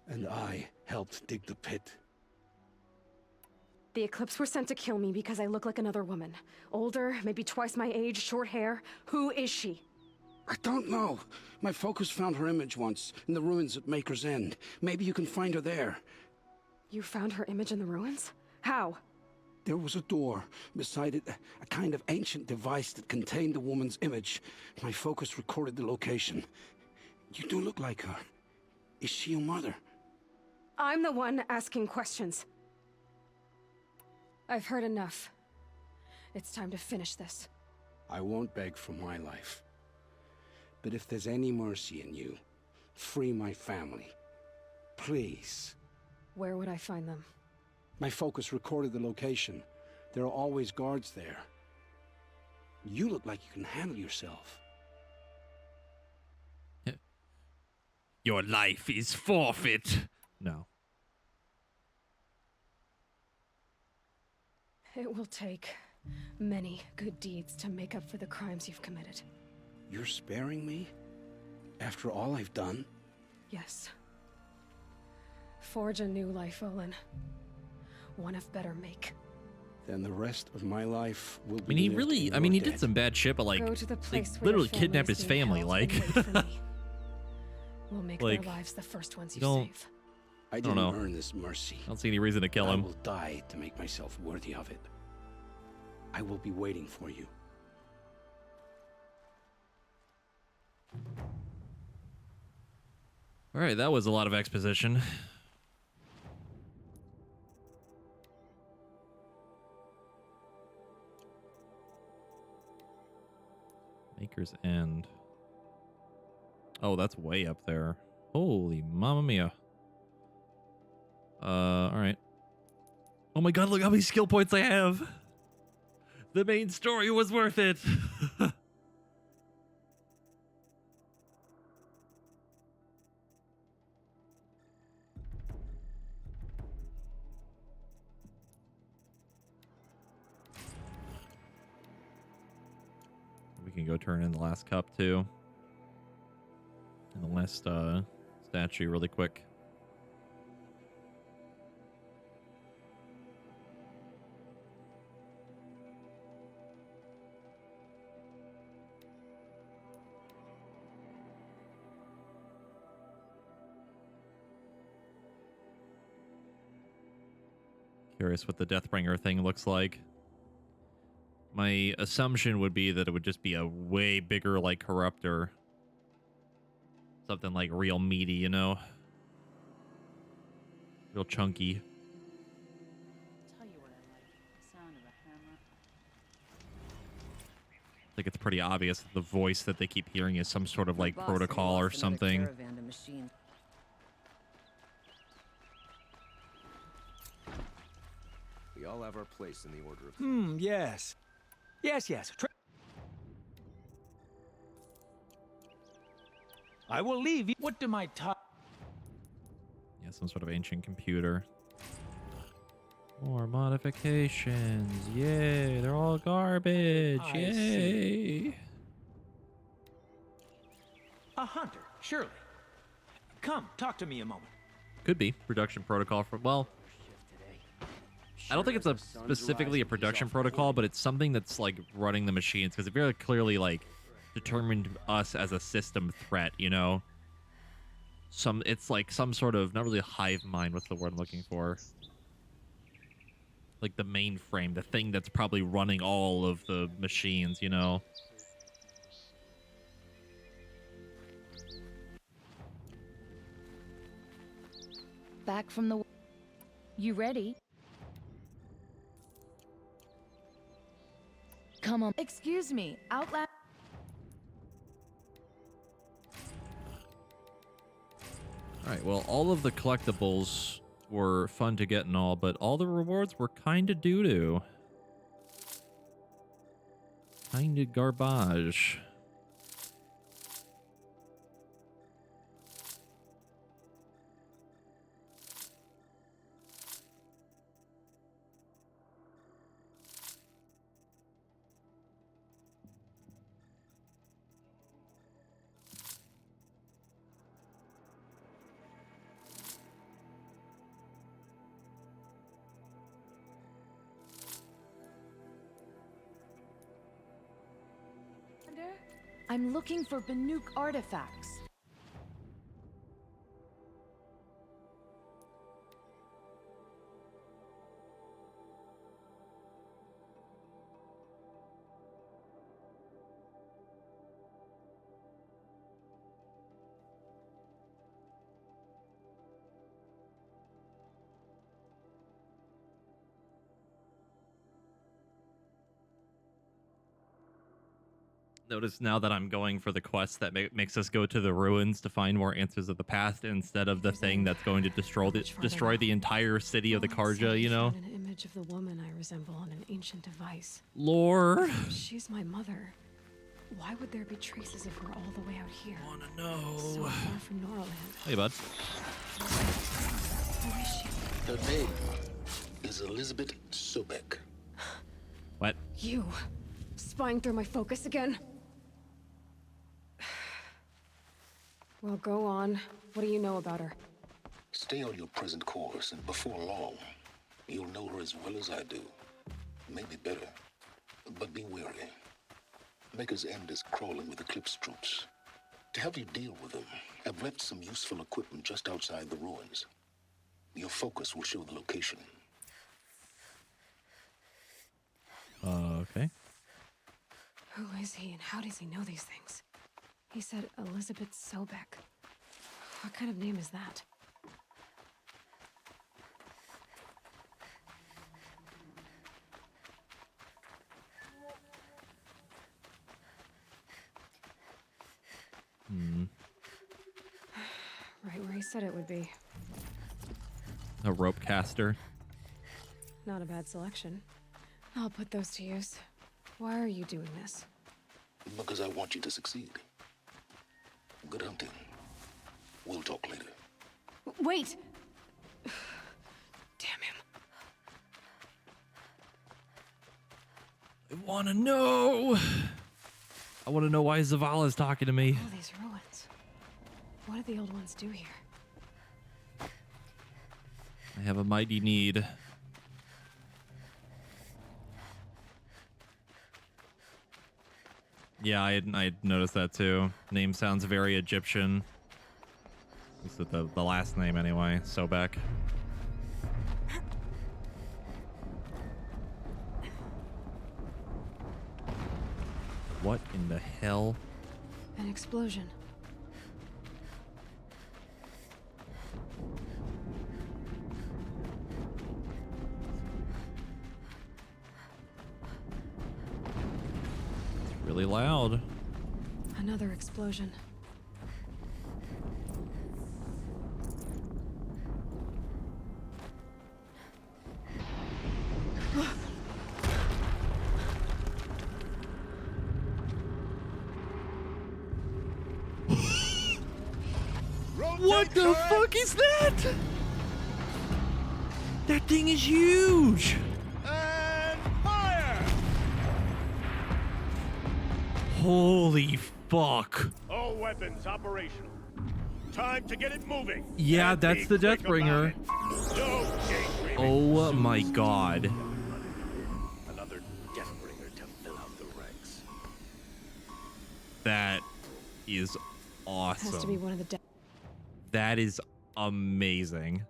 And I helped dig the pit. The Eclipse were sent to kill me because I look like another woman. Older, maybe twice my age, short hair. Who is she? I don't know. My focus found her image once, in the ruins at Maker's End. Maybe you can find her there. You found her image in the ruins? How? There was a door. Beside it, a kind of ancient device that contained the woman's image. My focus recorded the location. You do look like her. Is she your mother? I'm the one asking questions. I've heard enough. It's time to finish this. I won't beg for my life. But if there's any mercy in you, free my family. Please. Where would I find them? My focus recorded the location. There are always guards there. You look like you can handle yourself. Your life is forfeit. No. It will take many good deeds to make up for the crimes you've committed. You're sparing me? After all I've done? Yes. Forge a new life, Olin. One of better make. Then the rest of my life will be. I mean, he really. I mean, he did some bad shit, but like, Go to the place like where your literally kidnapped family's his being family. held Like, and wait for me. We'll make like, their lives the first ones you don't- save. I don't didn't know. earn this mercy. I don't see any reason to kill I him. will die to make myself worthy of it. I will be waiting for you. All right, that was a lot of exposition. Maker's End. Oh, that's way up there. Holy mamma mia. All right. Oh my god, look how many skill points I have. The main story was worth it. We can go turn in the last cup too. And the last statue really quick. Curious what the Deathbringer thing looks like. My assumption would be that it would just be a way bigger, like, corruptor. Something, like, real meaty, you know? Real chunky. Tell you what I like. The sound of a hammer. I think it's pretty obvious that the voice that they keep hearing is some sort of, like, Boss, protocol they or lost another something. caravan to machine. We all have our place in the order of. Yes. Yes. I will leave you. What do my top? Yeah, some sort of ancient computer. More modifications. Yay, they're all garbage. I Yay. see. A hunter, surely. Come, talk to me a moment. Could be. Production protocol for, well, I don't think it's a specifically a production protocol, but it's something that's like running the machines because it very clearly like determined us as a system threat, you know? It's like some sort of, not really a hive mind, what's the word I'm looking for? Like the mainframe, the thing that's probably running all of the machines, you know? Back from the... You ready? Come on. Excuse me. Outlast... Alright, well, all of the collectibles were fun to get and all, but all the rewards were kinda doo-doo. Kinda garbage. I'm looking for Banuk artifacts. Notice now that I'm going for the quest that makes us go to the ruins to find more answers of the past instead of the thing that's going to destroy the entire city of the Karja, you know? An image of the woman I resemble on an ancient device. Lore. She's my mother. Why would there be traces of her all the way out here? Wanna know. So far from Norland. Hey, bud. Who is she? Her name is Elizabeth Sobek. What? You. Spying through my focus again? Well, go on. What do you know about her? Stay on your present course, and before long, you'll know her as well as I do. Maybe better. But be wary. Maker's End is crawling with Eclipse troops. To help you deal with them, I've left some useful equipment just outside the ruins. Your focus will show the location. Okay. Who is he and how does he know these things? He said Elizabeth Sobek. What kind of name is that? Right where he said it would be. A rope caster. Not a bad selection. I'll put those to use. Why are you doing this? Because I want you to succeed. Good hunting. We'll talk later. Wait! Damn him. I want to know. I want to know why Zavala's talking to me. All these ruins. What did the old ones do here? I have a mighty need. Yeah, I had noticed that too. Name sounds very Egyptian. Is it the last name anyway? Sobek. What in the hell? An explosion. Really loud. Another explosion. What the fuck is that? That thing is huge. And fire! Holy fuck. All weapons operational. Time to get it moving. Yeah, And that's be the quick Deathbringer. about it. No daydreaming. Oh my god. Another Deathbringer to fill out the ranks. That is awesome. Has to be one of the That is amazing.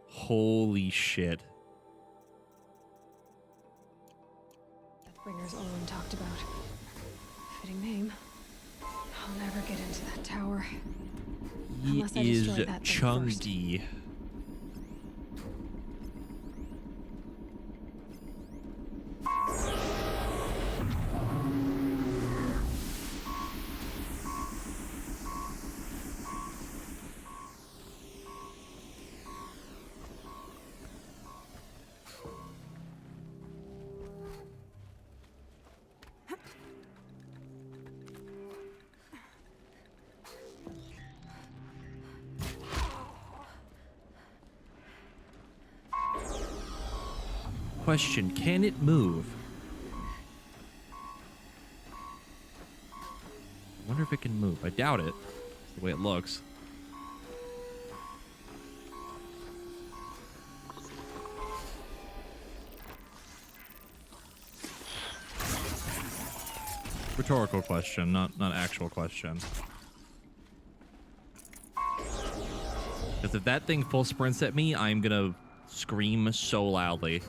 Holy shit. Deathbringers Olin talked about. Fitting name. I'll never get into that tower. He Unless I is destroy that thing first. chunky. Question, can it move? I wonder if it can move. I doubt it. It's the way it looks. We're Rhetorical question, not actual question. Because if that thing full sprints at me, I'm gonna scream so loudly.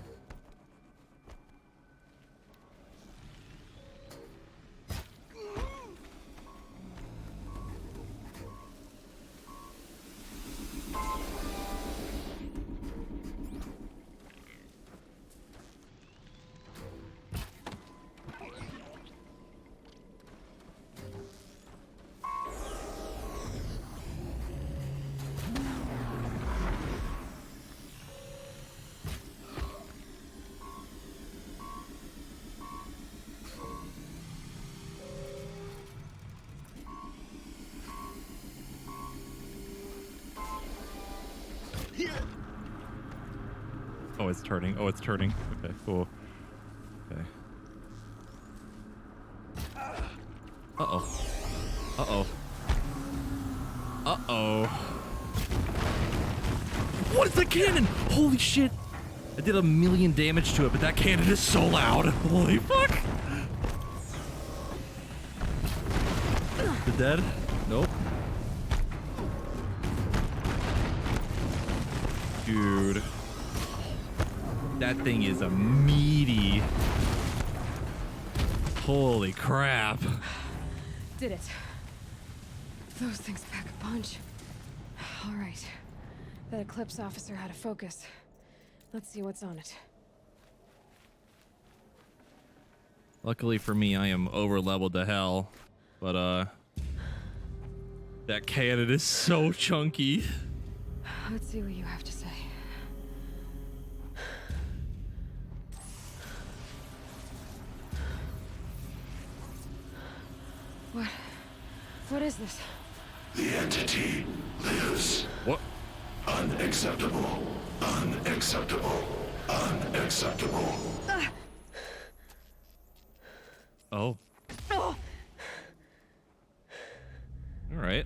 Oh, it's turning. Oh, it's turning. Okay, cool. Okay. Uh-oh. Uh-oh. Uh-oh. What is the cannon? Holy shit. I did 1,000,000 damage to it, but that cannon is so loud. Holy fuck. Is it dead? Nope. Dude. That thing is a meaty. Holy crap. Did it. Those things pack a punch. All right. That Eclipse officer had a focus. Let's see what's on it. Luckily for me, I am over leveled to hell. But that cannon is so chunky. Let's see what you have to say. What is this? The entity lives. What? Unacceptable. Unacceptable. Unacceptable. Oh. Oh. All right.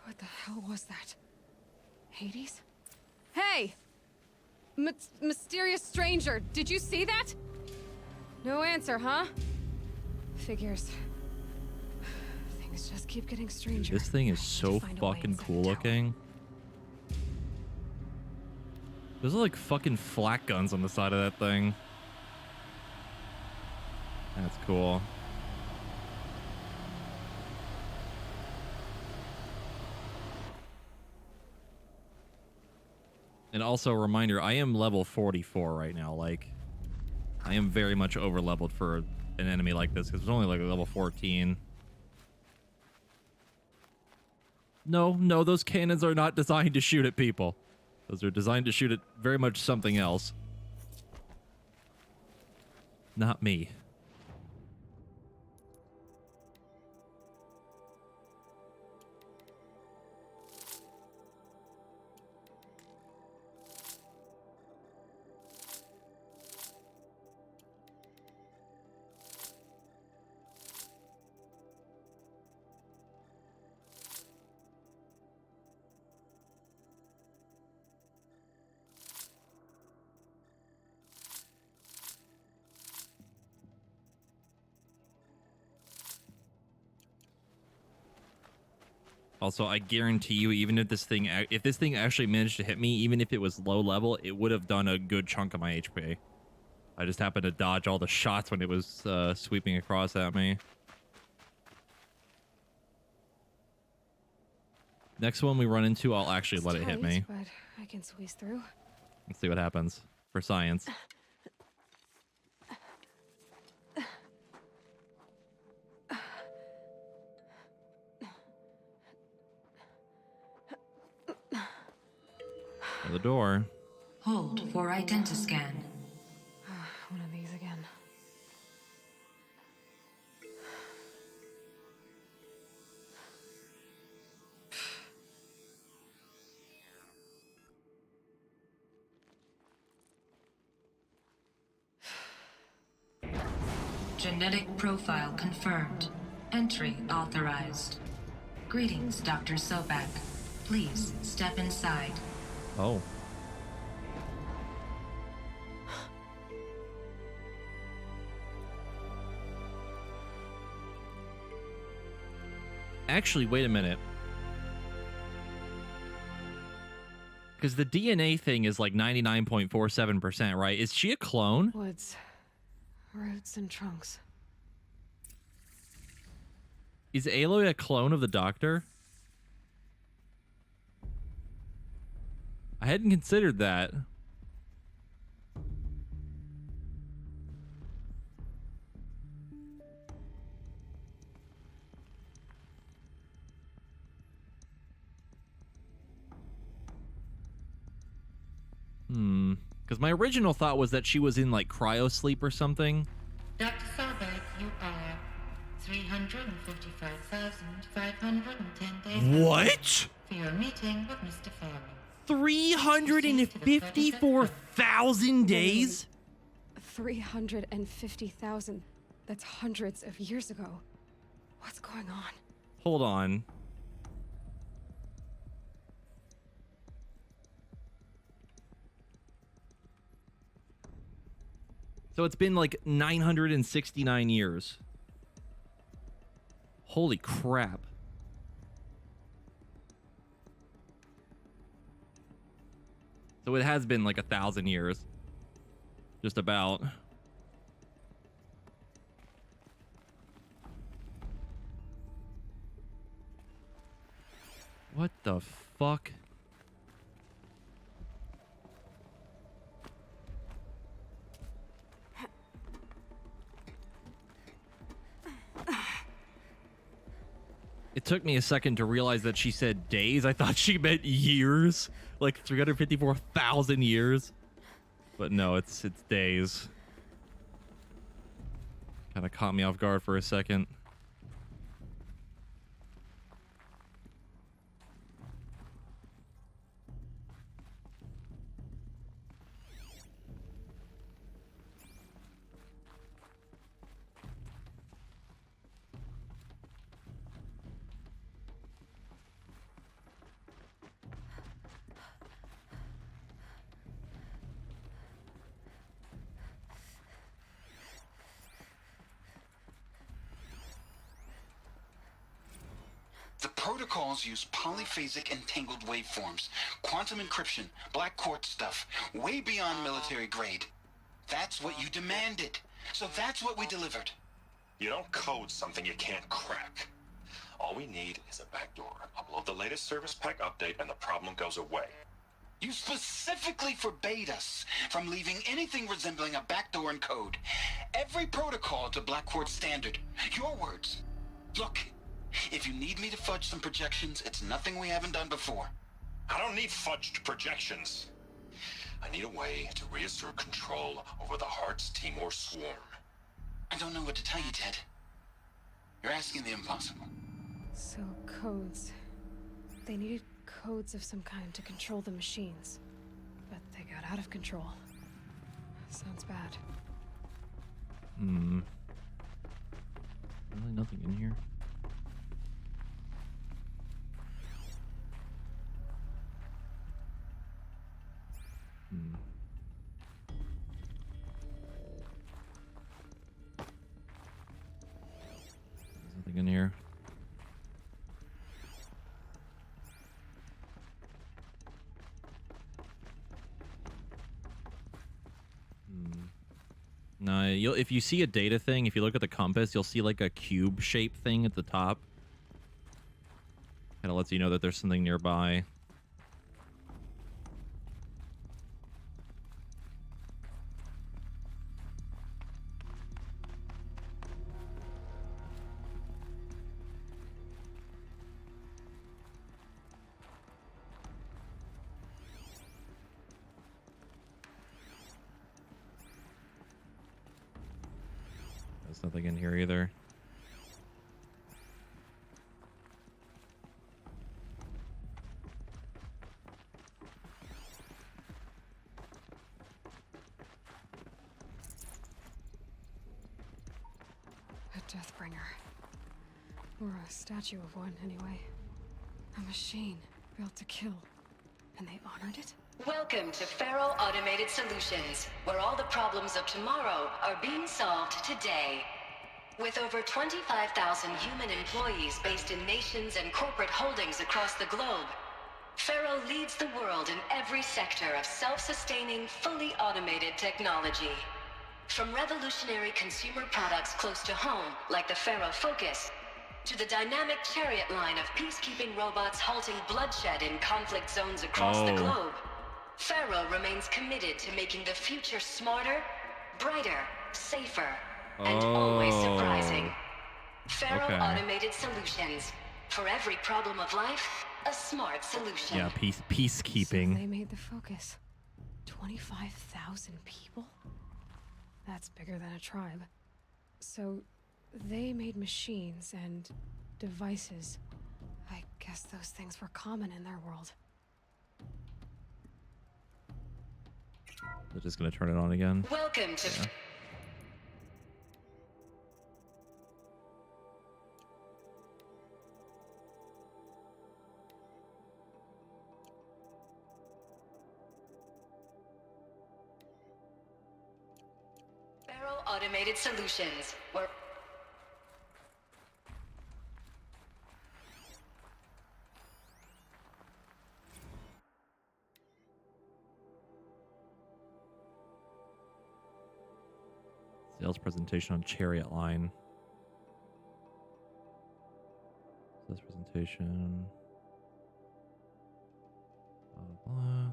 What the hell was that? Hades? Hey! Mysterious stranger, did you see that? No answer, huh? Figures. Things just keep getting stranger. This thing is so fucking cool looking. Those are like fucking flak guns on the side of that thing. That's cool. And also a reminder, I am level 44 right now. Like, I am very much over leveled for an enemy like this because it's only like a level 14. No, those cannons are not designed to shoot at people. Those are designed to shoot at very much something else. Not me. Also, I guarantee you, even if this thing actually managed to hit me, even if it was low level, it would have done a good chunk of my HP. I just happened to dodge all the shots when it was sweeping across at me. Next one we run into, I'll actually let it hit me. But I can squeeze through. Let's see what happens for science. The door. Hold for identiscan. One of these again. Genetic profile confirmed. Entry authorized. Greetings, Dr. Sobek. Please step inside. Oh. Actually, wait a minute. Because the DNA thing is like 99.47%, right? Is she a clone? Woods, roots, and trunks. Is Aloy a clone of the Doctor? I hadn't considered that. Because my original thought was that she was in like cryo sleep or something. Dr. Sobek, you are 355,510 days. What? For your meeting with Mr. Farrell. 354,000 days? 350,000. That's hundreds of years ago. What's going on? Hold on. So it's been like 969 years. Holy crap. So it has been like 1,000 years. Just about. What the fuck? It took me a second to realize that she said days. I thought she meant years. Like 354,000 years. But no, it's days. Kind of caught me off guard for a second. The protocols use polyphasic entangled waveforms, quantum encryption, black quartz stuff, way beyond military grade. That's what you demanded. So that's what we delivered. You don't code something you can't crack. All we need is a backdoor. Upload the latest service pack update and the problem goes away. You specifically forbade us from leaving anything resembling a backdoor in code. Every protocol to Black Quartz standard. Your words. Look, if you need me to fudge some projections, it's nothing we haven't done before. I don't need fudged projections. I need a way to reassert control over the Heart's Timor swarm. I don't know what to tell you, Ted. You're asking the impossible. So, codes. They needed codes of some kind to control the machines. But they got out of control. Sounds bad. Really nothing in here. There's nothing in here. No, if you see a data thing, if you look at the compass, you'll see like a cube shaped thing at the top. Kind of lets you know that there's something nearby. There's nothing in here either. A Deathbringer. Or a statue of one, anyway. A machine built to kill. And they honored it? Welcome to Faro Automated Solutions, where all the problems of tomorrow are being solved today. With over 25,000 human employees based in nations and corporate holdings across the globe, Faro leads the world in every sector of self-sustaining, fully automated technology. From revolutionary consumer products close to home, like the Faro Focus, to the dynamic Chariot line of peacekeeping robots halting bloodshed in conflict zones across the globe, Faro remains committed to making the future smarter, brighter, safer, and always surprising. Faro Automated Solutions. For every problem of life, a smart solution. Yeah, peacekeeping. So they made the Focus. 25,000 people? That's bigger than a tribe. So they made machines and devices. I guess those things were common in their world. They're just gonna turn it on again. Welcome to Faro Automated Solutions, where Sales presentation on Chariot line. Sales presentation. Blah, blah.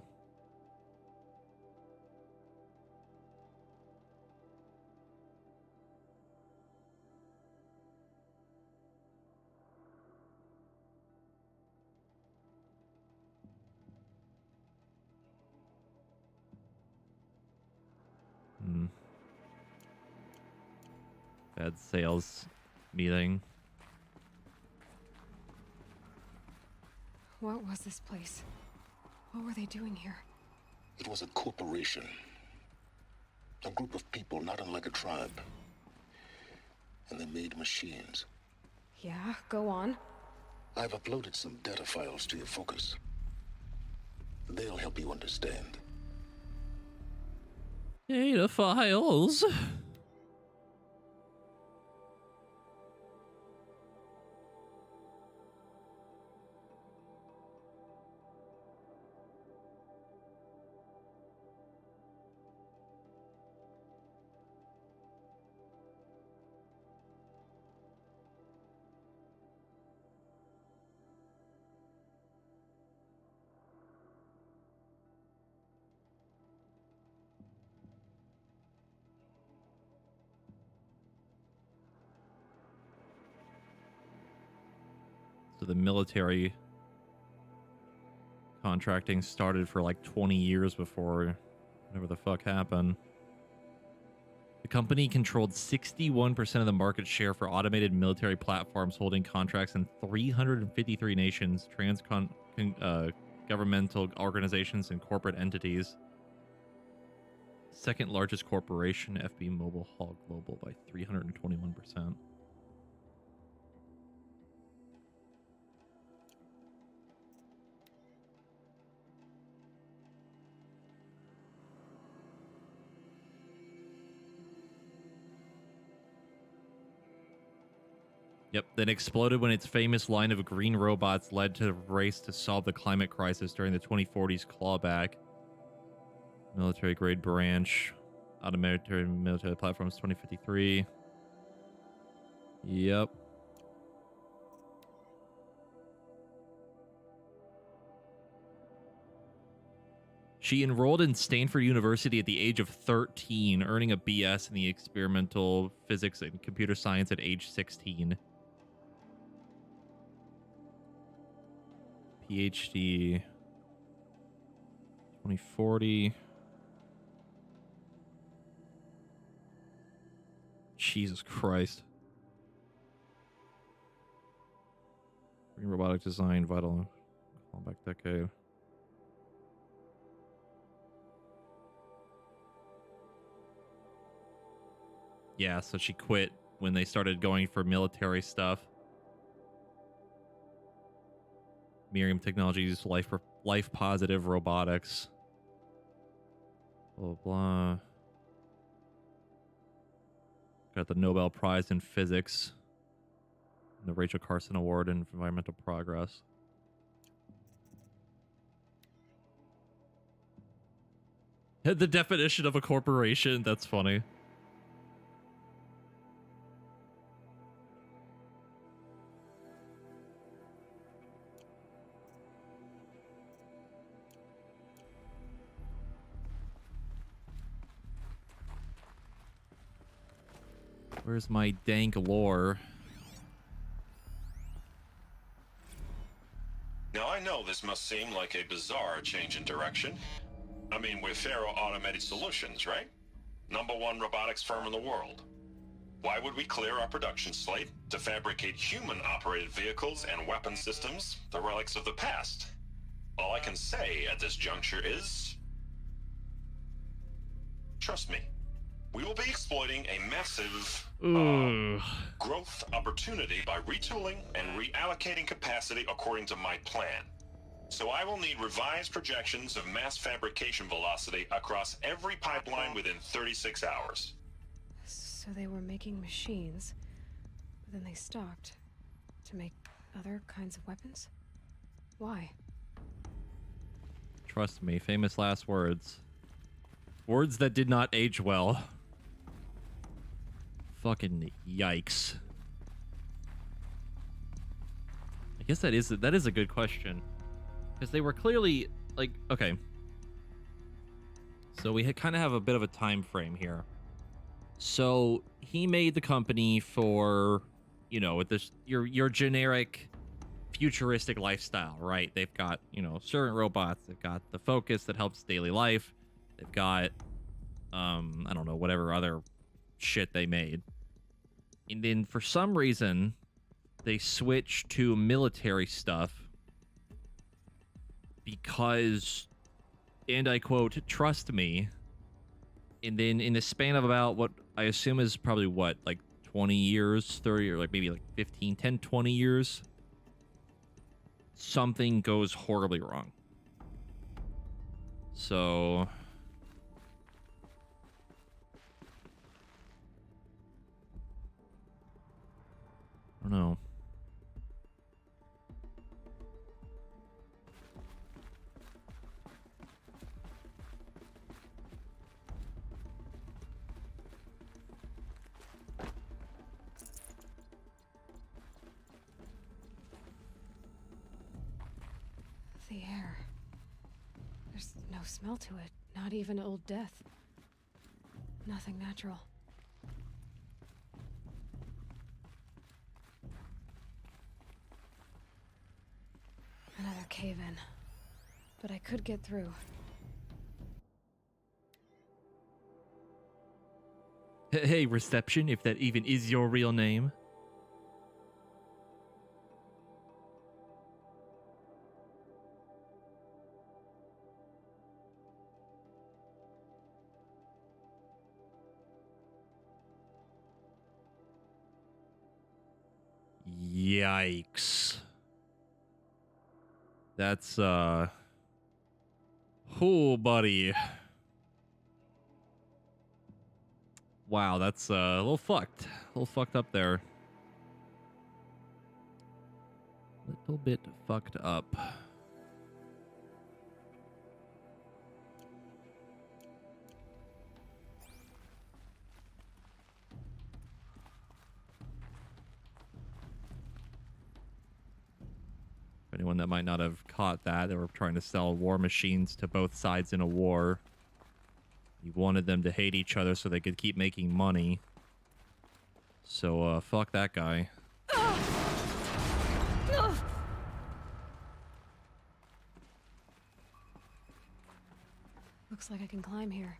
Bad sales meeting. What was this place? What were they doing here? It was a corporation. A group of people not unlike a tribe. And they made machines. Yeah, go on. I've uploaded some data files to your Focus. They'll help you understand. Data files. So the military contracting started for like 20 years before whatever the fuck happened. The company controlled 61% of the market share for automated military platforms, holding contracts in 353 nations, governmental organizations, and corporate entities. Second largest corporation, FB Mobile Hall Global, by 321%. Yep, then exploded when its famous line of green robots led to the race to solve the climate crisis during the 2040s clawback. Military-grade branch. Automated military platforms 2053. Yep. She enrolled in Stanford University at the age of 13, earning a BS in the experimental physics and computer science at age 16. PhD 2040. Jesus Christ. Green robotic design, vital callback decade. Yeah, so she quit when they started going for military stuff. Miriam Technologies, life positive robotics. Blah, blah. Got the Nobel Prize in Physics, and the Rachel Carson Award in Environmental Progress. The definition of a corporation, that's funny. Where's my dank lore? Now, I know this must seem like a bizarre change in direction. I mean, we're Faro Automated Solutions, right? #1 robotics firm in the world. Why would we clear our production slate to fabricate human-operated vehicles and weapon systems, the relics of the past? All I can say at this juncture is... trust me. We will be exploiting a massive growth opportunity by retooling and reallocating capacity according to my plan. So I will need revised projections of mass fabrication velocity across every pipeline within 36 hours. So they were making machines, but then they stopped to make other kinds of weapons? Why? Trust me, famous last words. Words that did not age well. Fucking yikes. I guess that is a good question. Because they were clearly, like, okay. So we kind of have a bit of a time frame here. So he made the company for, you know, with this your generic futuristic lifestyle, right? They've got, you know, certain robots. They've got the Focus that helps daily life. They've got, I don't know, whatever other shit they made. And then for some reason, they switched to military stuff because, and I quote, trust me. And then in the span of about what I assume is probably what, like 20 years, 30, or like maybe like 15, 10, 20 years, something goes horribly wrong. So... I don't know. The air. There's no smell to it, not even old death. Nothing natural. Another cave-in. But I could get through. Hey, reception, if that even is your real name. Yikes. That's, oh, buddy. Wow, that's a little fucked. A little fucked up there. Little bit fucked up. For anyone that might not have caught that, they were trying to sell war machines to both sides in a war. He wanted them to hate each other so they could keep making money. So, fuck that guy. Looks like I can climb here.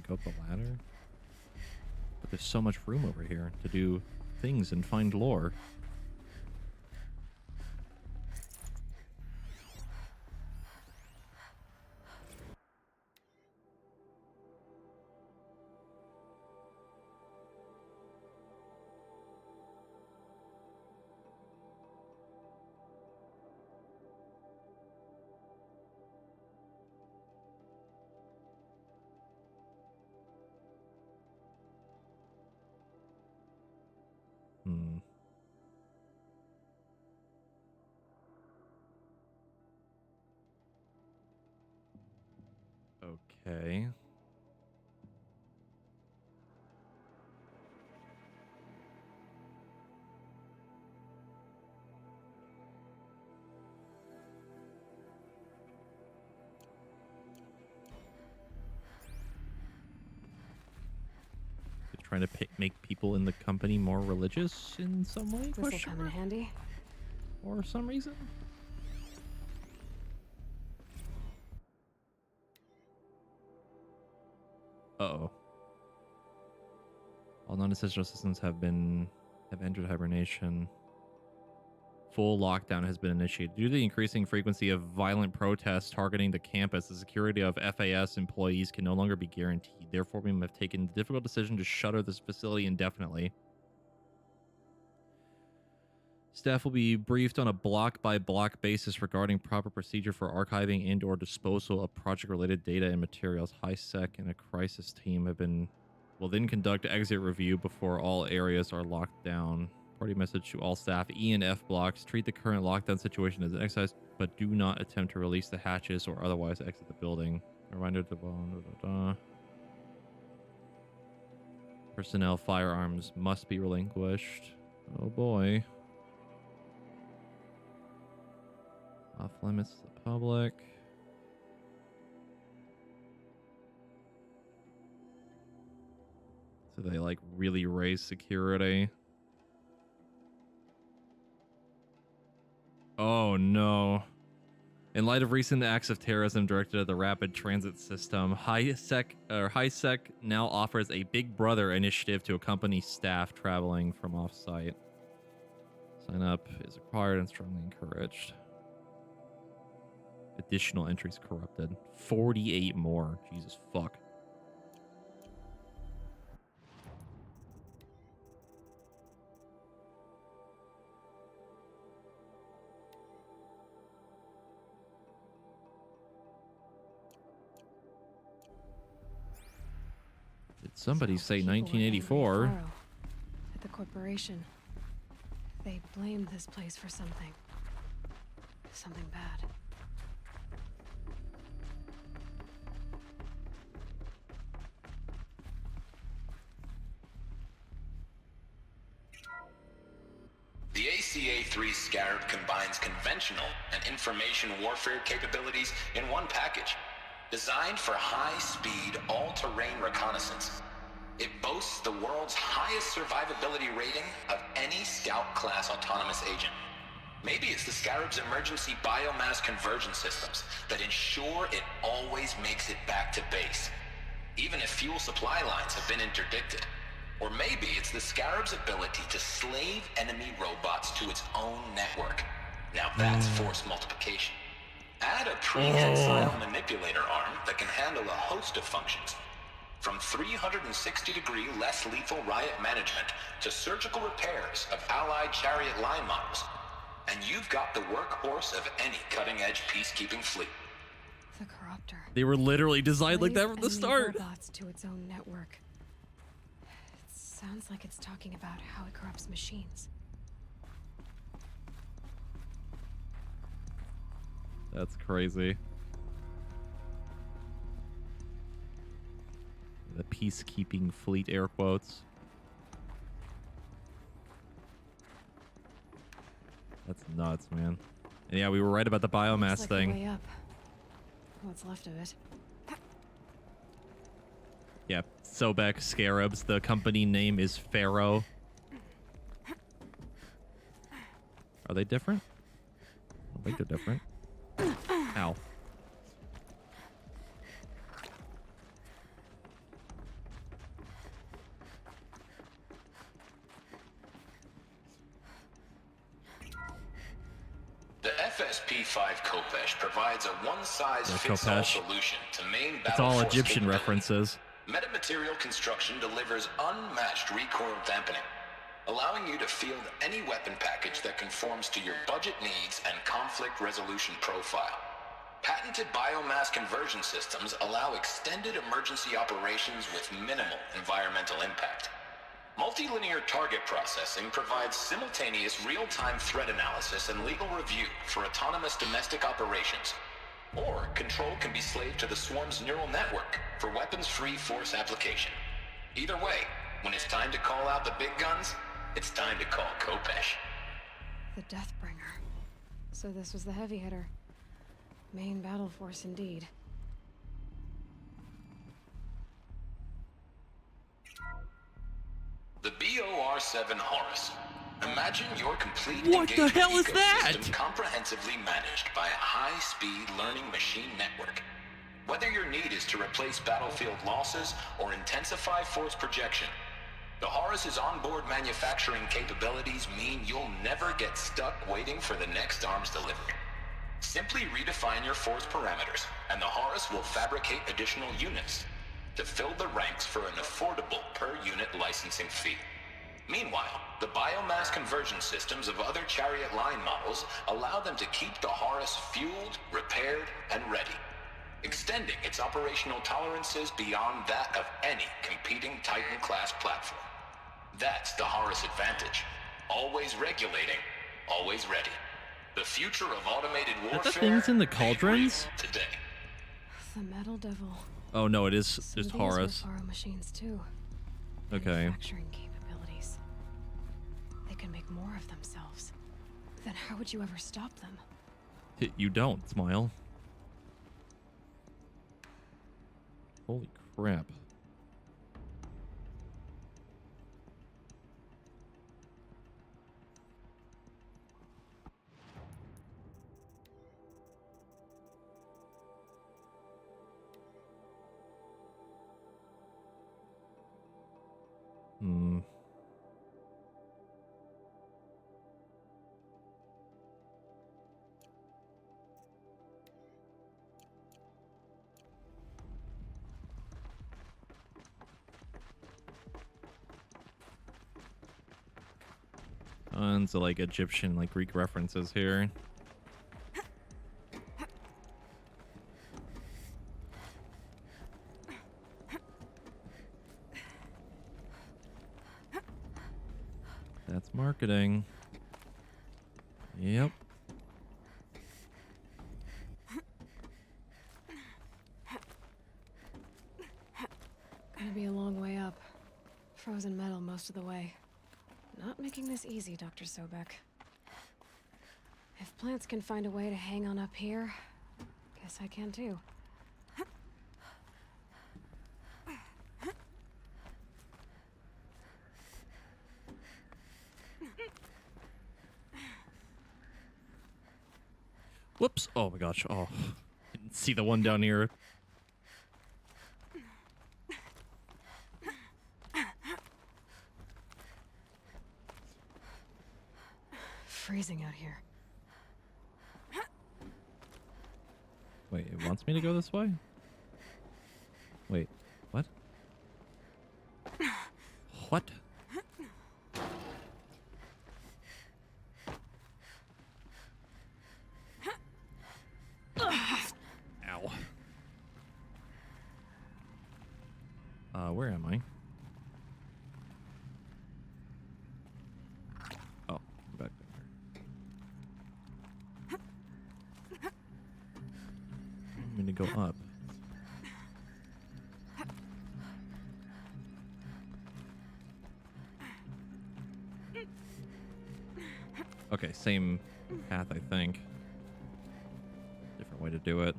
go up the ladder. But there's so much room over here to do things and find lore. Okay. Just trying to make people in the company more religious in some way? This will come in handy. For some reason? Uh-oh. All non-essential systems have entered hibernation. Full lockdown has been initiated. Due to the increasing frequency of violent protests targeting the campus, the security of FAS employees can no longer be guaranteed. Therefore, we have taken the difficult decision to shutter this facility indefinitely. Staff will be briefed on a block-by-block basis regarding proper procedure for archiving and/or disposal of project-related data and materials. HiSec and a crisis team will then conduct exit review before all areas are locked down. Party message to all staff: E and F blocks. Treat the current lockdown situation as an exercise, but do not attempt to release the hatches or otherwise exit the building. Reminder to personnel firearms must be relinquished. Oh boy. Off limits to the public. So they like really raise security. Oh no. In light of recent acts of terrorism directed at the rapid transit system, HiSec now offers a Big Brother initiative to accompany staff traveling from off-site. Sign up is required and strongly encouraged. Additional entries corrupted. 48 more. Jesus fuck. Did somebody say 1984? At the corporation. They blamed this place for something. Something bad. The ACA-3 Scarab combines conventional and information warfare capabilities in one package. Designed for high-speed, all-terrain reconnaissance. It boasts the world's highest survivability rating of any Scout-class autonomous agent. Maybe it's the Scarab's emergency biomass conversion systems that ensure it always makes it back to base, even if fuel supply lines have been interdicted. Or maybe it's the Scarab's ability to slave enemy robots to its own network. Now that's force multiplication. Add a prehensile manipulator arm that can handle a host of functions. From 360-degree less lethal riot management to surgical repairs of Allied chariot line models. And you've got the workhorse of any cutting-edge peacekeeping fleet. The Corruptor. They were literally designed like that from the Slave start. enemy robots to its own network. It sounds like it's talking about how it corrupts machines. That's crazy. The peacekeeping fleet, air quotes. That's nuts, man. And yeah, we were right about the biomass Looks like thing. the way up. What's left of it. Yeah, Sobek Scarabs. The company name is Pharaoh. Are they different? I don't think they're different. Ow. SP5 Khopesh provides a one-size-fits-all Khopesh. solution to main It's battle all force Egyptian capability. references. Metamaterial construction delivers unmatched recoil dampening, allowing you to field any weapon package that conforms to your budget needs and conflict resolution profile. Patented biomass conversion systems allow extended emergency operations with minimal environmental impact. Multilinear target processing provides simultaneous real-time threat analysis and legal review for autonomous domestic operations. Or control can be slaved to the Swarm's neural network for weapons-free force application. Either way, when it's time to call out the big guns, it's time to call Khopesh. The Deathbringer. So this was the heavy hitter. Main battle force indeed. The BOR-7 Horus. Imagine your complete What the engagement hell is that? ecosystem comprehensively managed by a high-speed learning machine network. Whether your need is to replace battlefield losses or intensify force projection, the Horus's onboard manufacturing capabilities mean you'll never get stuck waiting for the next arms delivery. Simply redefine your force parameters, and the Horus will fabricate additional units to fill the ranks for an affordable per-unit licensing fee. Meanwhile, the biomass conversion systems of other Chariot line models allow them to keep the Horus fueled, repaired, and ready, extending its operational tolerances beyond that of any competing Titan-class platform. That's the Horus advantage. Always regulating, always ready. The future of automated warfare Are the things in the cauldrons? today. The Metal Devil. Oh no, it is Some just of these were Horus. Faro machines too. Okay. Manufacturing capabilities. They can make more of themselves. Then how would you ever stop them? You don't, Smile. Holy crap. Hmm. Tons of like Egyptian, like Greek references here. That's marketing. Yep. Gonna be a long way up. Frozen metal most of the way. Not making this easy, Dr. Sobek. If plants can find a way to hang on up here, guess I can too. Whoops. Oh my gosh. Oh. Didn't see the one down here. Freezing out here. Wait, it wants me to go this way? Wait, what? What? Ow. Where am I? Oh, back there. I'm gonna go up. Okay, same path, I think. Different way to do it.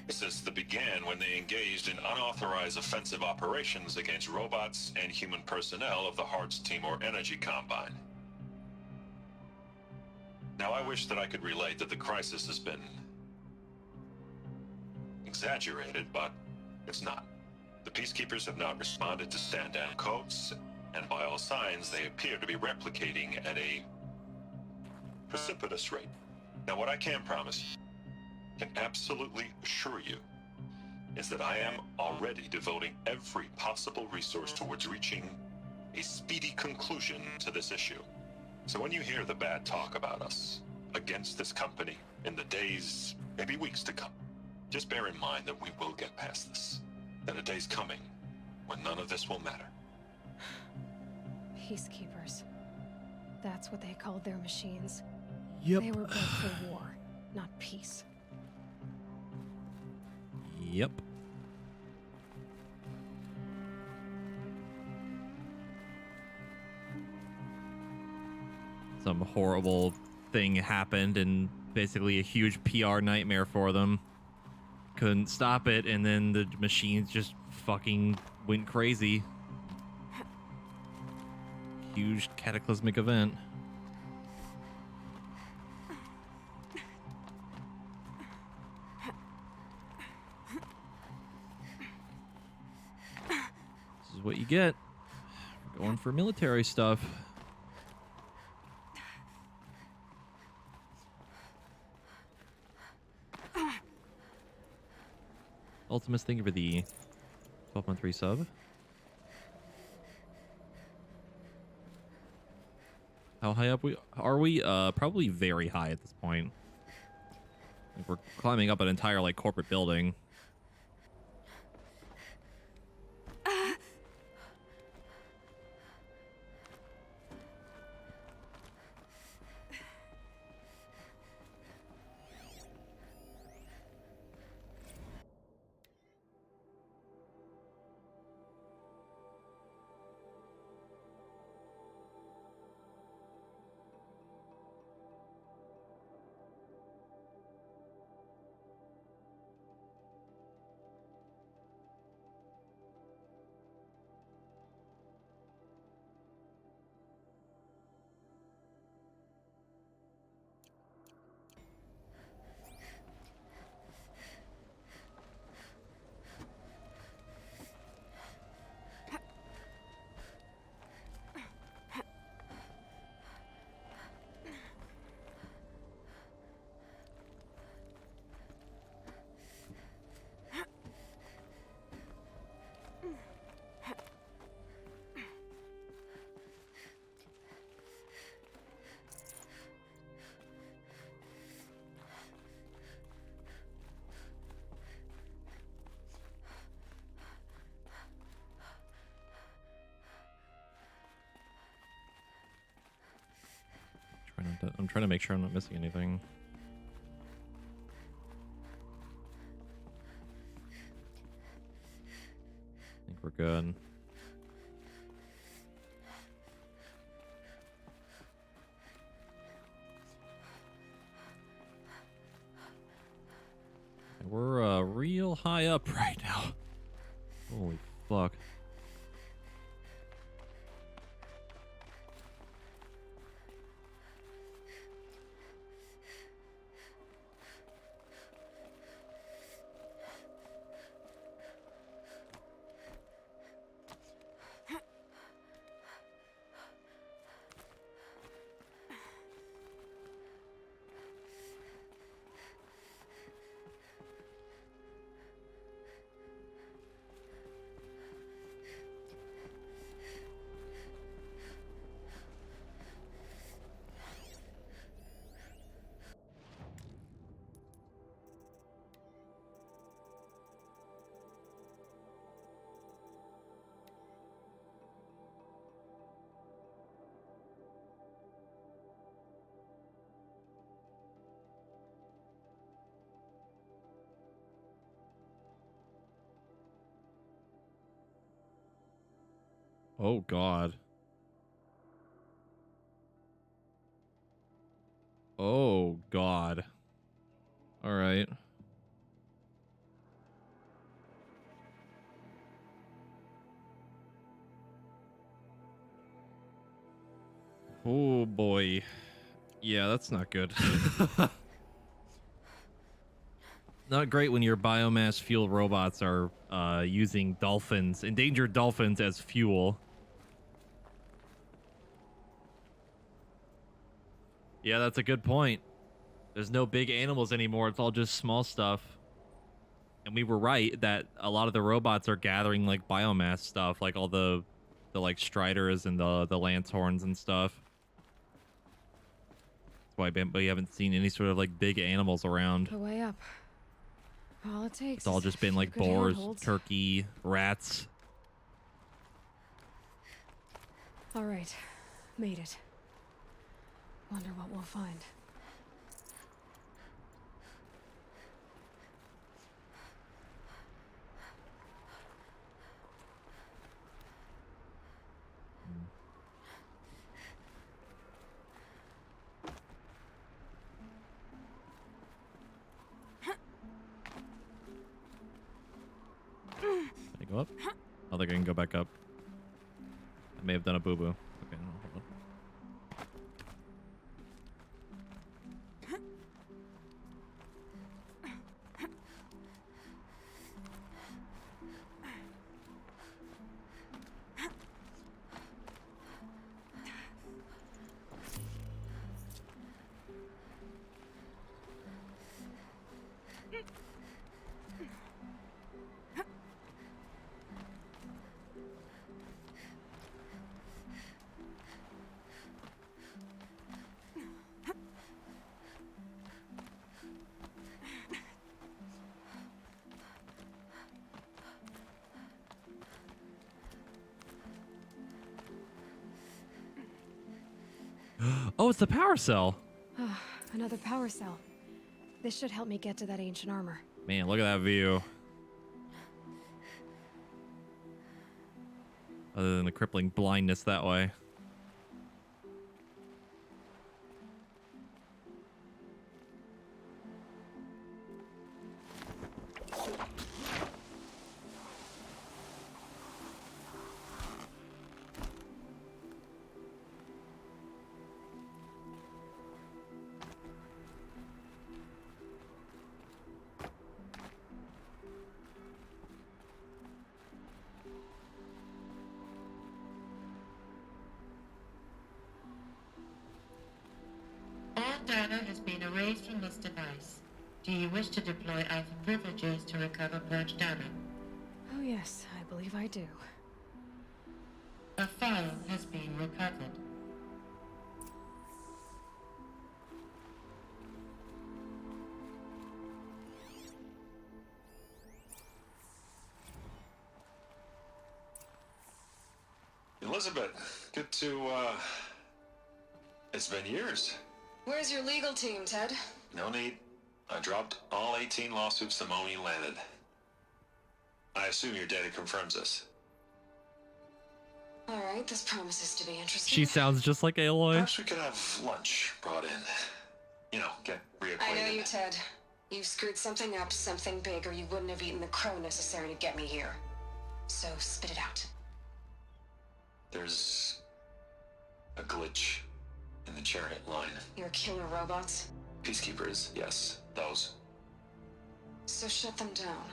This began when they engaged in unauthorized offensive operations against robots and human personnel of the Hearts Timor Energy Combine. Now, I wish that I could relate that the crisis has been exaggerated, but it's not. The Peacekeepers have not responded to stand-down codes, and by all signs, they appear to be replicating at a precipitous rate. Now, what I can promise, can absolutely assure you, is that I am already devoting every possible resource towards reaching a speedy conclusion to this issue. So when you hear the bad talk about us against this company in the days, maybe weeks to come, just bear in mind that we will get past this. That a day's coming when none of this will matter. Peacekeepers. That's what they called their machines. Yep. They were built for war, not peace. Yep. Some horrible thing happened and basically a huge PR nightmare for them. Couldn't stop it, and then the machines just fucking went crazy. Huge cataclysmic event. This is what you get. We're going for military stuff. Ultimus, thank you for the 12-month resub. How high up are we? Probably very high at this point. Like we're climbing up an entire like corporate building. I'm trying to make sure I'm not missing anything. I think we're good. We're real high up right now. Holy fuck. Oh, God. Oh, God. All right. Oh, boy. Yeah, that's not good. Not great when your biomass fuel robots are using dolphins, endangered dolphins, as fuel. Yeah, that's a good point. There's no big animals anymore. It's all just small stuff. And we were right that a lot of the robots are gathering like biomass stuff, like all the like striders and the lanthorns and stuff. That's why we haven't seen any sort of like big animals around. The way up. All it takes. It's all just been like good boars, handholds. turkey, rats. All right, made it. Wonder what we'll find. Can I go up? Oh, they're gonna go back up. I may have done a boo-boo. Okay, no, hold on. Oh, it's the power cell. Another power cell. This should help me get to that ancient armor. Man, look at that view. Other than the crippling blindness that way. All data has been erased from this device. Do you wish to deploy Alpha privileges to recover purged data? Oh yes, I believe I do. A file has been recovered. Elizabeth, good to, It's been years. Where's your legal team, Ted? No need. I dropped all 18 lawsuits the moment you landed. I assume your data confirms this. All right, this promises to be interesting. She sounds just like Aloy. Perhaps we could have lunch brought in. You know, get reacquainted. I know you, Ted. You screwed something up, something big, or you wouldn't have eaten the crow necessary to get me here. So spit it out. There's a glitch in the chariot line. Your killer robots? Peacekeepers, yes, those. So shut them down.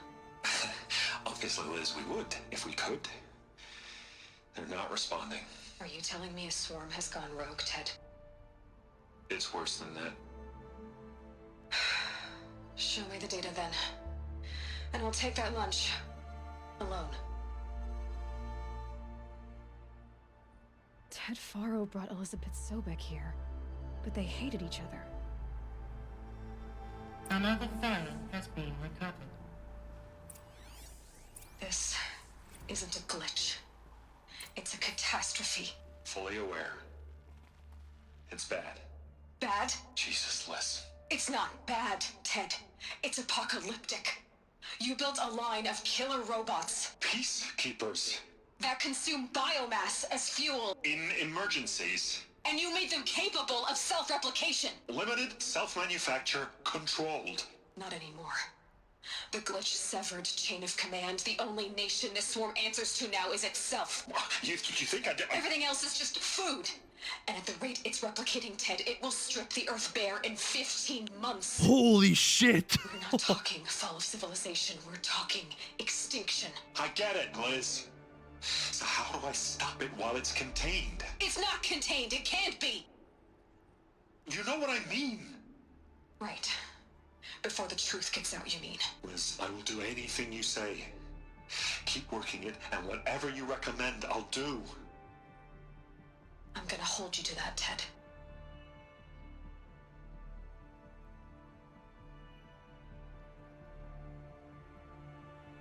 Obviously, Liz, we would, if we could. They're not responding. Are you telling me a swarm has gone rogue, Ted? It's worse than that. Show me the data then. And I'll take that lunch. Alone. Ted Faro brought Elizabeth Sobek here, but they hated each other. Another file has been recovered. This isn't a glitch. It's a catastrophe. Fully aware. It's bad. Bad? Jesus, Liz. It's not bad, Ted. It's apocalyptic. You built a line of killer robots. Peacekeepers. That consume biomass as fuel. In emergencies. And you made them capable of self-replication. Limited, self-manufacture, controlled. Not anymore. The glitch severed chain of command. The only nation this swarm answers to now is itself. You think I did? Everything else is just food. And at the rate it's replicating, Ted, it will strip the Earth bare in 15 months. Holy shit! We're not talking fall of civilization, we're talking extinction. I get it, Liz. So how do I stop it while it's contained? It's not contained, it can't be! You know what I mean? Right. Before the truth gets out, you mean? Liz, I will do anything you say. Keep working it, and whatever you recommend, I'll do. I'm gonna hold you to that, Ted.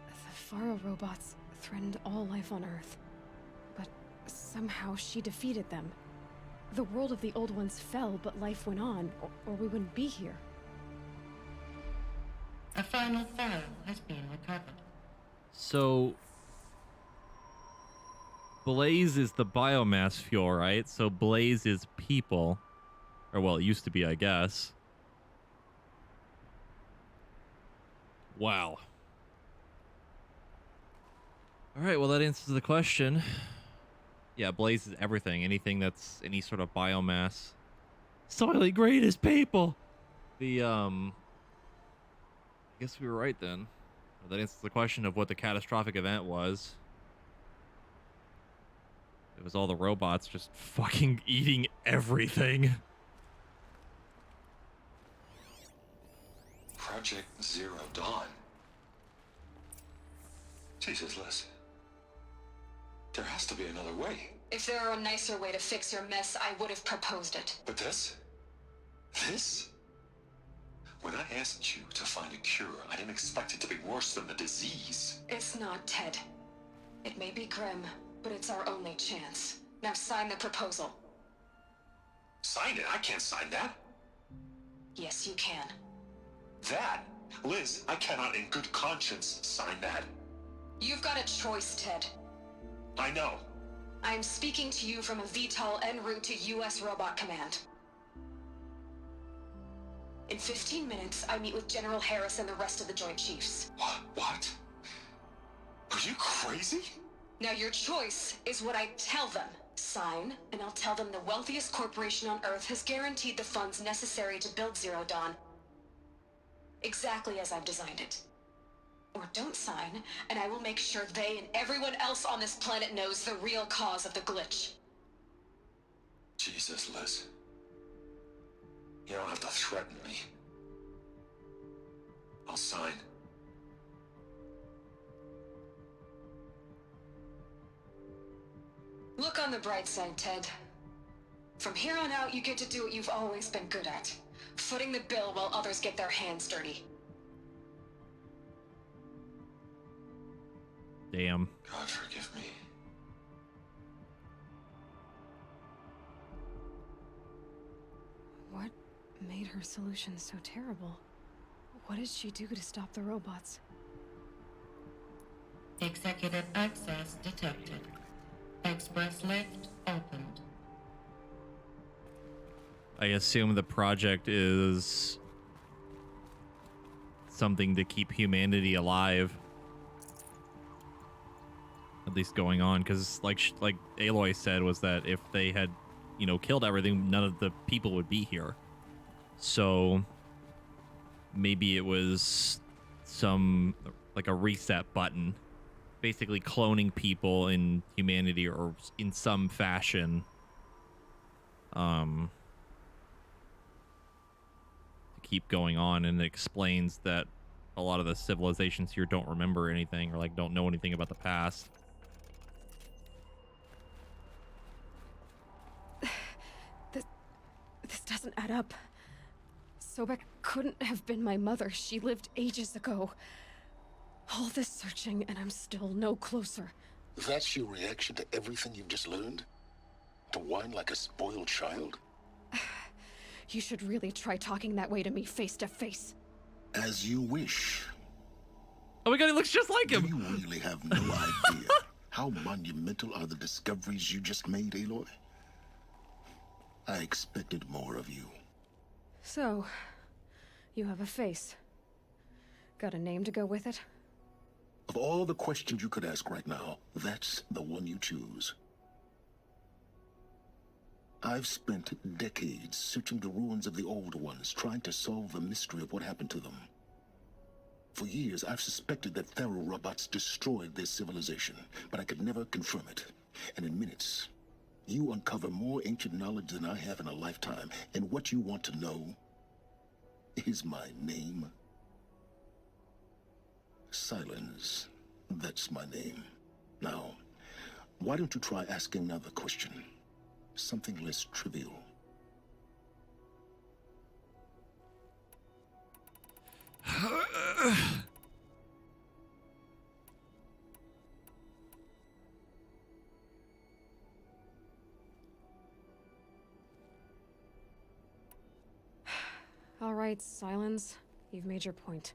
The Faro robots threatened all life on Earth, but somehow she defeated them. The world of the Old Ones fell, but life went on, or we wouldn't be here. A final file has been recovered. So, Blaze is the biomass fuel, right? So Blaze is people. Or, well, it used to be, I guess. Wow. Alright, well, that answers the question. Yeah, Blaze is everything. Anything that's any sort of biomass. Silent Grade is people! I guess we were right then. That answers the question of what the catastrophic event was. It was all the robots just fucking eating everything. Project Zero Dawn. Jesus, Liz. There has to be another way. If there were a nicer way to fix your mess, I would have proposed it. But this? This? When I asked you to find a cure, I didn't expect it to be worse than the disease. It's not, Ted. It may be grim, but it's our only chance. Now sign the proposal. Sign it? I can't sign that. Yes, you can. That? Liz, I cannot in good conscience sign that. You've got a choice, Ted. I know. I am speaking to you from a VTOL en route to U.S. Robot Command. In 15 minutes, I meet with General Harris and the rest of the Joint Chiefs. What? Are you crazy? Now your choice is what I tell them. Sign, and I'll tell them the wealthiest corporation on Earth has guaranteed the funds necessary to build Zero Dawn. Exactly as I've designed it. Or don't sign, and I will make sure they and everyone else on this planet knows the real cause of the glitch. Jesus, Liz. You don't have to threaten me. I'll sign. Look on the bright side, Ted. From here on out, you get to do what you've always been good at. Footing the bill while others get their hands dirty. Damn. God forgive me. What made her solution so terrible? What did she do to stop the robots? Executive access detected. Express lift opened. I assume the project is something to keep humanity alive. At least going on, because like Aloy said, was that if they had, you know, killed everything, none of the people would be here. So maybe it was some, like a reset button, basically cloning people in humanity or in some fashion. To keep going on, and it explains that a lot of the civilizations here don't remember anything or like don't know anything about the past. This doesn't add up. Sobek couldn't have been my mother. She lived ages ago. All this searching, and I'm still no closer. That's your reaction to everything you've just learned? To whine like a spoiled child? You should really try talking that way to me face to face. As you wish. Oh my god, he looks just like him! You really have no idea how monumental are the discoveries you just made, Aloy? I expected more of you. So, you have a face. Got a name to go with it? Of all the questions you could ask right now, that's the one you choose. I've spent decades searching the ruins of the old ones, trying to solve the mystery of what happened to them. For years, I've suspected that Thero robots destroyed their civilization, but I could never confirm it. And in minutes, you uncover more ancient knowledge than I have in a lifetime, and what you want to know is my name. Silence. That's my name. Now, why don't you try asking another question? Something less trivial. All right, Silence. You've made your point.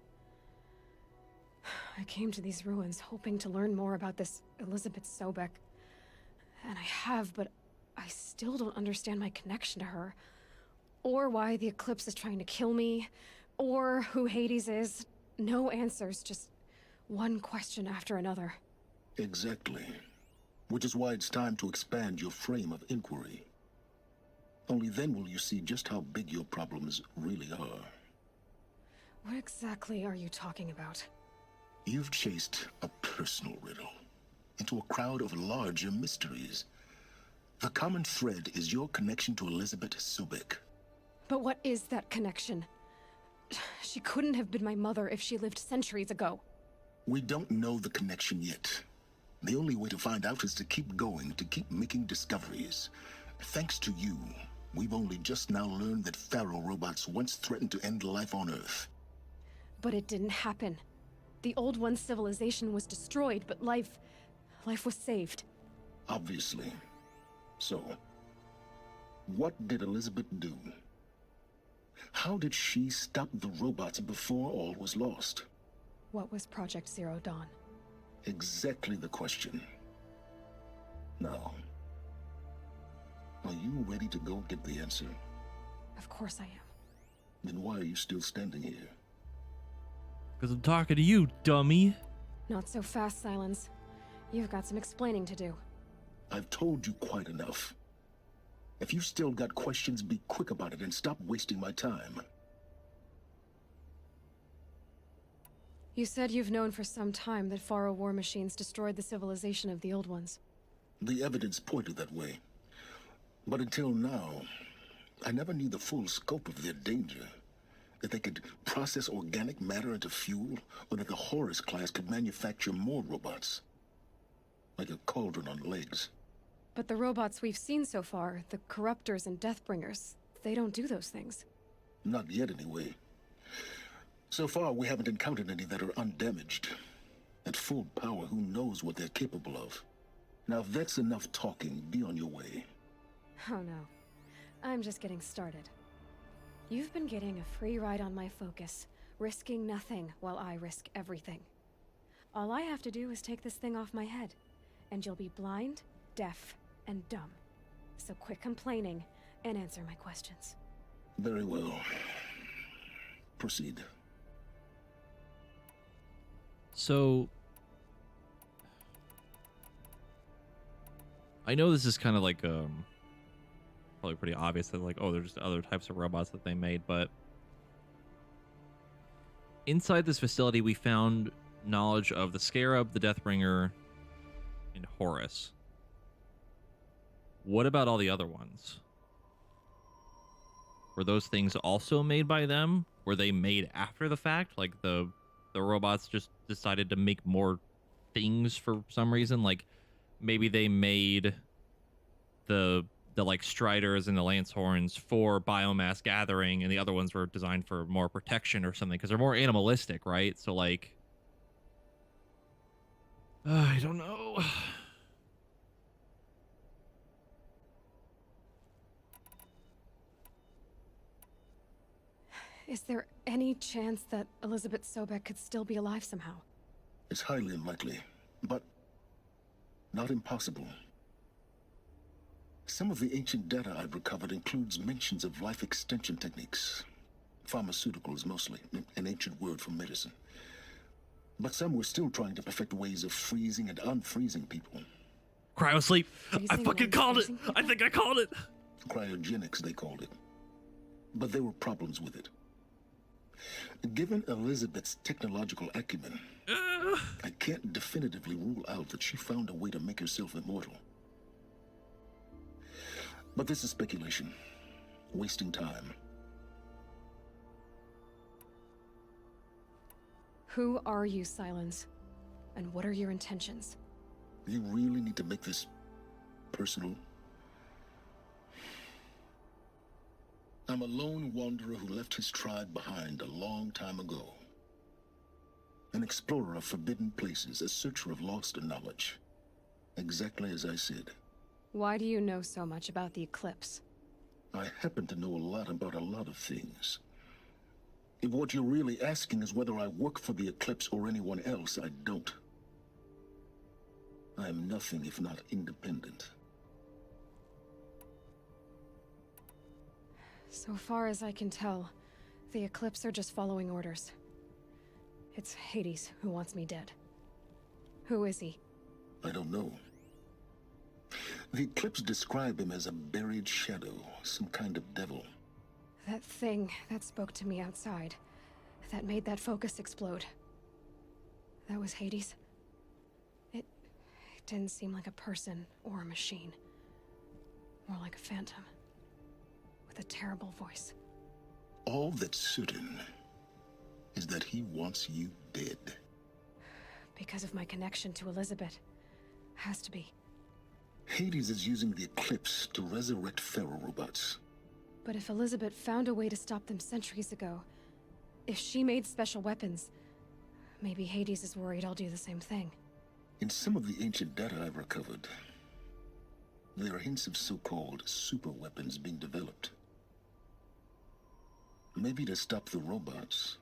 I came to these ruins hoping to learn more about this Elizabeth Sobek. And I have, but I still don't understand my connection to her. Or why the Eclipse is trying to kill me. Or who Hades is. No answers, just one question after another. Exactly. Which is why it's time to expand your frame of inquiry. Only then will you see just how big your problems really are. What exactly are you talking about? You've chased a personal riddle into a crowd of larger mysteries. The common thread is your connection to Elizabeth Sobek. But what is that connection? She couldn't have been my mother if she lived centuries ago. We don't know the connection yet. The only way to find out is to keep going, to keep making discoveries. Thanks to you, we've only just now learned that Pharaoh robots once threatened to end life on Earth. But it didn't happen. The Old One's civilization was destroyed, but life was saved. Obviously. So, what did Elizabeth do? How did she stop the robots before all was lost? What was Project Zero Dawn? Exactly the question. Now, are you ready to go get the answer? Of course I am. Then why are you still standing here? Because I'm talking to you, dummy. Not so fast, Silence. You've got some explaining to do. I've told you quite enough. If you've still got questions, be quick about it and stop wasting my time. You said you've known for some time that Faro war machines destroyed the civilization of the Old Ones. The evidence pointed that way. But until now, I never knew the full scope of their danger. That they could process organic matter into fuel, or that the Horus class could manufacture more robots. Like a cauldron on legs. But the robots we've seen so far, the Corruptors and Deathbringers, they don't do those things. Not yet, anyway. So far, we haven't encountered any that are undamaged. At full power, who knows what they're capable of? Now, if that's enough talking, be on your way. Oh no. I'm just getting started. You've been getting a free ride on my focus, risking nothing while I risk everything. All I have to do is take this thing off my head, and you'll be blind, deaf, and dumb. So quit complaining and answer my questions. Very well. Proceed. So, I know this is kind of like probably pretty obvious that like, oh, there's just other types of robots that they made, but inside this facility we found knowledge of the Scarab, the Deathbringer, and Horus. What about all the other ones? Were those things also made by them? Were they made after the fact? Like the robots just decided to make more things for some reason? Like maybe they made the like Striders and the Lancehorns for biomass gathering, and the other ones were designed for more protection or something, because they're more animalistic, right? So like, I don't know. Is there any chance that Elizabeth Sobek could still be alive somehow? It's highly unlikely, but not impossible. Some of the ancient data I've recovered includes mentions of life extension techniques. Pharmaceuticals, mostly, an ancient word for medicine. But some were still trying to perfect ways of freezing and unfreezing people. Cryosleep! I fucking called it! I think I called it! Cryogenics, they called it. But there were problems with it. Given Elizabeth's technological acumen, I can't definitively rule out that she found a way to make herself immortal. But this is speculation. Wasting time. Who are you, Silence? And what are your intentions? You really need to make this personal? I'm a lone wanderer who left his tribe behind a long time ago. An explorer of forbidden places, a searcher of lost knowledge. Exactly as I said. Why do you know so much about the Eclipse? I happen to know a lot about a lot of things. If what you're really asking is whether I work for the Eclipse or anyone else, I don't. I am nothing if not independent. So far as I can tell, the Eclipse are just following orders. It's Hades who wants me dead. Who is he? I don't know. The Eclipse describe him as a buried shadow, some kind of devil. That thing that spoke to me outside, that made that focus explode. That was Hades? It didn't seem like a person or a machine. More like a phantom. With a terrible voice. All that's certain is that he wants you dead. Because of my connection to Elizabeth. Has to be. Hades is using the Eclipse to resurrect Pharaoh robots. But if Elizabeth found a way to stop them centuries ago, if she made special weapons, maybe Hades is worried I'll do the same thing. In some of the ancient data I've recovered, there are hints of so-called super weapons being developed. Maybe to stop the robots,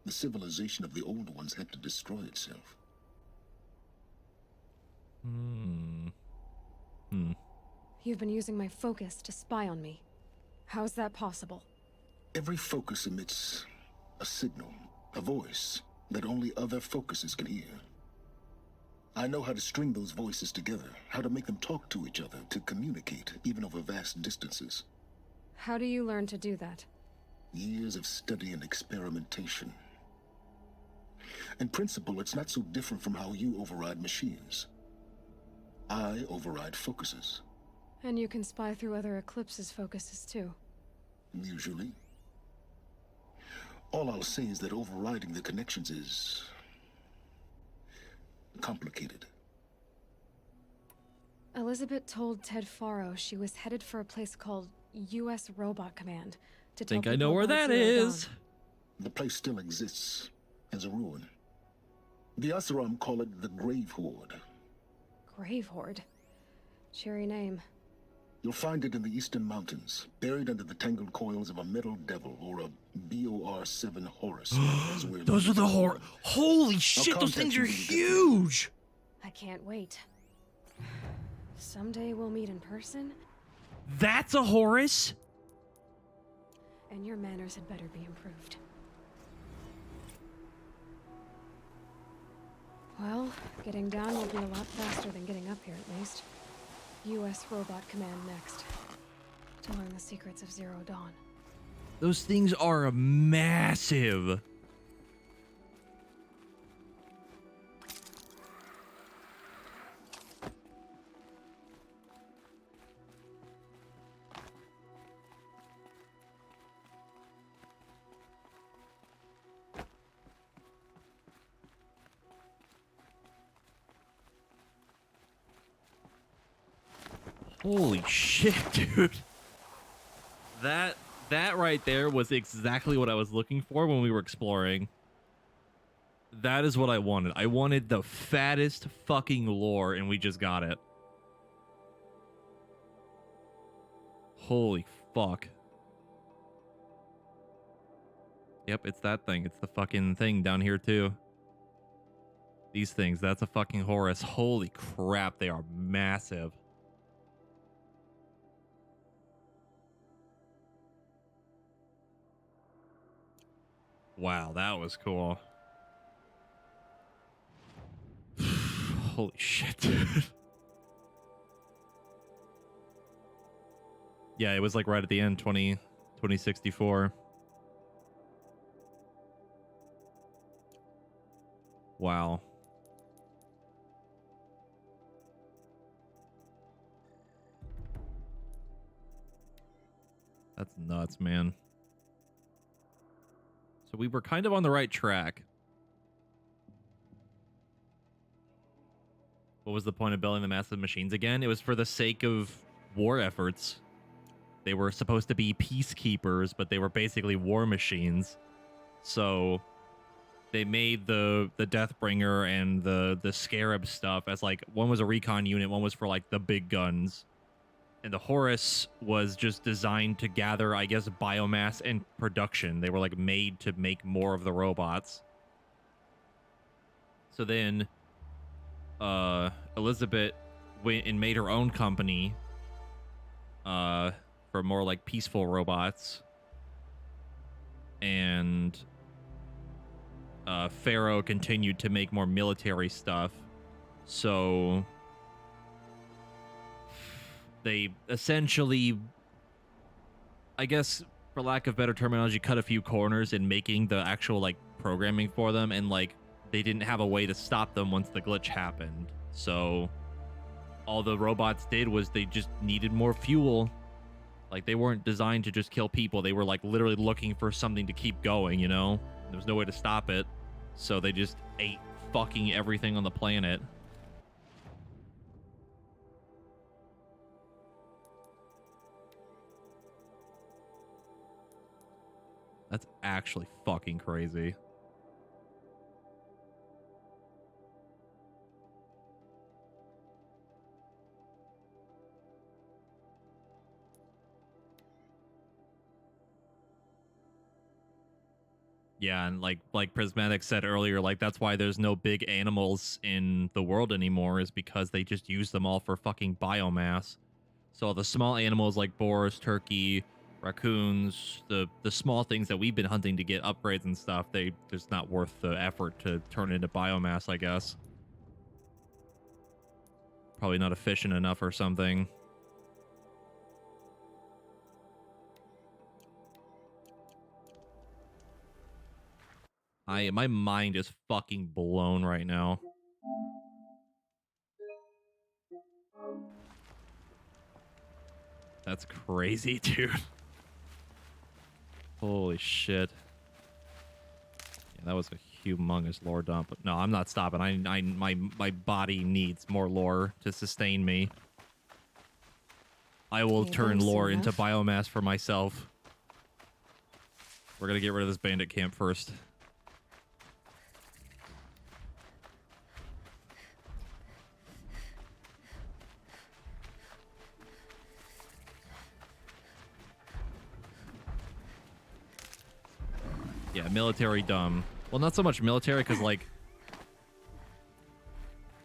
the civilization of the old ones had to destroy itself. You've been using my focus to spy on me. How's that possible? Every focus emits a signal, a voice, that only other focuses can hear. I know how to string those voices together, how to make them talk to each other, to communicate, even over vast distances. How do you learn to do that? Years of study and experimentation. In principle, it's not so different from how you override machines. I override focuses. And you can spy through other Eclipse's focuses too. Usually. All I'll say is that overriding the connections is complicated. Elizabeth told Ted Faro she was headed for a place called U.S. Robot Command to tell Think I know people where about that Zero is. Dawn. The place still exists as a ruin. The Oseram call it the Grave Horde. Grave Horde? Cheery name. You'll find it in the Eastern Mountains, buried under the tangled coils of a metal devil or a BOR-7 Horus. Those are the Holy shit, those things are huge! I can't wait. Someday we'll meet in person, That's a Horus? and your manners had better be improved. Well, getting down will be a lot faster than getting up here, at least. U.S. Robot Command next. To learn the secrets of Zero Dawn. Those things are massive. Holy shit, dude. That right there was exactly what I was looking for when we were exploring. That is what I wanted. I wanted the fattest fucking lore, and we just got it. Holy fuck. Yep, it's that thing. It's the fucking thing down here too. These things, that's a fucking Horus. Holy crap, they are massive. Wow, that was cool. Holy shit, dude. Yeah, it was like right at the end, 2064. Wow. That's nuts, man. So we were kind of on the right track. What was the point of building the massive machines again? It was for the sake of war efforts. They were supposed to be peacekeepers, but they were basically war machines. So they made the Deathbringer and the Scarab stuff as like, one was a recon unit, one was for like the big guns. And the Horus was just designed to gather, I guess, biomass and production. They were like made to make more of the robots. So then Elizabeth went and made her own company for more like peaceful robots. And Pharaoh continued to make more military stuff. So they essentially, I guess, for lack of better terminology, cut a few corners in making the actual like programming for them, and like they didn't have a way to stop them once the glitch happened. So all the robots did was they just needed more fuel. Like they weren't designed to just kill people. They were like literally looking for something to keep going, you know? There was no way to stop it. So they just ate fucking everything on the planet. That's actually fucking crazy. Yeah, and like Prismatic said earlier, like that's why there's no big animals in the world anymore, is because they just use them all for fucking biomass. So the small animals like boars, turkey, raccoons, the small things that we've been hunting to get upgrades and stuff, it's not worth the effort to turn into biomass, I guess. Probably not efficient enough or something. My mind is fucking blown right now. That's crazy, dude. Holy shit. Yeah, that was a humongous lore dump. But no, I'm not stopping. My body needs more lore to sustain me. I will turn lore into biomass for myself. We're gonna get rid of this bandit camp first. Yeah, military dumb. Well, not so much military, because, like,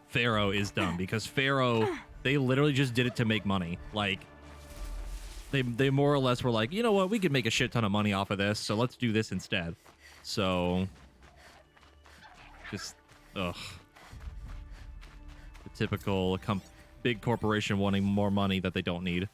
Pharaoh is dumb, because Pharaoh, they literally just did it to make money. Like, they more or less were like, you know what, we could make a shit ton of money off of this, so let's do this instead. So, just, ugh. The typical big corporation wanting more money that they don't need.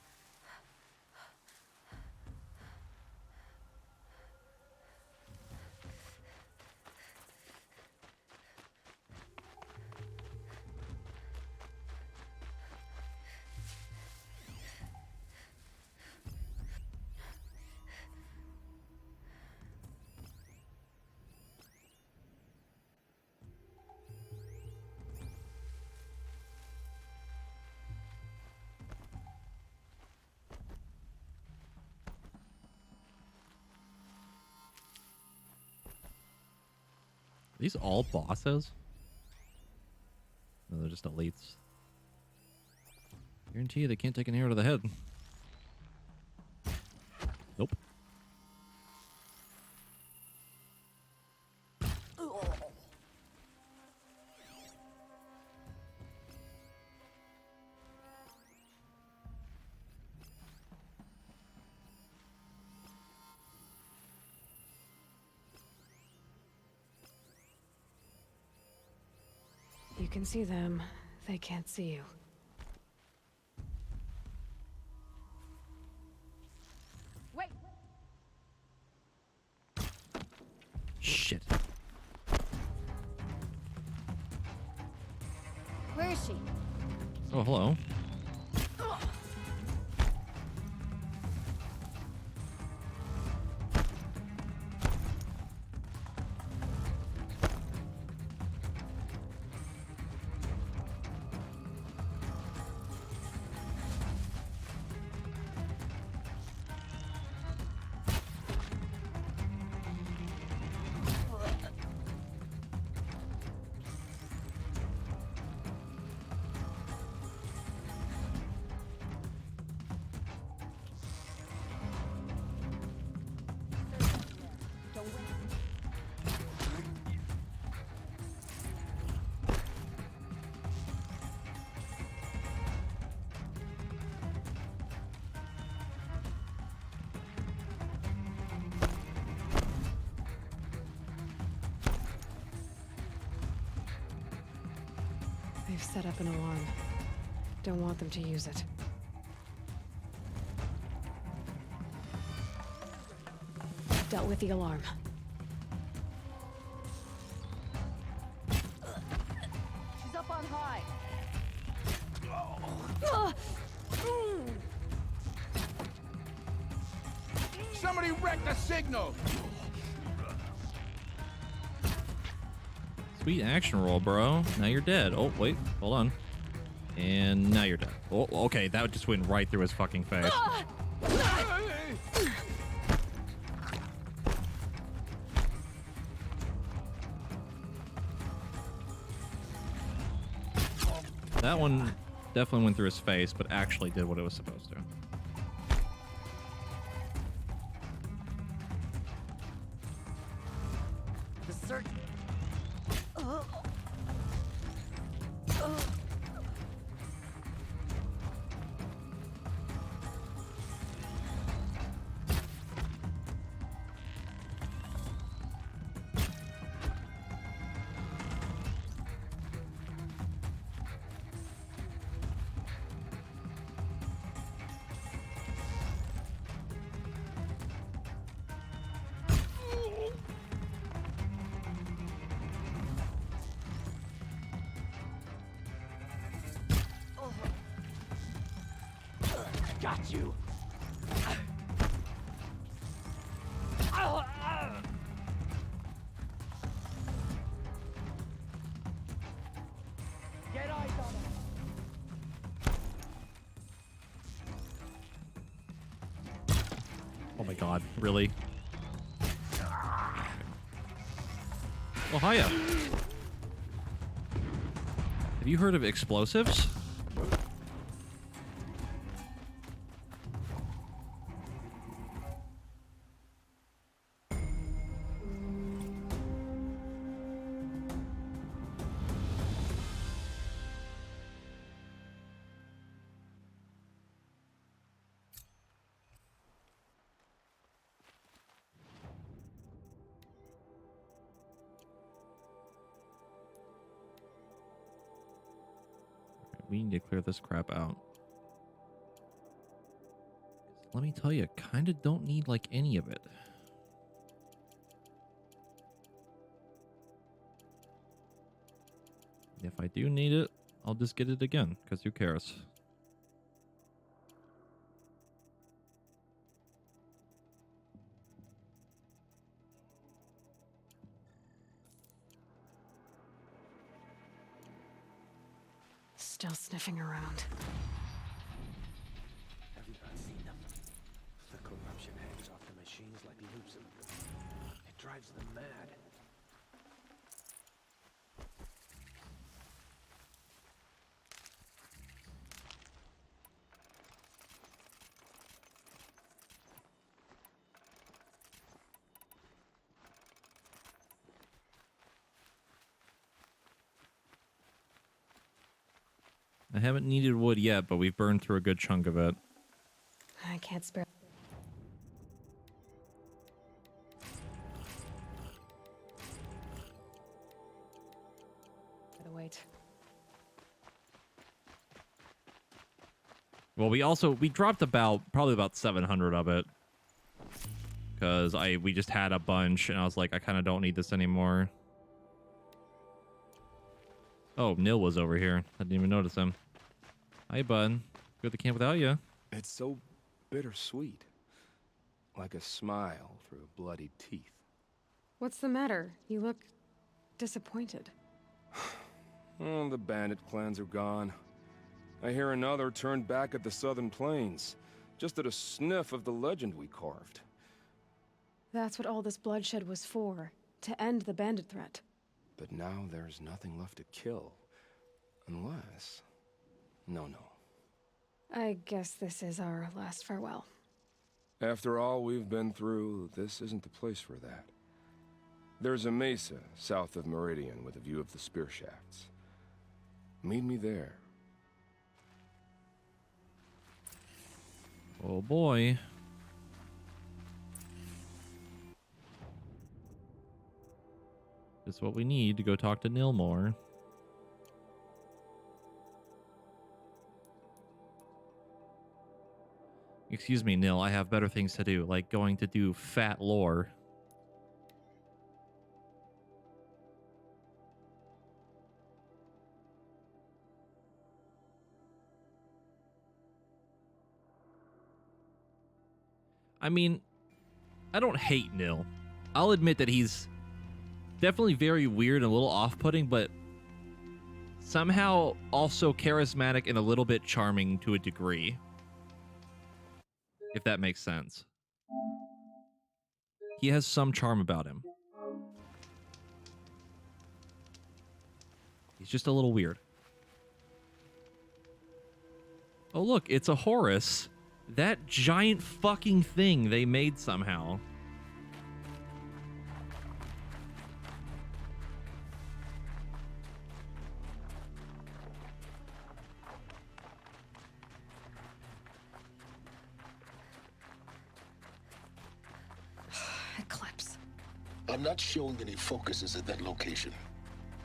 Are these all bosses? No, they're just elites. Guarantee you they can't take an arrow to the head. Nope. You can see them. They can't see you. shit. Where is she? Oh, hello. They've set up an alarm. Don't want them to use it. Dealt with the alarm. She's up on high. Somebody wrecked the signal! Sweet action roll, bro. Now you're dead. Oh, wait. Hold on. And now you're dead. Oh, okay. That just went right through his fucking face. That one definitely went through his face, but actually did what it was supposed to. The search. Got you. Get eyes on him. Oh my god. Really? Oh, hiya. Have you heard of explosives? We need to clear this crap out. Let me tell you, kind of don't need like any of it. If I do need it, I'll just get it again, because who cares? Still sniffing around. Have you not seen them? The corruption hangs off the machines like loops of them. It drives them mad. I haven't needed wood yet, but we've burned through a good chunk of it. I can't spare. Gotta wait. Well, we dropped probably about 700 of it. because we just had a bunch, and I was like, I kind of don't need this anymore. Oh, Nil was over here. I didn't even notice him. Hi, bud. Go to the camp without you. It's so bittersweet. Like a smile through bloody teeth. What's the matter? You look disappointed. Oh, the bandit clans are gone. I hear another turned back at the southern plains, just at a sniff of the legend we carved. That's what all this bloodshed was for, to end the bandit threat. But now there's nothing left to kill. Unless... No. I guess this is our last farewell. After all we've been through, this isn't the place for that. There's a mesa south of Meridian with a view of the spear shafts. Meet me there. Oh boy. Just what we need to go talk to Nil more. Excuse me, Nil, I have better things to do, like going to do fat lore. I mean, I don't hate Nil. I'll admit that he's definitely very weird and a little off-putting, but somehow also charismatic and a little bit charming to a degree. If that makes sense. He has some charm about him. He's just a little weird. Oh look, it's a Horus. That giant fucking thing they made somehow. Eclipse. I'm not showing any focuses at that location.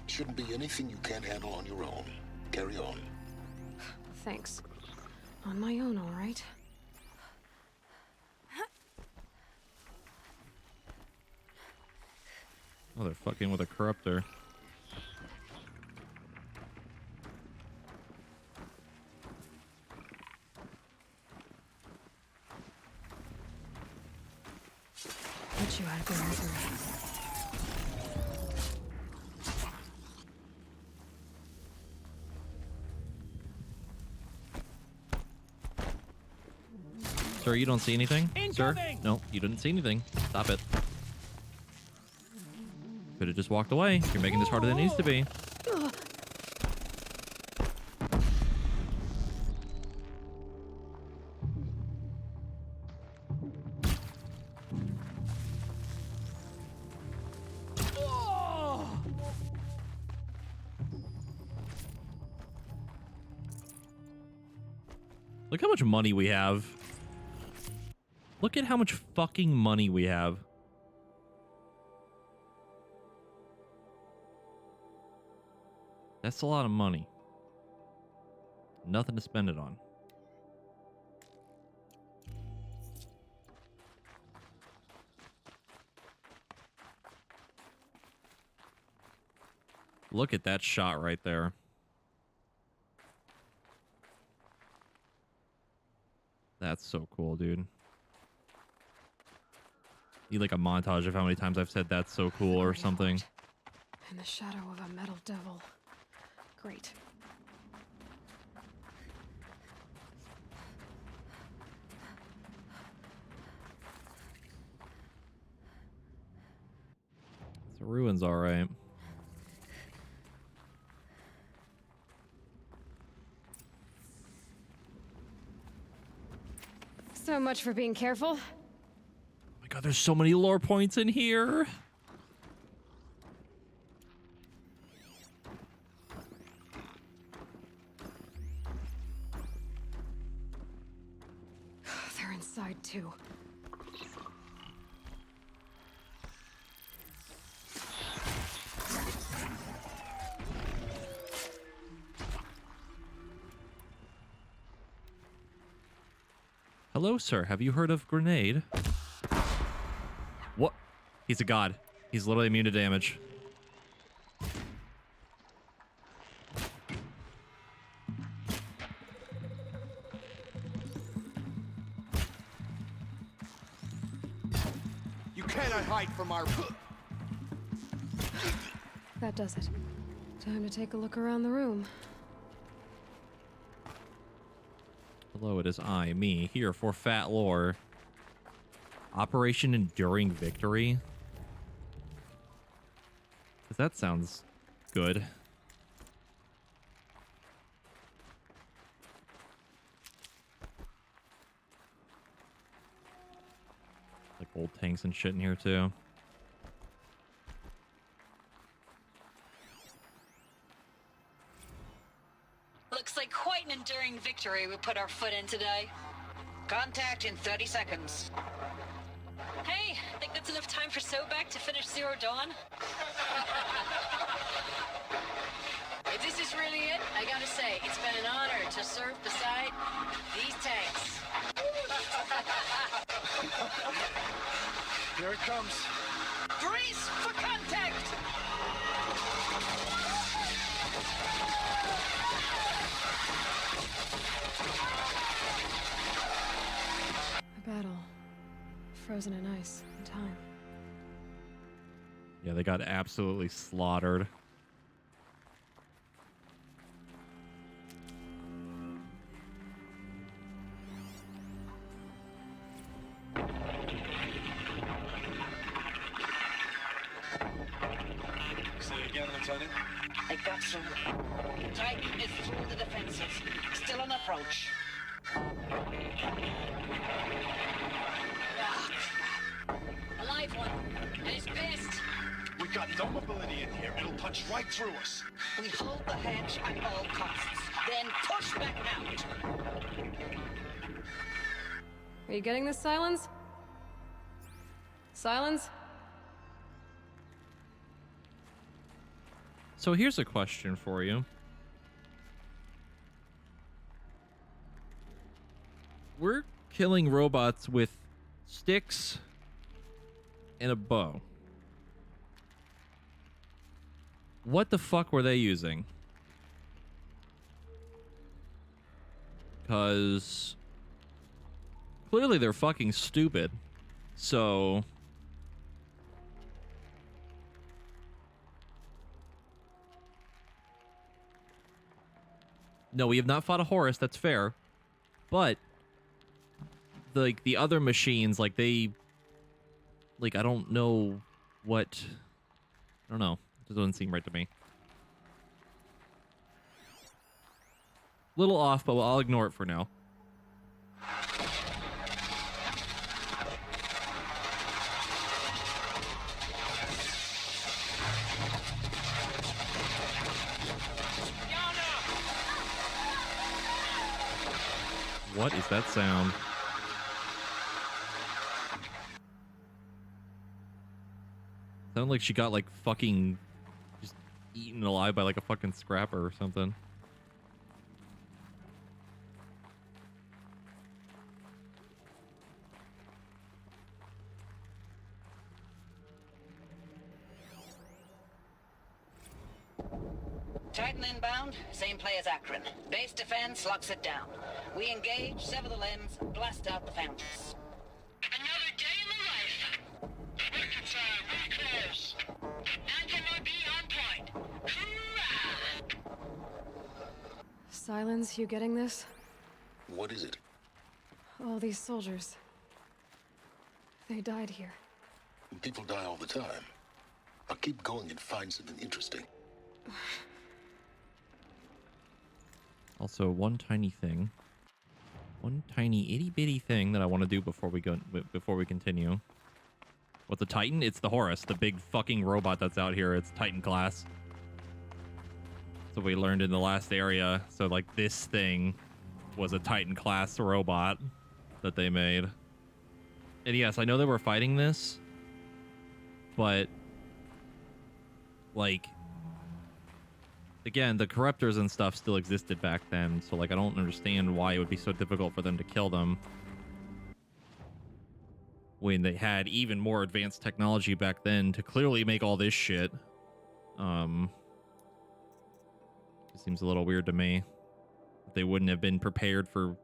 Shouldn't be anything you can't handle on your own. Carry on. Thanks. On my own, all right. Oh, they're fucking with a corruptor. Get you out of your misery. Sir, you don't see anything? Sir? No, you didn't see anything. Stop it. Could have just walked away. You're making this harder than it needs to be. Look how much money we have. Look at how much fucking money we have. That's a lot of money. Nothing to spend it on. Look at that shot right there. That's so cool, dude. Need like a montage of how many times I've said that's so cool or something. In the shadow of a metal devil. Great. The ruin's all right. So much for being careful. Oh my god, there's so many lore points in here. They're inside too. Hello, sir. Have you heard of Grenade? He's a god. He's literally immune to damage. You cannot hide from our... That does it. Time to take a look around the room. Hello, it is I, me, here for Fat Lore. Operation Enduring Victory? That sounds good. Like old tanks and shit in here too. Looks like quite an enduring victory we put our foot in today. Contact in 30 seconds. Hey, think that's enough time for Sobek to finish Zero Dawn? If this is really it, I gotta say, it's been an honor to serve beside these tanks. Here it comes. Brace for contact! A battle. Frozen in ice and time. Yeah, they got absolutely slaughtered. Say again, Lieutenant. I got some. Titan is through the defenses. Still on approach. A live one. And it's pissed. We got no mobility in here. It'll punch right through us. We hold the hedge at all costs. Then push back out. Are you getting this, Silence? Silence? So here's a question for you. We're killing robots with sticks and a bow. What the fuck were they using? Because clearly they're fucking stupid. So no, we have not fought a Horus, that's fair. But the other machines, like they, like I don't know what, I don't know. It doesn't seem right to me. Little off, but I'll ignore it for now. What is that sound? Sounded like she got like fucking just eaten alive by like a fucking scrapper or something. Titan inbound, same play as Akron. Base defense locks it down. We engage, sever the limbs, blast out the foundries. Another day in the life. Record time, very close. Anthem be on point. Hoorah! Silence, you getting this? What is it? All these soldiers. They died here. People die all the time. I'll keep going and find something interesting. Also, one tiny thing. One tiny itty bitty thing that I want to do before we continue. What's a Titan? It's the Horus, the big fucking robot that's out here. It's Titan class. So we learned in the last area. So like this thing was a Titan class robot that they made. And yes, I know they were fighting this, but like again, the corruptors and stuff still existed back then, so like I don't understand why it would be so difficult for them to kill them when they had even more advanced technology back then to clearly make all this shit. It seems a little weird to me. They wouldn't have been prepared for,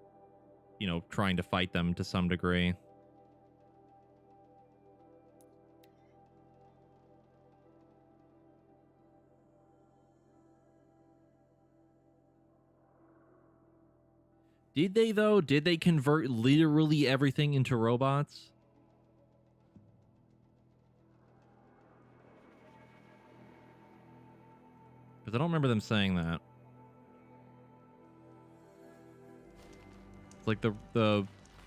you know, trying to fight them to some degree. Did they, though? Did they convert literally everything into robots? Because I don't remember them saying that. It's like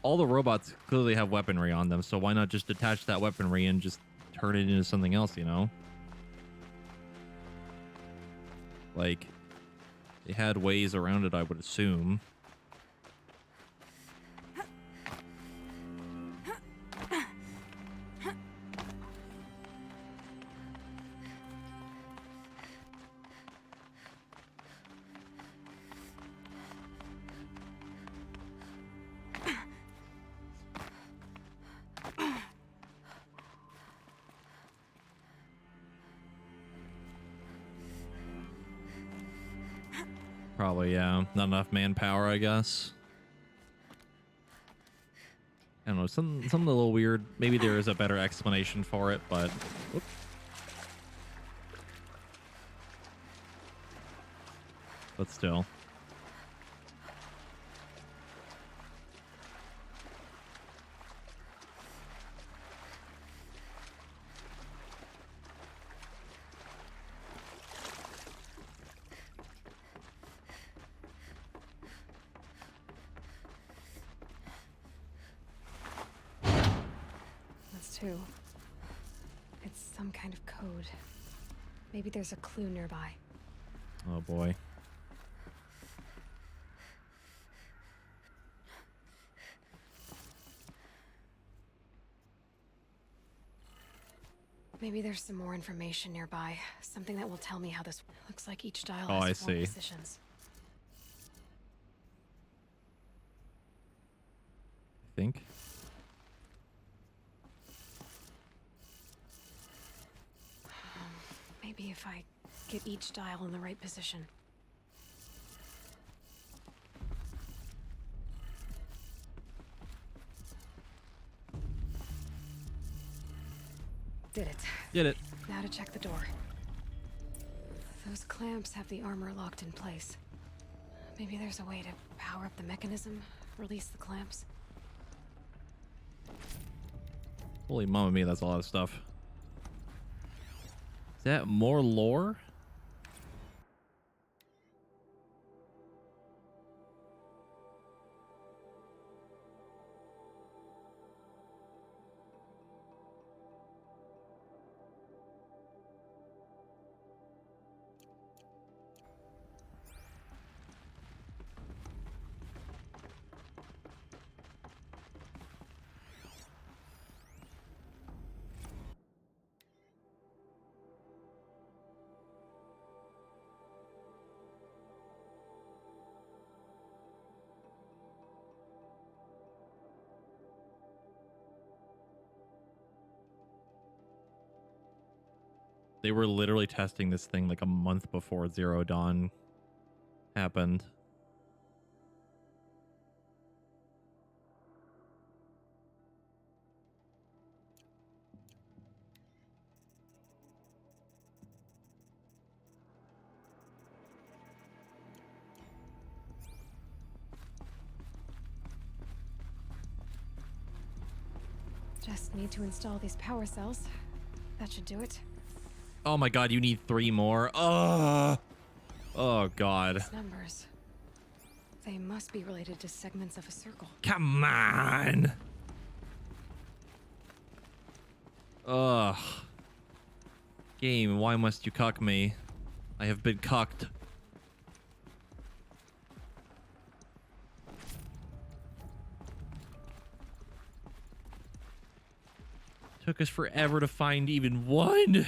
all the robots clearly have weaponry on them, so why not just detach that weaponry and just turn it into something else, you know? Like, they had ways around it, I would assume. Probably, yeah. Not enough manpower, I guess. I don't know, something a little weird. Maybe there is a better explanation for it, but... Whoop. But still. Too. It's some kind of code. Maybe there's a clue nearby. Oh boy. Maybe there's some more information nearby. Something that will tell me how this looks like each dial Oh, has I four see. positions. I think. Maybe if I get each dial in the right position. Did it. Did it. Now to check the door. Those clamps have the armor locked in place. Maybe there's a way to power up the mechanism, release the clamps. Holy mamma mia, that's a lot of stuff. Is that more lore? They were literally testing this thing like a month before Zero Dawn happened. Just need to install these power cells. That should do it. Oh my god, you need 3 more. Oh god. These numbers. They must be related to segments of a circle. Come on. Ugh. Game, why must you cuck me? I have been cucked. Took us forever to find even 1.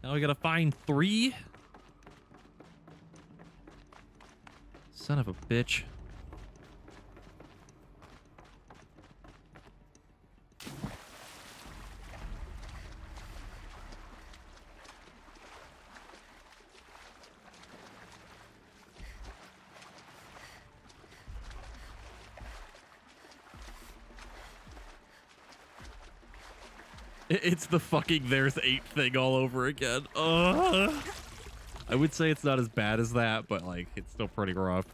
Now we gotta find 3? Son of a bitch. It's the fucking there's 8 thing all over again. I would say it's not as bad as that, but like it's still pretty rough.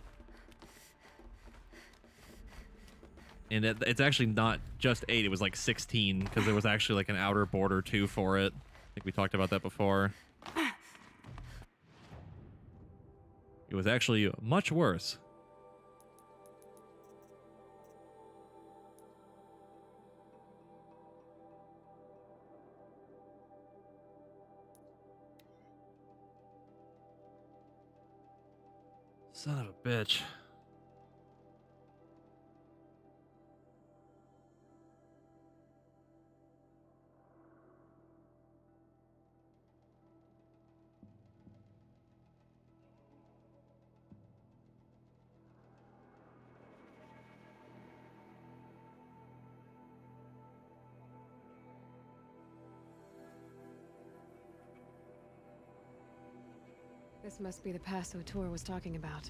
And it's actually not just 8, it was like 16 because there was actually like an outer border too for it. I think we talked about that before. It was actually much worse. Son of a bitch. This must be the pass O'Toole was talking about,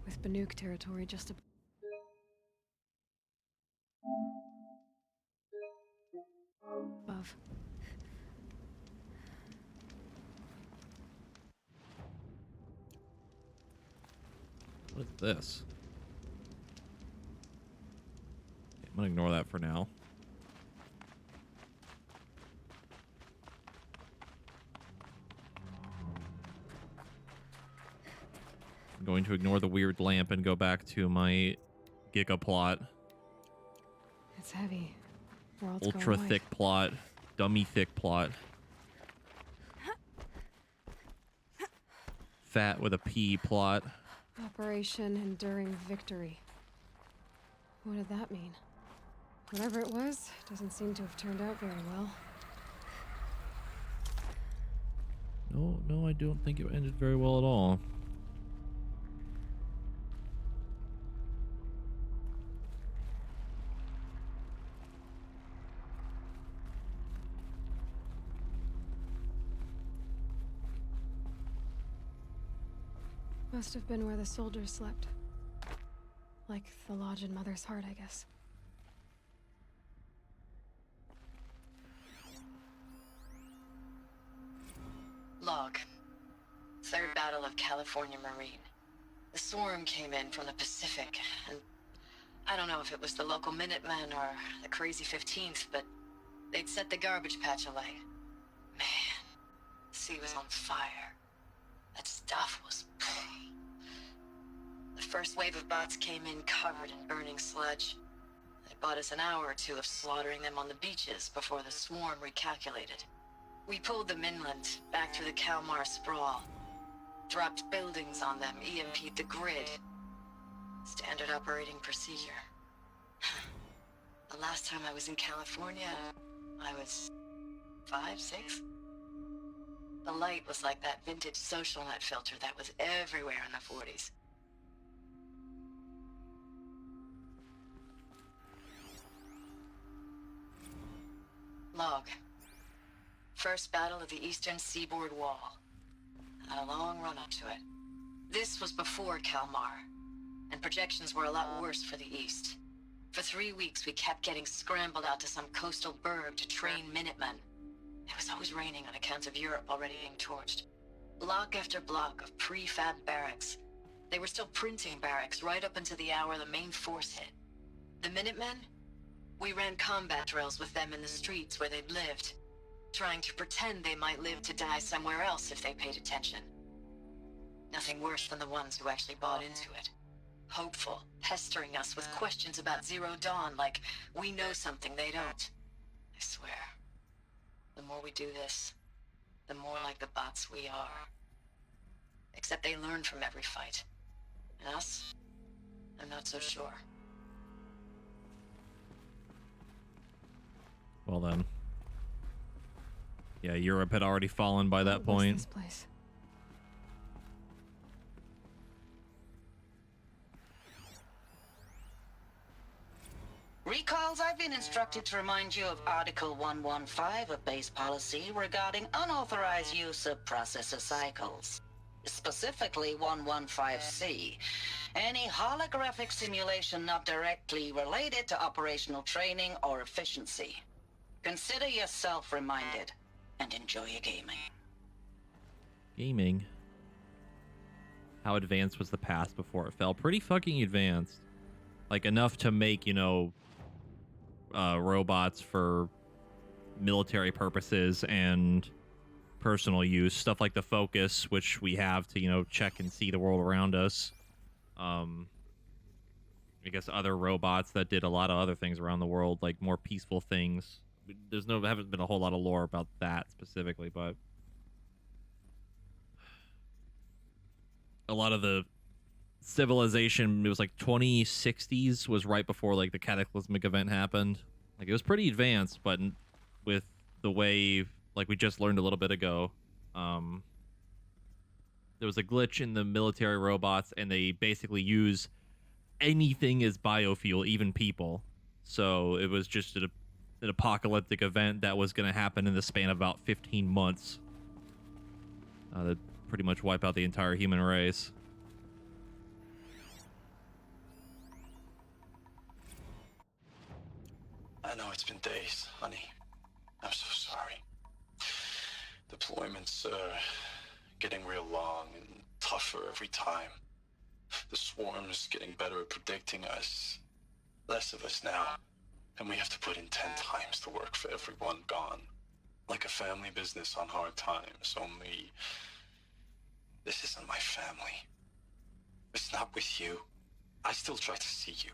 with Banuk territory just above. What is this? Okay, I'm gonna ignore that for now. I'm going to ignore the weird lamp and go back to my Giga plot. It's heavy. Ultra thick plot. Dummy thick plot. Fat with a P plot. Operation Enduring Victory. What did that mean? Whatever it was, doesn't seem to have turned out very well. No, I don't think it ended very well at all. Must have been where the soldiers slept. Like the lodge in Mother's Heart, I guess. Log. Third Battle of California Marine. The swarm came in from the Pacific, and I don't know if it was the local Minutemen or the crazy 15th, but they'd set the garbage patch alight. Man, the sea was on fire. That stuff was... The first wave of bots came in covered in burning sludge. They bought us an hour or two of slaughtering them on the beaches before the swarm recalculated. We pulled them inland, back through the Kalmar sprawl. Dropped buildings on them, EMP'd the grid. Standard operating procedure. The last time I was in California, I was 5, 6? The light was like that vintage social net filter that was everywhere in the 40s. Log. First battle of the Eastern Seaboard Wall. Had a long run up to it. This was before Kalmar, and projections were a lot worse for the East. For 3 weeks, we kept getting scrambled out to some coastal burg to train Minutemen. It was always raining on account of Europe already being torched. Block after block of prefab barracks. They were still printing barracks right up until the hour the main force hit. The Minutemen? We ran combat drills with them in the streets where they'd lived, trying to pretend they might live to die somewhere else if they paid attention. Nothing worse than the ones who actually bought into it. Hopeful, pestering us with questions about Zero Dawn like we know something they don't. I swear, the more we do this, the more like the bots we are. Except they learn from every fight. And us? I'm not so sure. Well then. Yeah, Europe had already fallen by that point. What's this place? Recalls, I've been instructed to remind you of Article 115 of base policy regarding unauthorized use of processor cycles. Specifically 115C. Any holographic simulation not directly related to operational training or efficiency. Consider yourself reminded, and enjoy your gaming. Gaming. How advanced was the past before it fell? Pretty fucking advanced. Like enough to make, you know, robots for military purposes and personal use. Stuff like the Focus, which we have to, you know, check and see the world around us. I guess other robots that did a lot of other things around the world, like more peaceful things. Haven't been a whole lot of lore about that specifically, but a lot of the civilization, it was like 2060s was right before like the cataclysmic event happened. Like it was pretty advanced, but with the way, like we just learned a little bit ago, there was a glitch in the military robots, and they basically use anything as biofuel, even people. So it was just an apocalyptic event that was going to happen in the span of about 15 months. That pretty much wipe out the entire human race. I know it's been days, honey. I'm so sorry. Deployments are getting real long and tougher every time. The swarm's getting better at predicting us. Less of us now. And we have to put in 10 times the work for everyone gone. Like a family business on hard times, only this isn't my family. It's not with you. I still try to see you.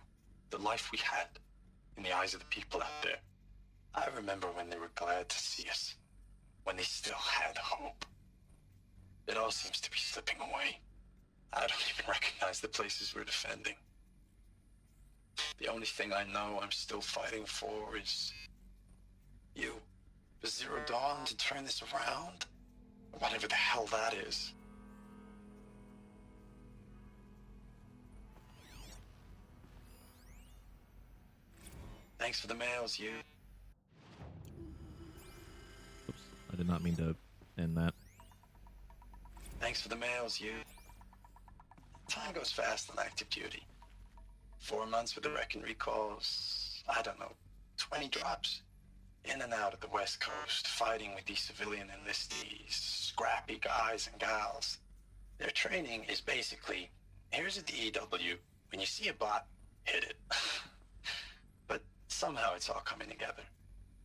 The life we had in the eyes of the people out there. I remember when they were glad to see us. When they still had hope. It all seems to be slipping away. I don't even recognize the places we're defending. The only thing I know I'm still fighting for is you. For Zero Dawn to turn this around. Or whatever the hell that is. Thanks for the mails, you. Oops, I did not mean to end that. Thanks for the mails, you. Time goes fast on active duty. 4 months with the Reckon recalls, I don't know, 20 drops. In and out of the West Coast, fighting with these civilian enlistees, scrappy guys and gals. Their training is basically, here's a DEW, when you see a bot, hit it. But somehow it's all coming together.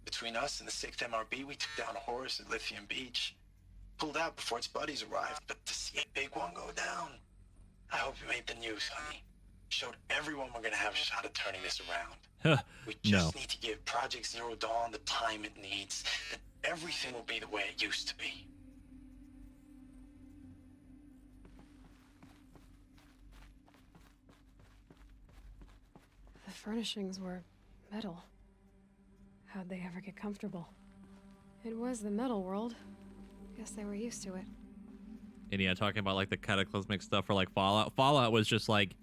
Between us and the 6th MRB, we took down a Horus at Lithium Beach. Pulled out before its buddies arrived, but to see a big one go down, I hope you made the news, honey. Showed everyone we're gonna have a shot at turning this around. We just need to give Project Zero Dawn the time it needs, then everything will be the way it used to be. The furnishings were metal. How'd they ever get comfortable? It was the metal world. Guess they were used to it. And yeah, talking about like the cataclysmic stuff for like Fallout. Fallout was just like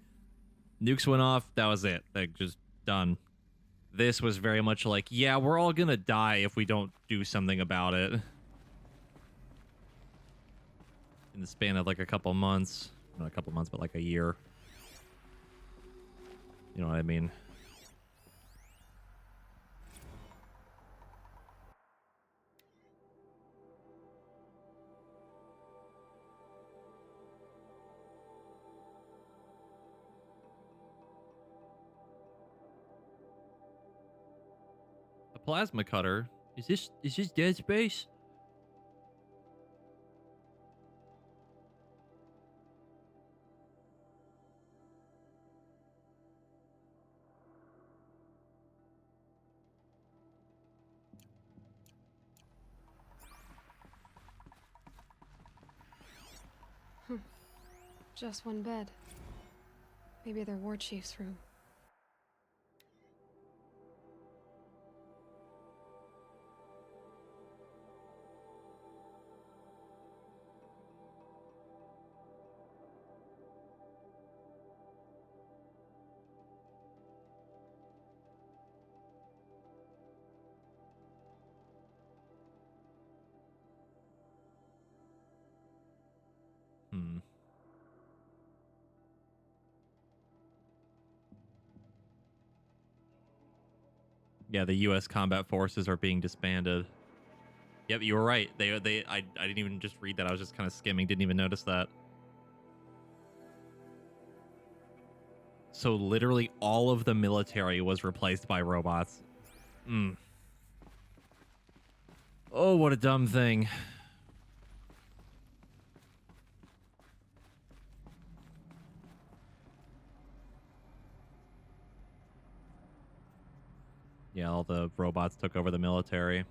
nukes went off, that was it. Like just done. This was very much like, yeah, we're all gonna die if we don't do something about it. In the span of like a couple months. Not a couple months, but like a year. You know what I mean? Plasma cutter. Is this Dead Space? Just one bed. Maybe their war chief's room. Yeah, the U.S. combat forces are being disbanded. Yep, you were right. I didn't even just read that. I was just kind of skimming. Didn't even notice that. So literally all of the military was replaced by robots. Oh, what a dumb thing. Yeah, all the robots took over the military.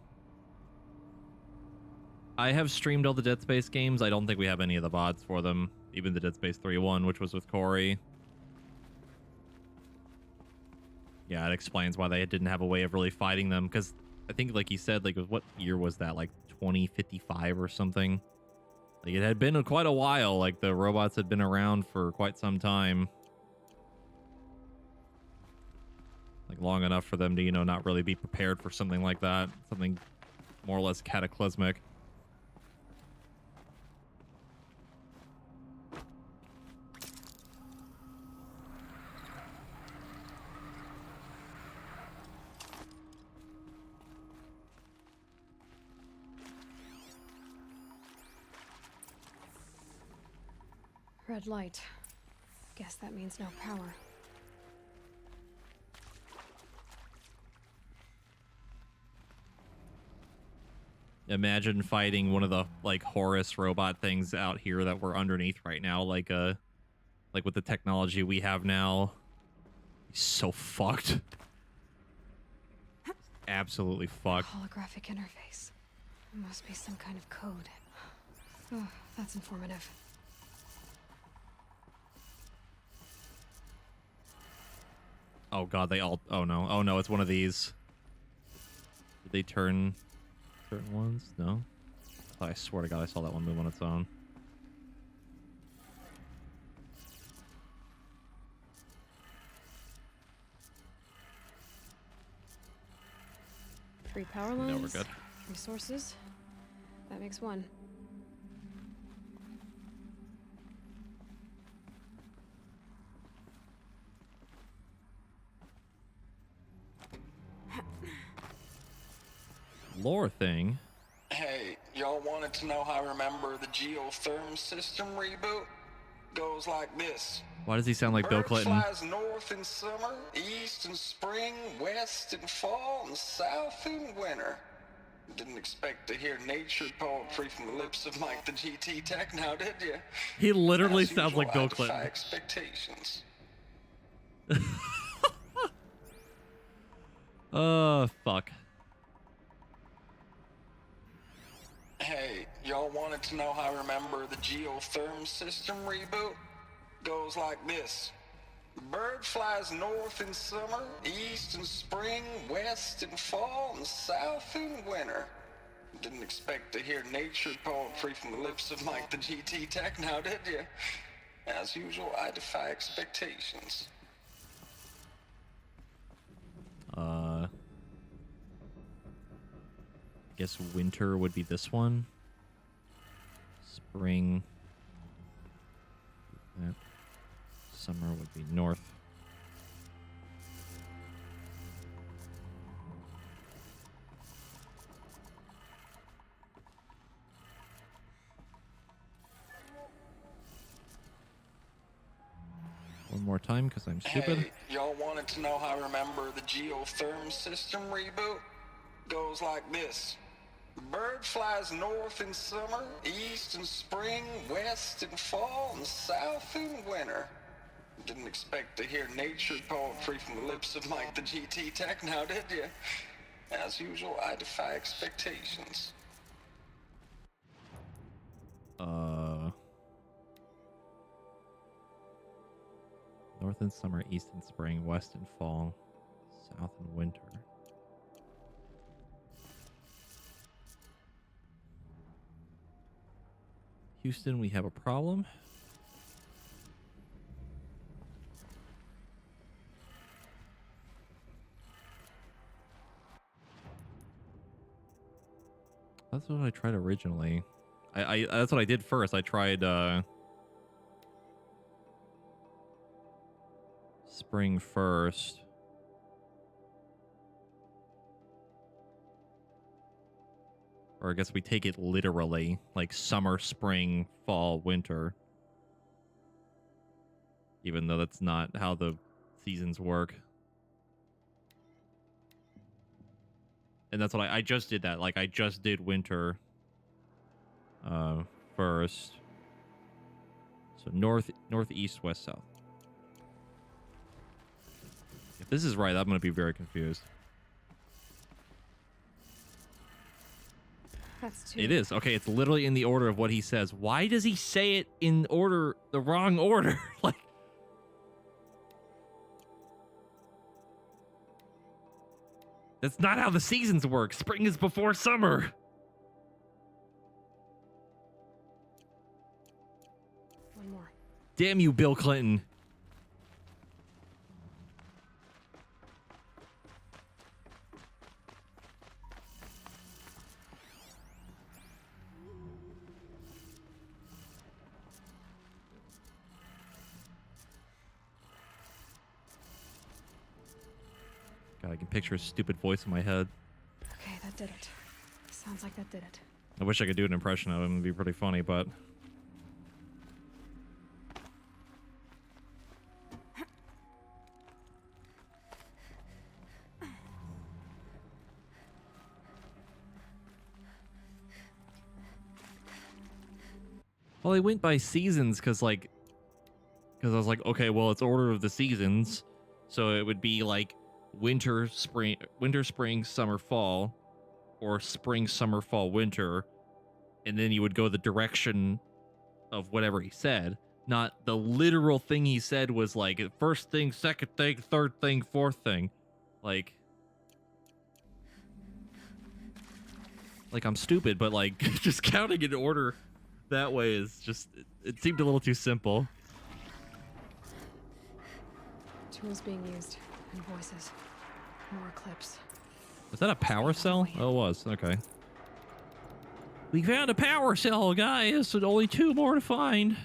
I have streamed all the Dead Space games. I don't think we have any of the VODs for them. Even the Dead Space 3-1, which was with Corey. Yeah, it explains why they didn't have a way of really fighting them. Because I think, like you said, like, what year was that? Like 2055 or something? Like, it had been quite a while. Like, the robots had been around for quite some time. Like, long enough for them to, you know, not really be prepared for something like that. Something more or less cataclysmic. Red light. Guess that means no power. Imagine fighting one of the, like, Horus robot things out here that we're underneath right now, like with the technology we have now. He's so fucked. Absolutely fucked. Holographic interface. It must be some kind of code. Oh, that's informative. Oh god, they all... Oh no. Oh no, it's one of these. Did they turn certain ones? No? I swear to god I saw that one move on its own. Three power lines. No, we're good. Resources. That makes one. Lore thing. Hey, y'all wanted to know how I remember the geotherm system reboot? Goes like this. Why does he sound like Bill Bird Clinton? flies north in summer, east in spring, west in fall, and south in winter. Didn't expect to hear nature poetry from the lips of Mike the GT Tech now, did you? He literally As sounds usual, like Bill I defy Clinton. expectations. Fuck. Hey, y'all wanted to know how I remember the geotherm system reboot? Goes like this. Bird flies north in summer, east in spring, west in fall, and south in winter. Didn't expect to hear nature poetry from the lips of Mike the GT Tech now, did you? As usual, I defy expectations. I guess winter would be this one. Spring. That. Summer would be north. One more time, because I'm stupid. Hey, y'all wanted to know how I remember the geotherm system reboot? Goes like this. Bird flies north in summer, east in spring, west in fall, and south in winter. Didn't expect to hear nature poetry from the lips of Mike the GT Tech now, did you? As usual, I defy expectations. North in summer, east in spring, west in fall, south in winter. Houston, we have a problem. That's what I tried originally. I that's what I did first. I tried spring first. Or I guess we take it literally, like summer, spring, fall, winter. Even though that's not how the seasons work. And that's what I just did that. Like I just did winter first. So north, northeast, west, south. If this is right, I'm going to be very confused. That's two. It is. Okay, it's literally in the order of what he says. Why does he say it in order, the wrong order? Like, that's not how the seasons work. Spring is before summer. One more. Damn you, Bill Clinton. God, I can picture his stupid voice in my head. Okay, that did it. Sounds like that did it. I wish I could do an impression of him. It'd be pretty funny, but... Well, they went by seasons because I was like, okay, well, it's order of the seasons. So it would be like winter, spring, summer, fall, or spring, summer, fall, winter. And then you would go the direction of whatever he said. Not the literal thing he said was like first thing, second thing, third thing, fourth thing. Like I'm stupid, but like just counting in order that way is just, it seemed a little too simple. Tools being used and voices. More clips. Was that a power cell? Oh, it was. Okay. We found a power cell, guys. With only 2 more to find.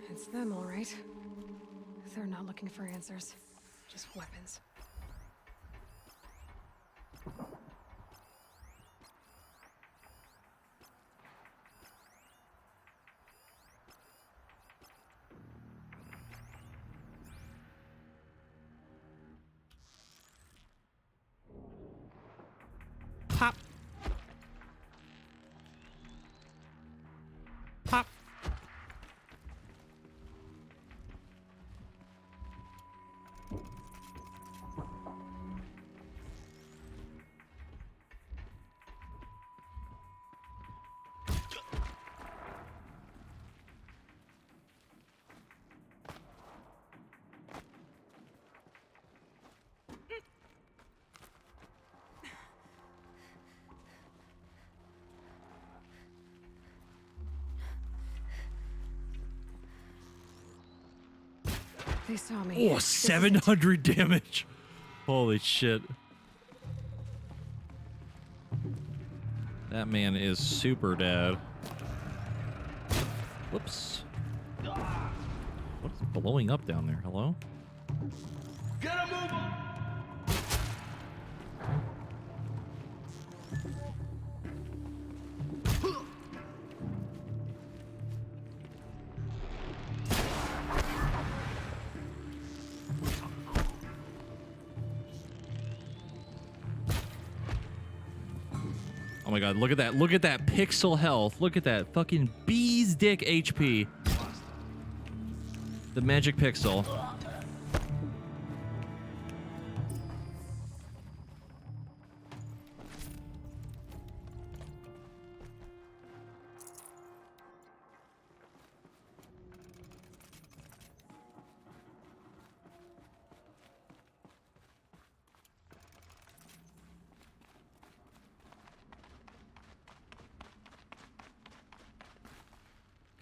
It's them, all right. They're not looking for answers, just weapons. Pop. Pop. They saw me. Oh, 700 damage. Holy shit. That man is super dead. Whoops. What's blowing up down there? Hello? Get a move on! Oh my god, look at that. Look at that pixel health. Look at that fucking bee's dick HP. The magic pixel.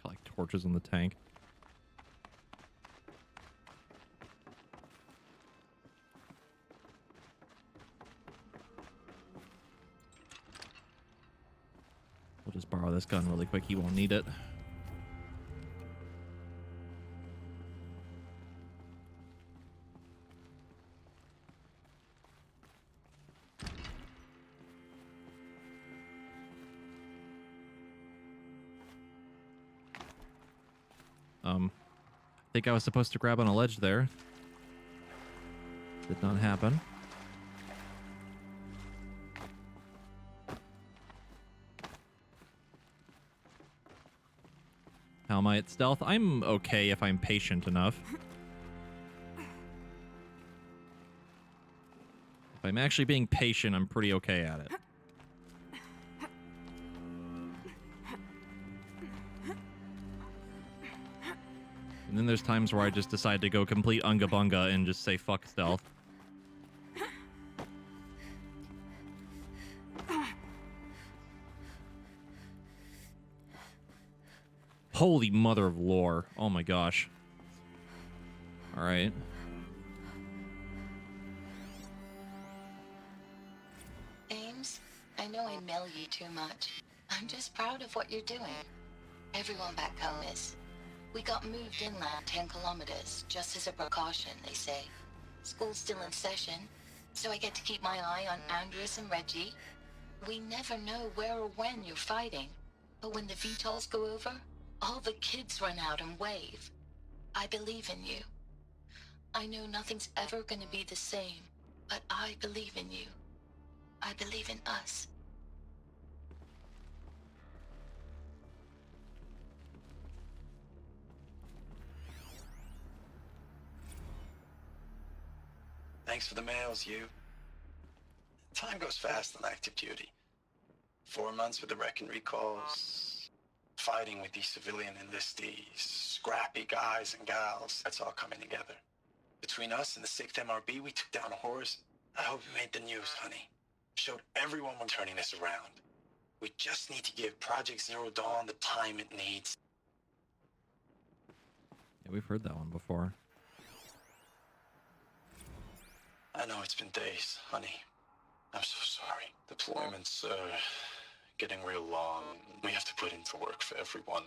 Like torches in the tank. We'll just borrow this gun really quick. He won't need it. think I was supposed to grab on a ledge there. Did not happen. How am I at stealth? I'm okay if I'm patient enough. If I'm actually being patient, I'm pretty okay at it. And then there's times where I just decide to go complete unga bunga and just say fuck stealth. Holy mother of lore. Oh my gosh. Alright. Ames, I know I mail you too much. I'm just proud of what you're doing. Everyone back home is. We got moved inland 10 kilometers, just as a precaution, they say. School's still in session, so I get to keep my eye on Andreas and Reggie. We never know where or when you're fighting, but when the VTOLs go over, all the kids run out and wave. I believe in you. I know nothing's ever gonna be the same, but I believe in you. I believe in us. Thanks for the mails, you. Time goes fast on active duty. 4 months with the wreck and recalls, fighting with these civilian enlistees, scrappy guys and gals. That's all coming together. Between us and the 6th MRB, we took down horrors. I hope you made the news, honey. Showed everyone we're turning this around. We just need to give Project Zero Dawn the time it needs. Yeah, we've heard that one before. I know it's been days, honey. I'm so sorry. Deployments are getting real long. We have to put in for work for everyone.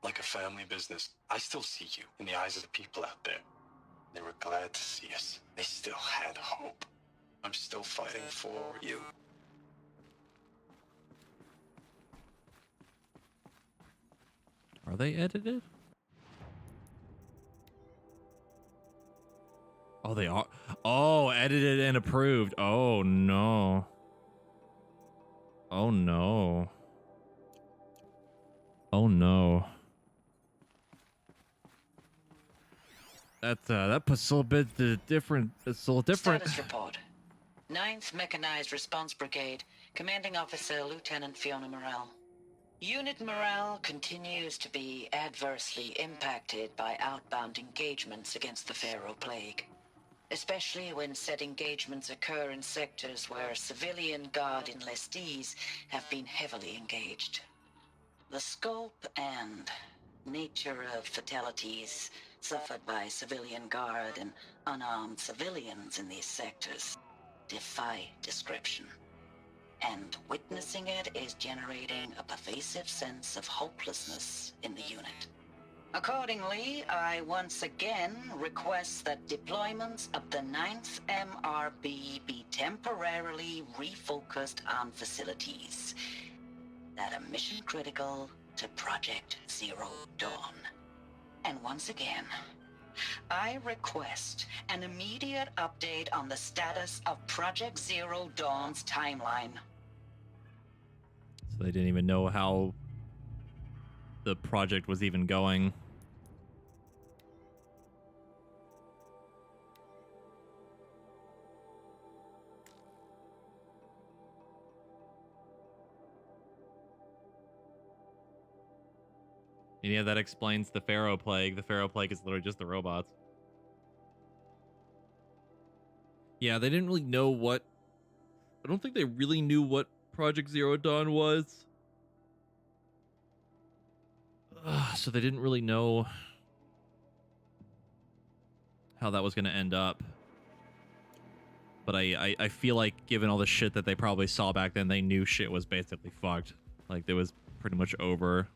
Like a family business. I still see you in the eyes of the people out there. They were glad to see us. They still had hope. I'm still fighting for you. Are they edited? Oh, they are. Oh, edited and approved. Oh, no. Oh, no. Oh, no. That puts a little bit different. It's a little different. Status report. 9th Mechanized Response Brigade, Commanding Officer Lieutenant Fiona Morell. Unit morale continues to be adversely impacted by outbound engagements against the Pharaoh Plague, especially when said engagements occur in sectors where civilian guard enlistees have been heavily engaged. The scope and nature of fatalities suffered by civilian guard and unarmed civilians in these sectors defy description. And witnessing it is generating a pervasive sense of hopelessness in the unit. Accordingly, I once again request that deployments of the 9th MRB be temporarily refocused on facilities that are mission critical to Project Zero Dawn. And once again, I request an immediate update on the status of Project Zero Dawn's timeline. So they didn't even know how the project was even going. And yeah, that explains the Pharaoh Plague. The Pharaoh Plague is literally just the robots. Yeah, they didn't really know what... I don't think they really knew what Project Zero Dawn was. So they didn't really know how that was going to end up. But I feel like given all the shit that they probably saw back then, they knew shit was basically fucked. Like, it was pretty much over.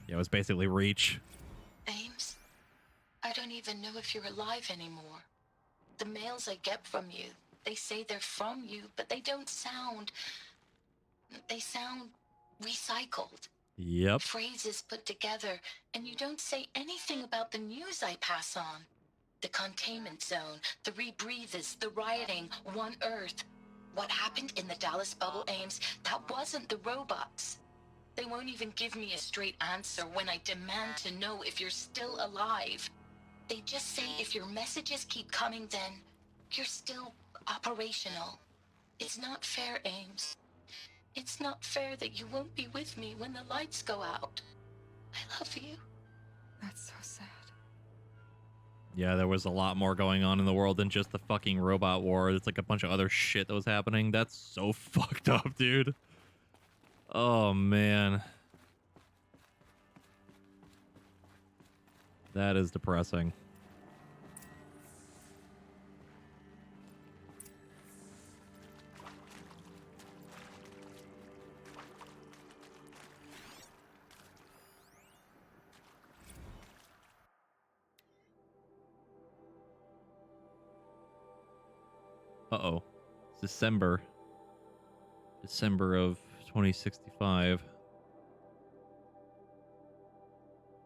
Yeah, it was basically Reach. Ames, I don't even know if you're alive anymore. The mails I get from you, they say they're from you, but they don't sound... They sound recycled. Yep. Phrases put together, and you don't say anything about the news I pass on. The containment zone, the rebreathers, the rioting, One Earth. What happened in the Dallas bubble, Ames, that wasn't the robots. They won't even give me a straight answer when I demand to know if you're still alive. They just say if your messages keep coming, then you're still operational. It's not fair, Ames. It's not fair that you won't be with me when the lights go out. I love you. That's so sad. Yeah, there was a lot more going on in the world than just the fucking robot war. It's like a bunch of other shit that was happening. That's so fucked up, dude. Oh, man. That is depressing. Uh-oh. It's December of 2065.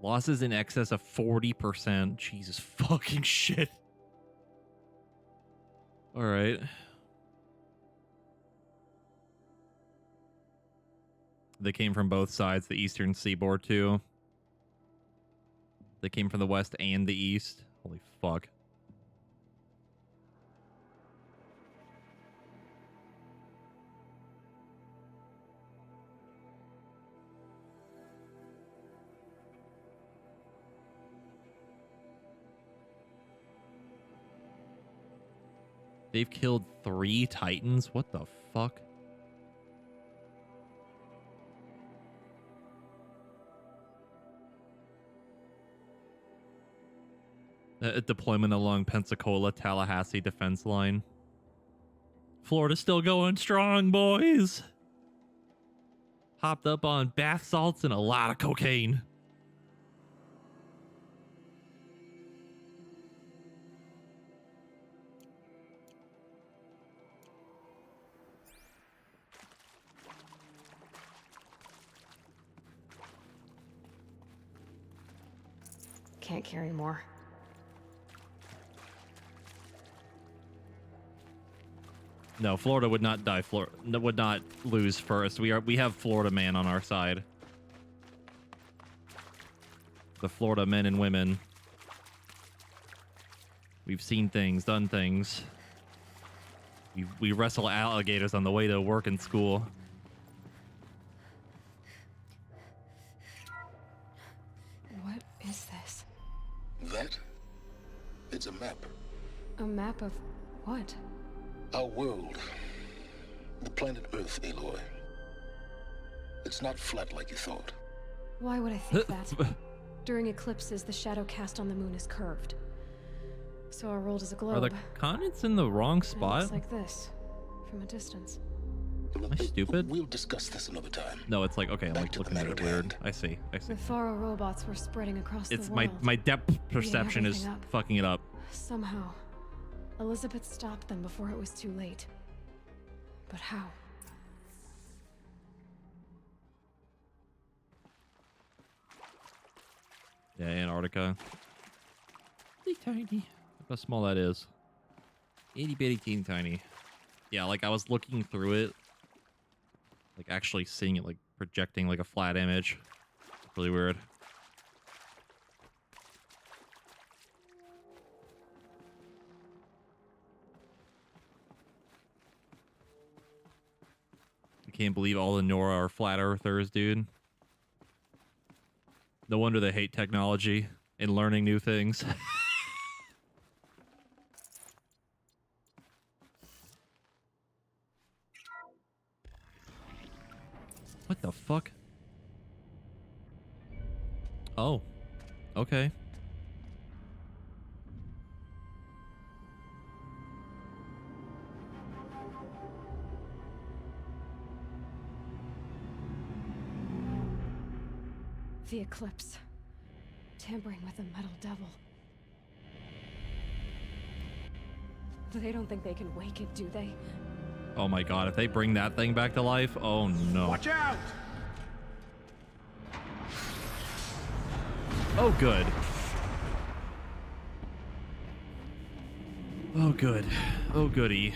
Losses in excess of 40%. Jesus fucking shit. All right. They came from both sides, the eastern seaboard too. They came from the west and the east. Holy fuck. They've killed 3 Titans? What the fuck? A deployment along Pensacola-Tallahassee defense line. Florida's still going strong, boys. Hopped up on bath salts and a lot of cocaine. Can't carry more. No, Florida would not die. Florida would not lose first. We have Florida man on our side. The Florida men and women. We've seen things, done things. We wrestle alligators on the way to work and school. What is this? That? It's a map. A map of what? Our world. The planet Earth, Aloy. It's not flat like you thought. Why would I think that? During eclipses, the shadow cast on the moon is curved. So our world is a globe. Are the continents in the wrong And it spot? looks like this, from a distance. Am I stupid? We'll discuss this another time. No, it's like, okay, I'm like looking at it weird. I see. The Faro robots were spreading across It's the world. my depth perception is everything up. fucking it up. Somehow, Elizabeth stopped them before it was too late. But how? Yeah, Antarctica. Itty tiny. Look how small that is. Itty bitty teeny tiny. Yeah, like I was looking through it. Like actually seeing it like projecting like a flat image. It's really weird. I can't believe all the Nora are flat earthers, dude. No wonder they hate technology and learning new things. What the fuck? Oh. Okay. The eclipse. Tampering with the metal devil. They don't think they can wake it, do they? Oh my god, if they bring that thing back to life, oh no. Watch out! Oh, good. Oh, good. Oh, goody.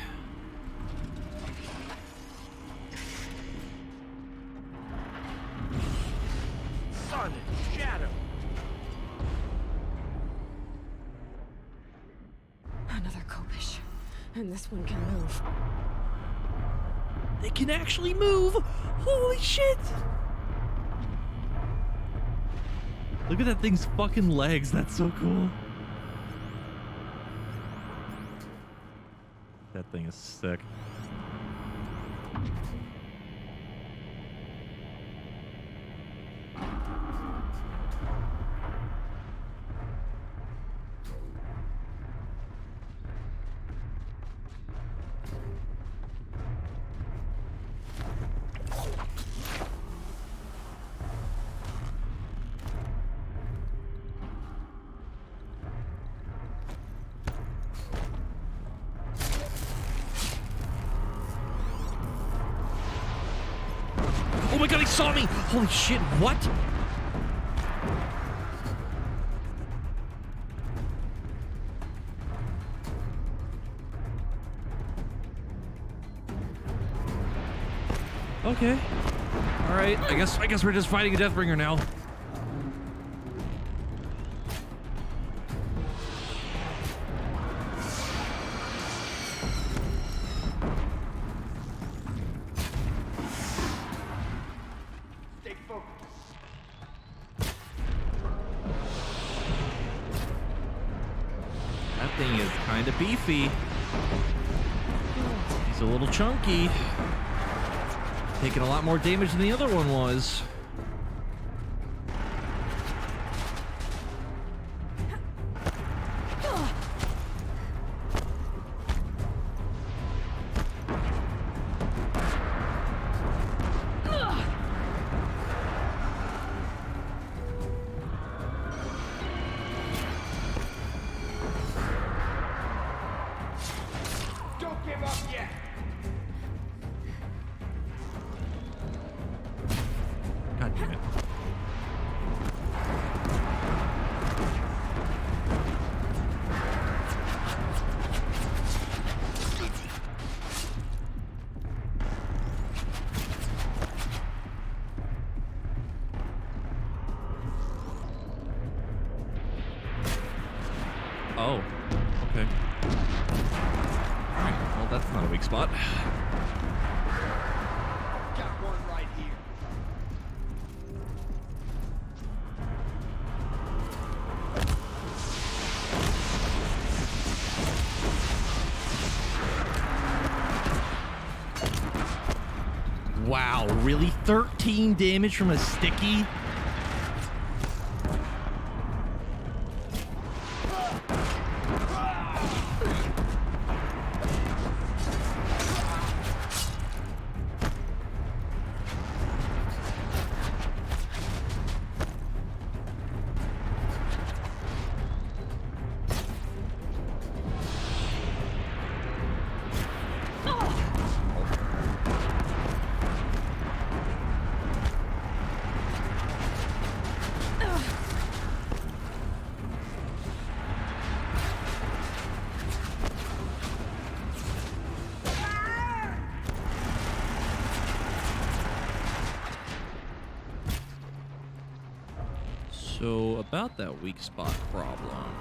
Sun and shadow. Another Kopish. And this one can move. They can actually move! Holy shit! Look at that thing's fucking legs. That's so cool. That thing is sick. Oh my god, he saw me! Holy shit, what? Okay. Alright, I guess we're just fighting a Deathbringer now. Beefy. He's a little chunky. Taking a lot more damage than the other one was. Oh, okay. Alright, well, that's not a weak spot. Got one right here. Wow, really? 13 damage from a sticky? So, about that weak spot problem.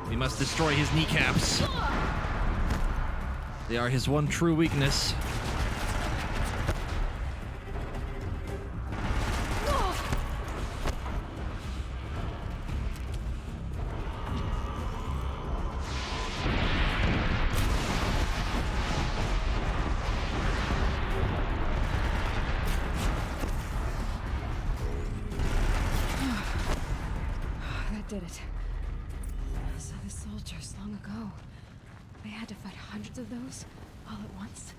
We must destroy his kneecaps. They are his one true weakness. Did it. So the soldiers long ago, they had to fight hundreds of those all at once.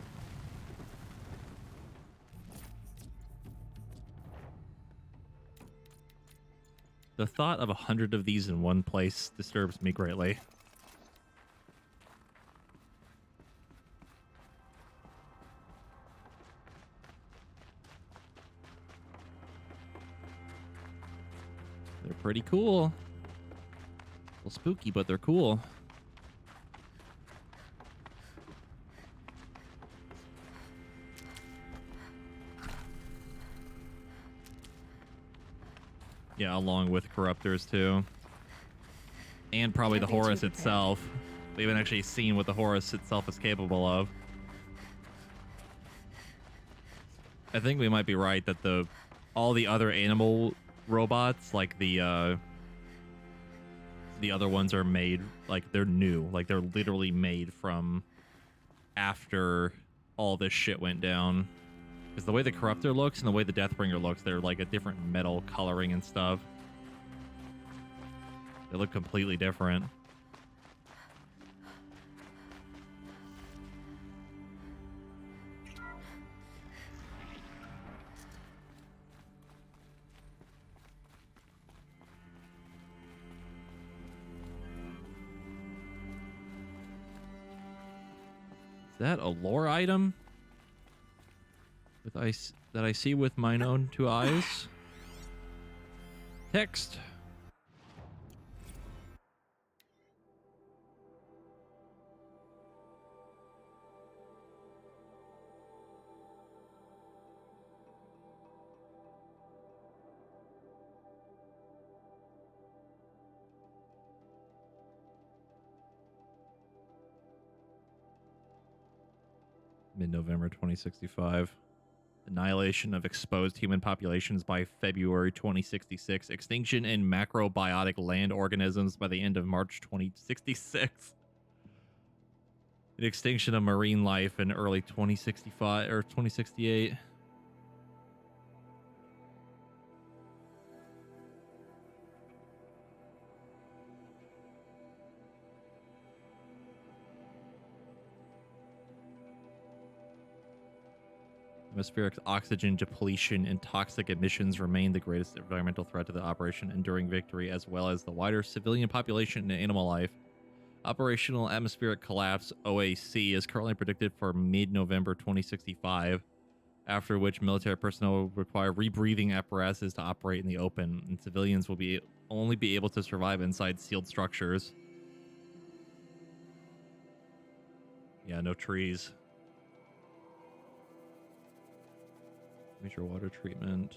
The thought of 100 of these in one place disturbs me greatly. pretty cool. A little spooky, but they're cool. Yeah, along with Corruptors too. And probably the Horus itself. We haven't actually seen what the Horus itself is capable of. I think we might be right that all the other animal robots, like the other ones are made, like they're new. Like they're literally made from after all this shit went down. Because the way the Corruptor looks and the way the Deathbringer looks, they're like a different metal coloring and stuff. They look completely different. Is that a lore item? That I see with mine own two eyes? Text. Mid-November 2065. Annihilation of exposed human populations by February 2066. Extinction in macrobiotic land organisms by the end of March 2066. An extinction of marine life in early 2065 or 2068. Atmospheric oxygen depletion and toxic emissions remain the greatest environmental threat to the Operation Enduring Victory, as well as the wider civilian population and animal life. Operational Atmospheric Collapse, OAC, is currently predicted for mid-November 2065, after which military personnel require rebreathing apparatuses to operate in the open, and civilians will only be able to survive inside sealed structures. Yeah, no trees. Major water treatment.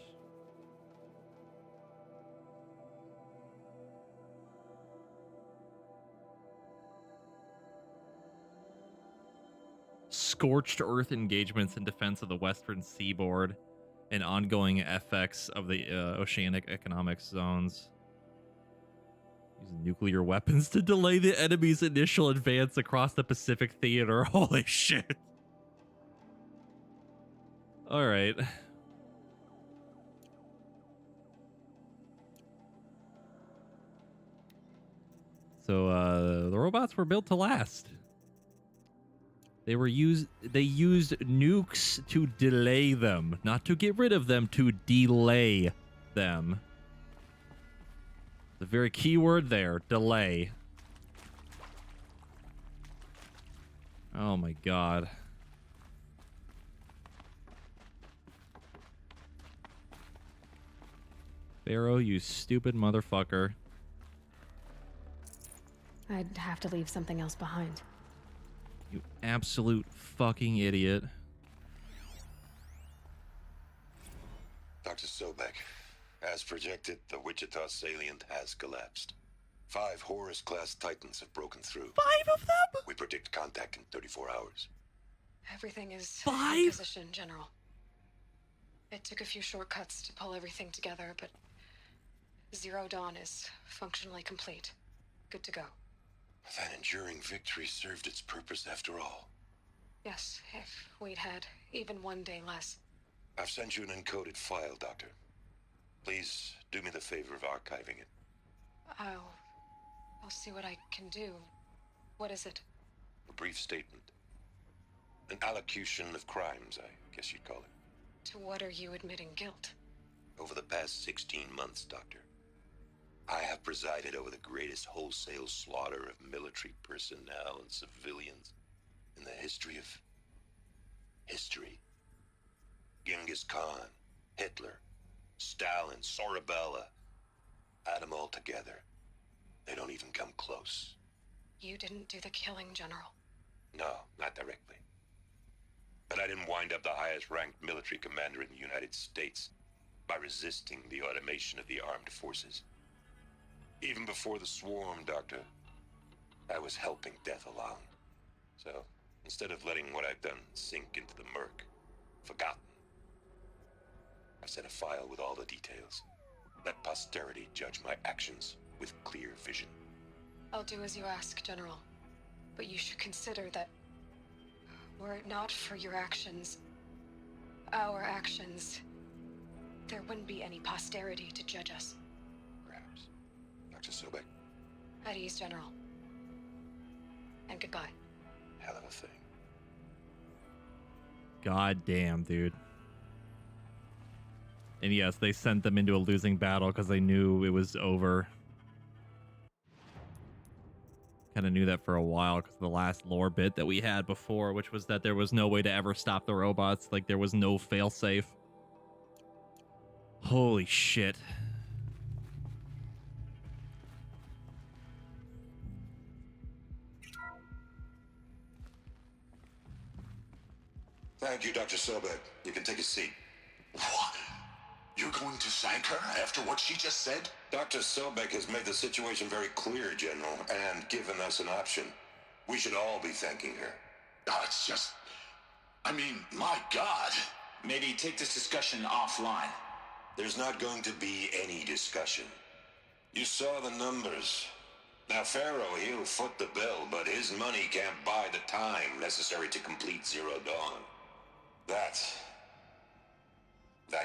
Scorched earth engagements in defense of the western seaboard and ongoing effects of the oceanic economic zones. Use nuclear weapons to delay the enemy's initial advance across the Pacific theater. Holy shit. All right. So the robots were built to last. They used nukes to delay them, not to get rid of them, to delay them. The very key word there, delay. Oh my god. Pharaoh, you stupid motherfucker. I'd have to leave something else behind. You absolute fucking idiot. Dr. Sobek, as projected, the Wichita salient has collapsed. 5 Horus-class Titans have broken through. 5 of them? We predict contact in 34 hours. Everything is 5? in position, General. It took a few shortcuts to pull everything together, but Zero Dawn is functionally complete. Good to go. That enduring victory served its purpose after all. Yes, if we'd had even one day less. I've sent you an encoded file, Doctor. Please do me the favor of archiving it. I'll see what I can do. What is it? A brief statement. An allocution of crimes, I guess you'd call it. To what are you admitting guilt? Over the past 16 months, Doctor, I have presided over the greatest wholesale slaughter of military personnel and civilians in the history of history. Genghis Khan, Hitler, Stalin, Sorabella. Add them all together. They don't even come close. You didn't do the killing, General. No, not directly. But I didn't wind up the highest-ranked military commander in the United States by resisting the automation of the armed forces. Even before the swarm, Doctor, I was helping death along. So, instead of letting what I've done sink into the murk, forgotten, I've set a file with all the details. Let posterity judge my actions with clear vision. I'll do as you ask, General. But you should consider that were it not for your actions, our actions, there wouldn't be any posterity to judge us. Perhaps. Dr. Sobek. At ease, General. And goodbye. Hell of a thing. God damn, dude. And yes, they sent them into a losing battle because they knew it was over. Kind of knew that for a while because of the last lore bit that we had before, which was that there was no way to ever stop the robots. Like, there was no failsafe. Holy shit. Thank you, Dr. Sobek. You can take a seat. What? You're going to thank her after what she just said? Dr. Sobek has made the situation very clear, General, and given us an option. We should all be thanking her. Oh, it's just... I mean, my God. Maybe take this discussion offline. There's not going to be any discussion. You saw the numbers. Now, Pharaoh, he'll foot the bill, but his money can't buy the time necessary to complete Zero Dawn. That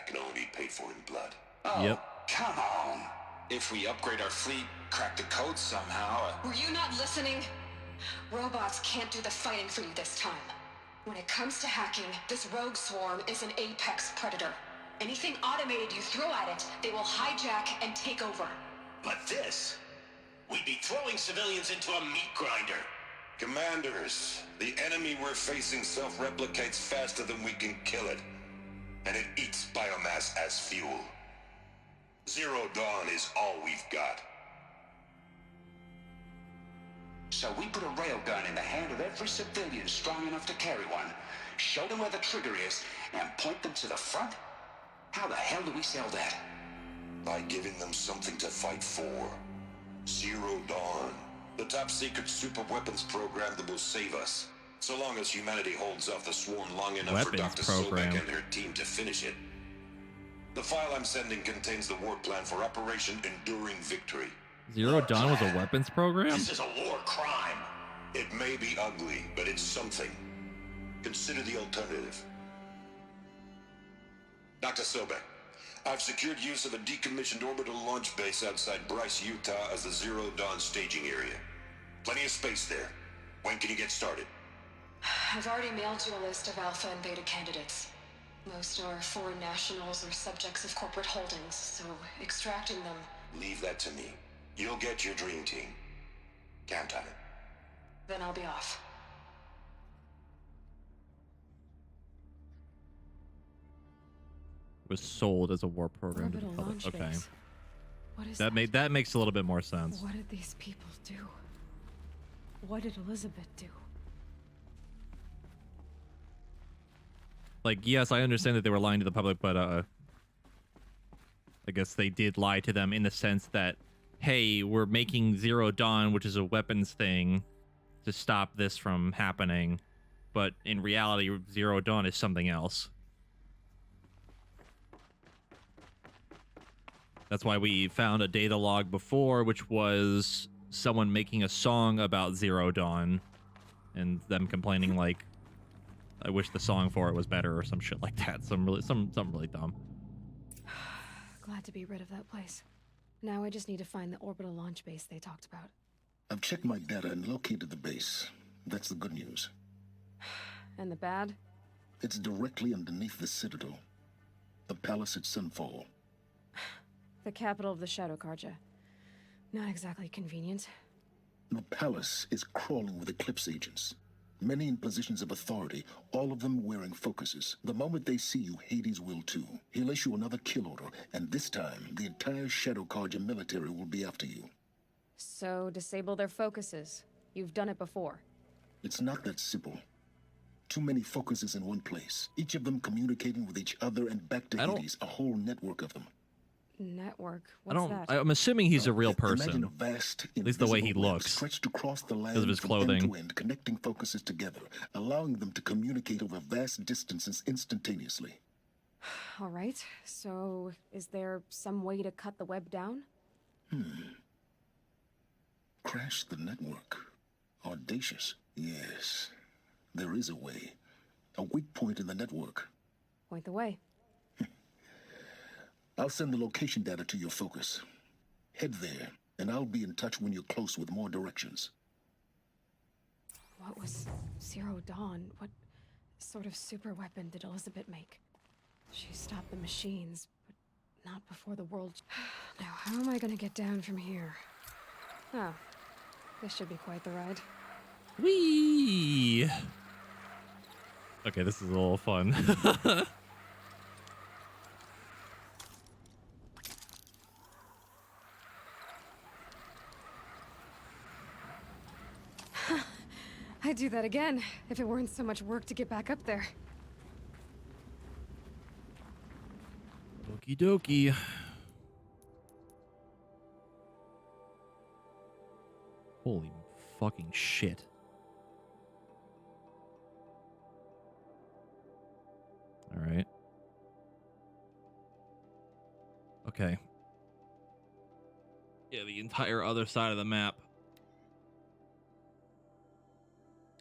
can only be paid for in blood. Oh, yep. Come on. If we upgrade our fleet, crack the code somehow... Were you not listening? Robots can't do the fighting for you this time. When it comes to hacking, this rogue swarm is an apex predator. Anything automated you throw at it, they will hijack and take over. But this... we'd be throwing civilians into a meat grinder. Commanders, the enemy we're facing self-replicates faster than we can kill it. And it eats biomass as fuel. Zero Dawn is all we've got. So we put a railgun in the hand of every civilian strong enough to carry one, show them where the trigger is, and point them to the front? How the hell do we sell that? By giving them something to fight for. Zero Dawn. The top-secret super weapons program that will save us. So long as humanity holds off the swarm long enough for Dr. Sobek and her team to finish it. The file I'm sending contains the war plan for Operation Enduring Victory. Zero Dawn was a weapons program? This is a war crime. It may be ugly, but it's something. Consider the alternative. Dr. Sobek, I've secured use of a decommissioned orbital launch base outside Bryce, Utah as the Zero Dawn staging area. Plenty of space there. When can you get started? I've already mailed you a list of Alpha and Beta candidates. Most are foreign nationals or subjects of corporate holdings, so extracting them... Leave that to me. You'll get your dream team. Count on it. Then I'll be off. It was sold as a war program to the Orbital public. launch Okay. base. What is that makes a little bit more sense. What did these people do? What did Elizabeth do? Like, yes, I understand that they were lying to the public, but I guess they did lie to them in the sense that, hey, we're making Zero Dawn, which is a weapons thing, to stop this from happening. But in reality, Zero Dawn is something else. That's why we found a data log before, which was someone making a song about Zero Dawn and them complaining like, I wish the song for it was better or some shit like that. Something really dumb. Glad to be rid of that place. Now I just need to find the orbital launch base they talked about. I've checked my data and located the base. That's the good news. And the bad? It's directly underneath the Citadel. The palace at Sunfall. The capital of the Shadow Carja. Not exactly convenient. The palace is crawling with Eclipse agents. Many in positions of authority, all of them wearing focuses. The moment they see you, Hades will too. He'll issue another kill order, and this time, the entire Shadow Carja military will be after you. So, disable their focuses. You've done it before. It's not that simple. Too many focuses in one place, each of them communicating with each other and back to Hades, a whole network of them. Network? What's that? I'm assuming he's a real person. Imagine a vast, at least the way he invisible web looks. stretched across the land Because of his from clothing. end to end, connecting focuses together, allowing them to communicate over vast distances instantaneously. All right. So, is there some way to cut the web down? Crash the network. Audacious. Yes, there is a way. A weak point in the network. Point the way. I'll send the location data to your focus. Head there, and I'll be in touch when you're close with more directions. What was Zero Dawn? What sort of super weapon did Elizabeth make? She stopped the machines, but not before the world... Now, how am I gonna get down from here? Oh, this should be quite the ride. Whee! Okay, this is a little fun. I'd do that again, if it weren't so much work to get back up there. Okie dokie. Holy fucking shit. All right. Okay. Yeah, the entire other side of the map.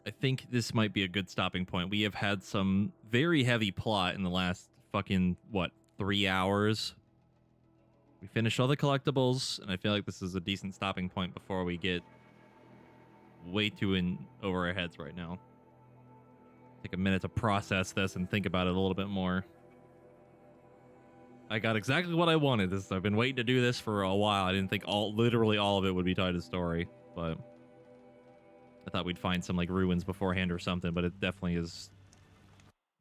I think this might be a good stopping point. We have had some very heavy plot in the last fucking, what, 3 hours? We finished all the collectibles, and I feel like this is a decent stopping point before we get way too in over our heads right now. Take a minute to process this and think about it a little bit more. I got exactly what I wanted. I've been waiting to do this for a while. I didn't think literally all of it would be tied to story, but I thought we'd find some like ruins beforehand or something, but it definitely is.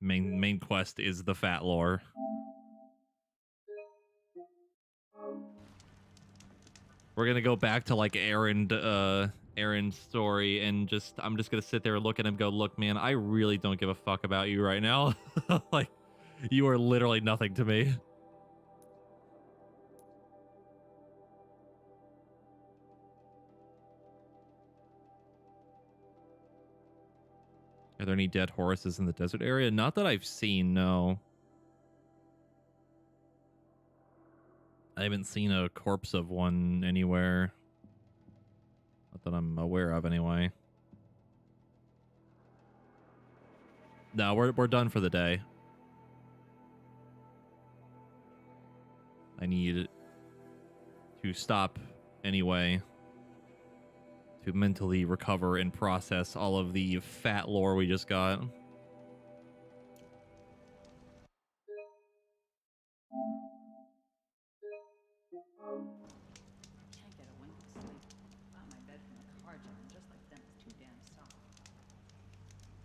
Main quest is the fat lore. We're gonna go back to like Aaron's story, and I'm just gonna sit there and look at him and go, look, man, I really don't give a fuck about you right now. Like, you are literally nothing to me. Are there any dead horses in the desert area? Not that I've seen, no. I haven't seen a corpse of one anywhere. Not that I'm aware of, anyway. No, we're done for the day. I need to stop anyway to mentally recover and process all of the fat lore we just got.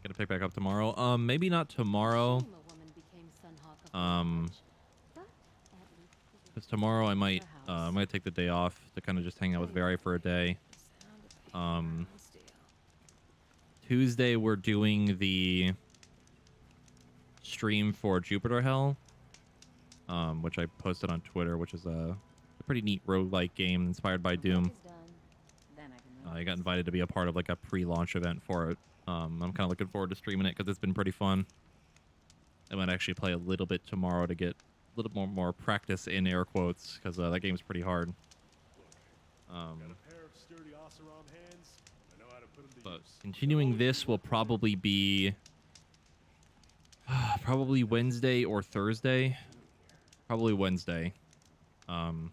Gonna pick back up tomorrow. Maybe not tomorrow. Because tomorrow I might take the day off to kind of just hang out with Vari for a day. Tuesday we're doing the stream for Jupiter Hell, which I posted on Twitter, which is a pretty neat roguelike game inspired by Doom. I got invited to be a part of like a pre-launch event for it. I'm kind of looking forward to streaming it because it's been pretty fun. I might actually play a little bit tomorrow to get a little more practice in air quotes, because that game's pretty hard. But continuing this will probably be probably Wednesday or Thursday. Probably Wednesday. And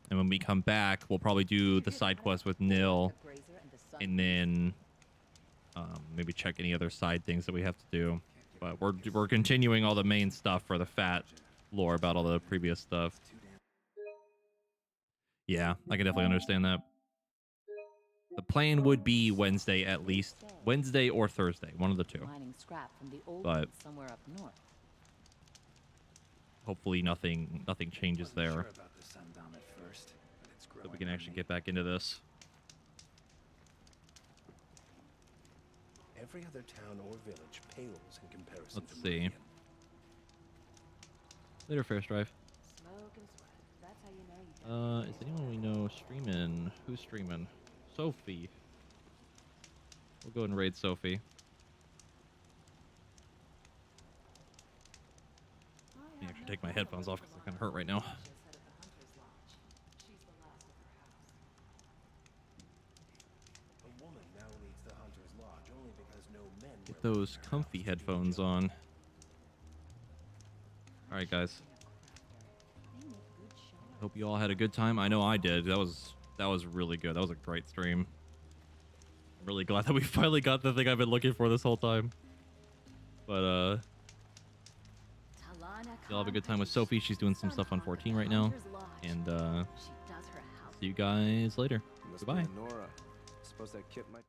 when we come back, we'll probably do the side quest with Nil, and then maybe check any other side things that we have to do. But we're continuing all the main stuff for the fat lore about all the previous stuff. Yeah, I can definitely understand that. The plan would be Wednesday at least. Wednesday or Thursday, one of the two. Mining scrap from the old But ones somewhere up north. hopefully nothing changes there, Sure about the sundown at first, but it's so we growing can on actually me. get back into this. Every other town or village pales in comparison Let's to see. Meridian. Later, Ferris Drive. Smoke and sweat. That's how you know you Is anyone we know streaming? Who's streaming? Sophie. We'll go and raid Sophie. I actually take my headphones off because they're kind of hurt right now. A woman now leads the Hunter's Lodge only because no men Get those comfy headphones on. All right, guys. Hope you all had a good time. I know I did. That was really good. That was a great stream. I'm really glad that we finally got the thing I've been looking for this whole time. But you'll have a good time with Sophie. She's doing some stuff on 14 right now. And see you guys later. Must be Goodbye. Nora. Suppose that kid might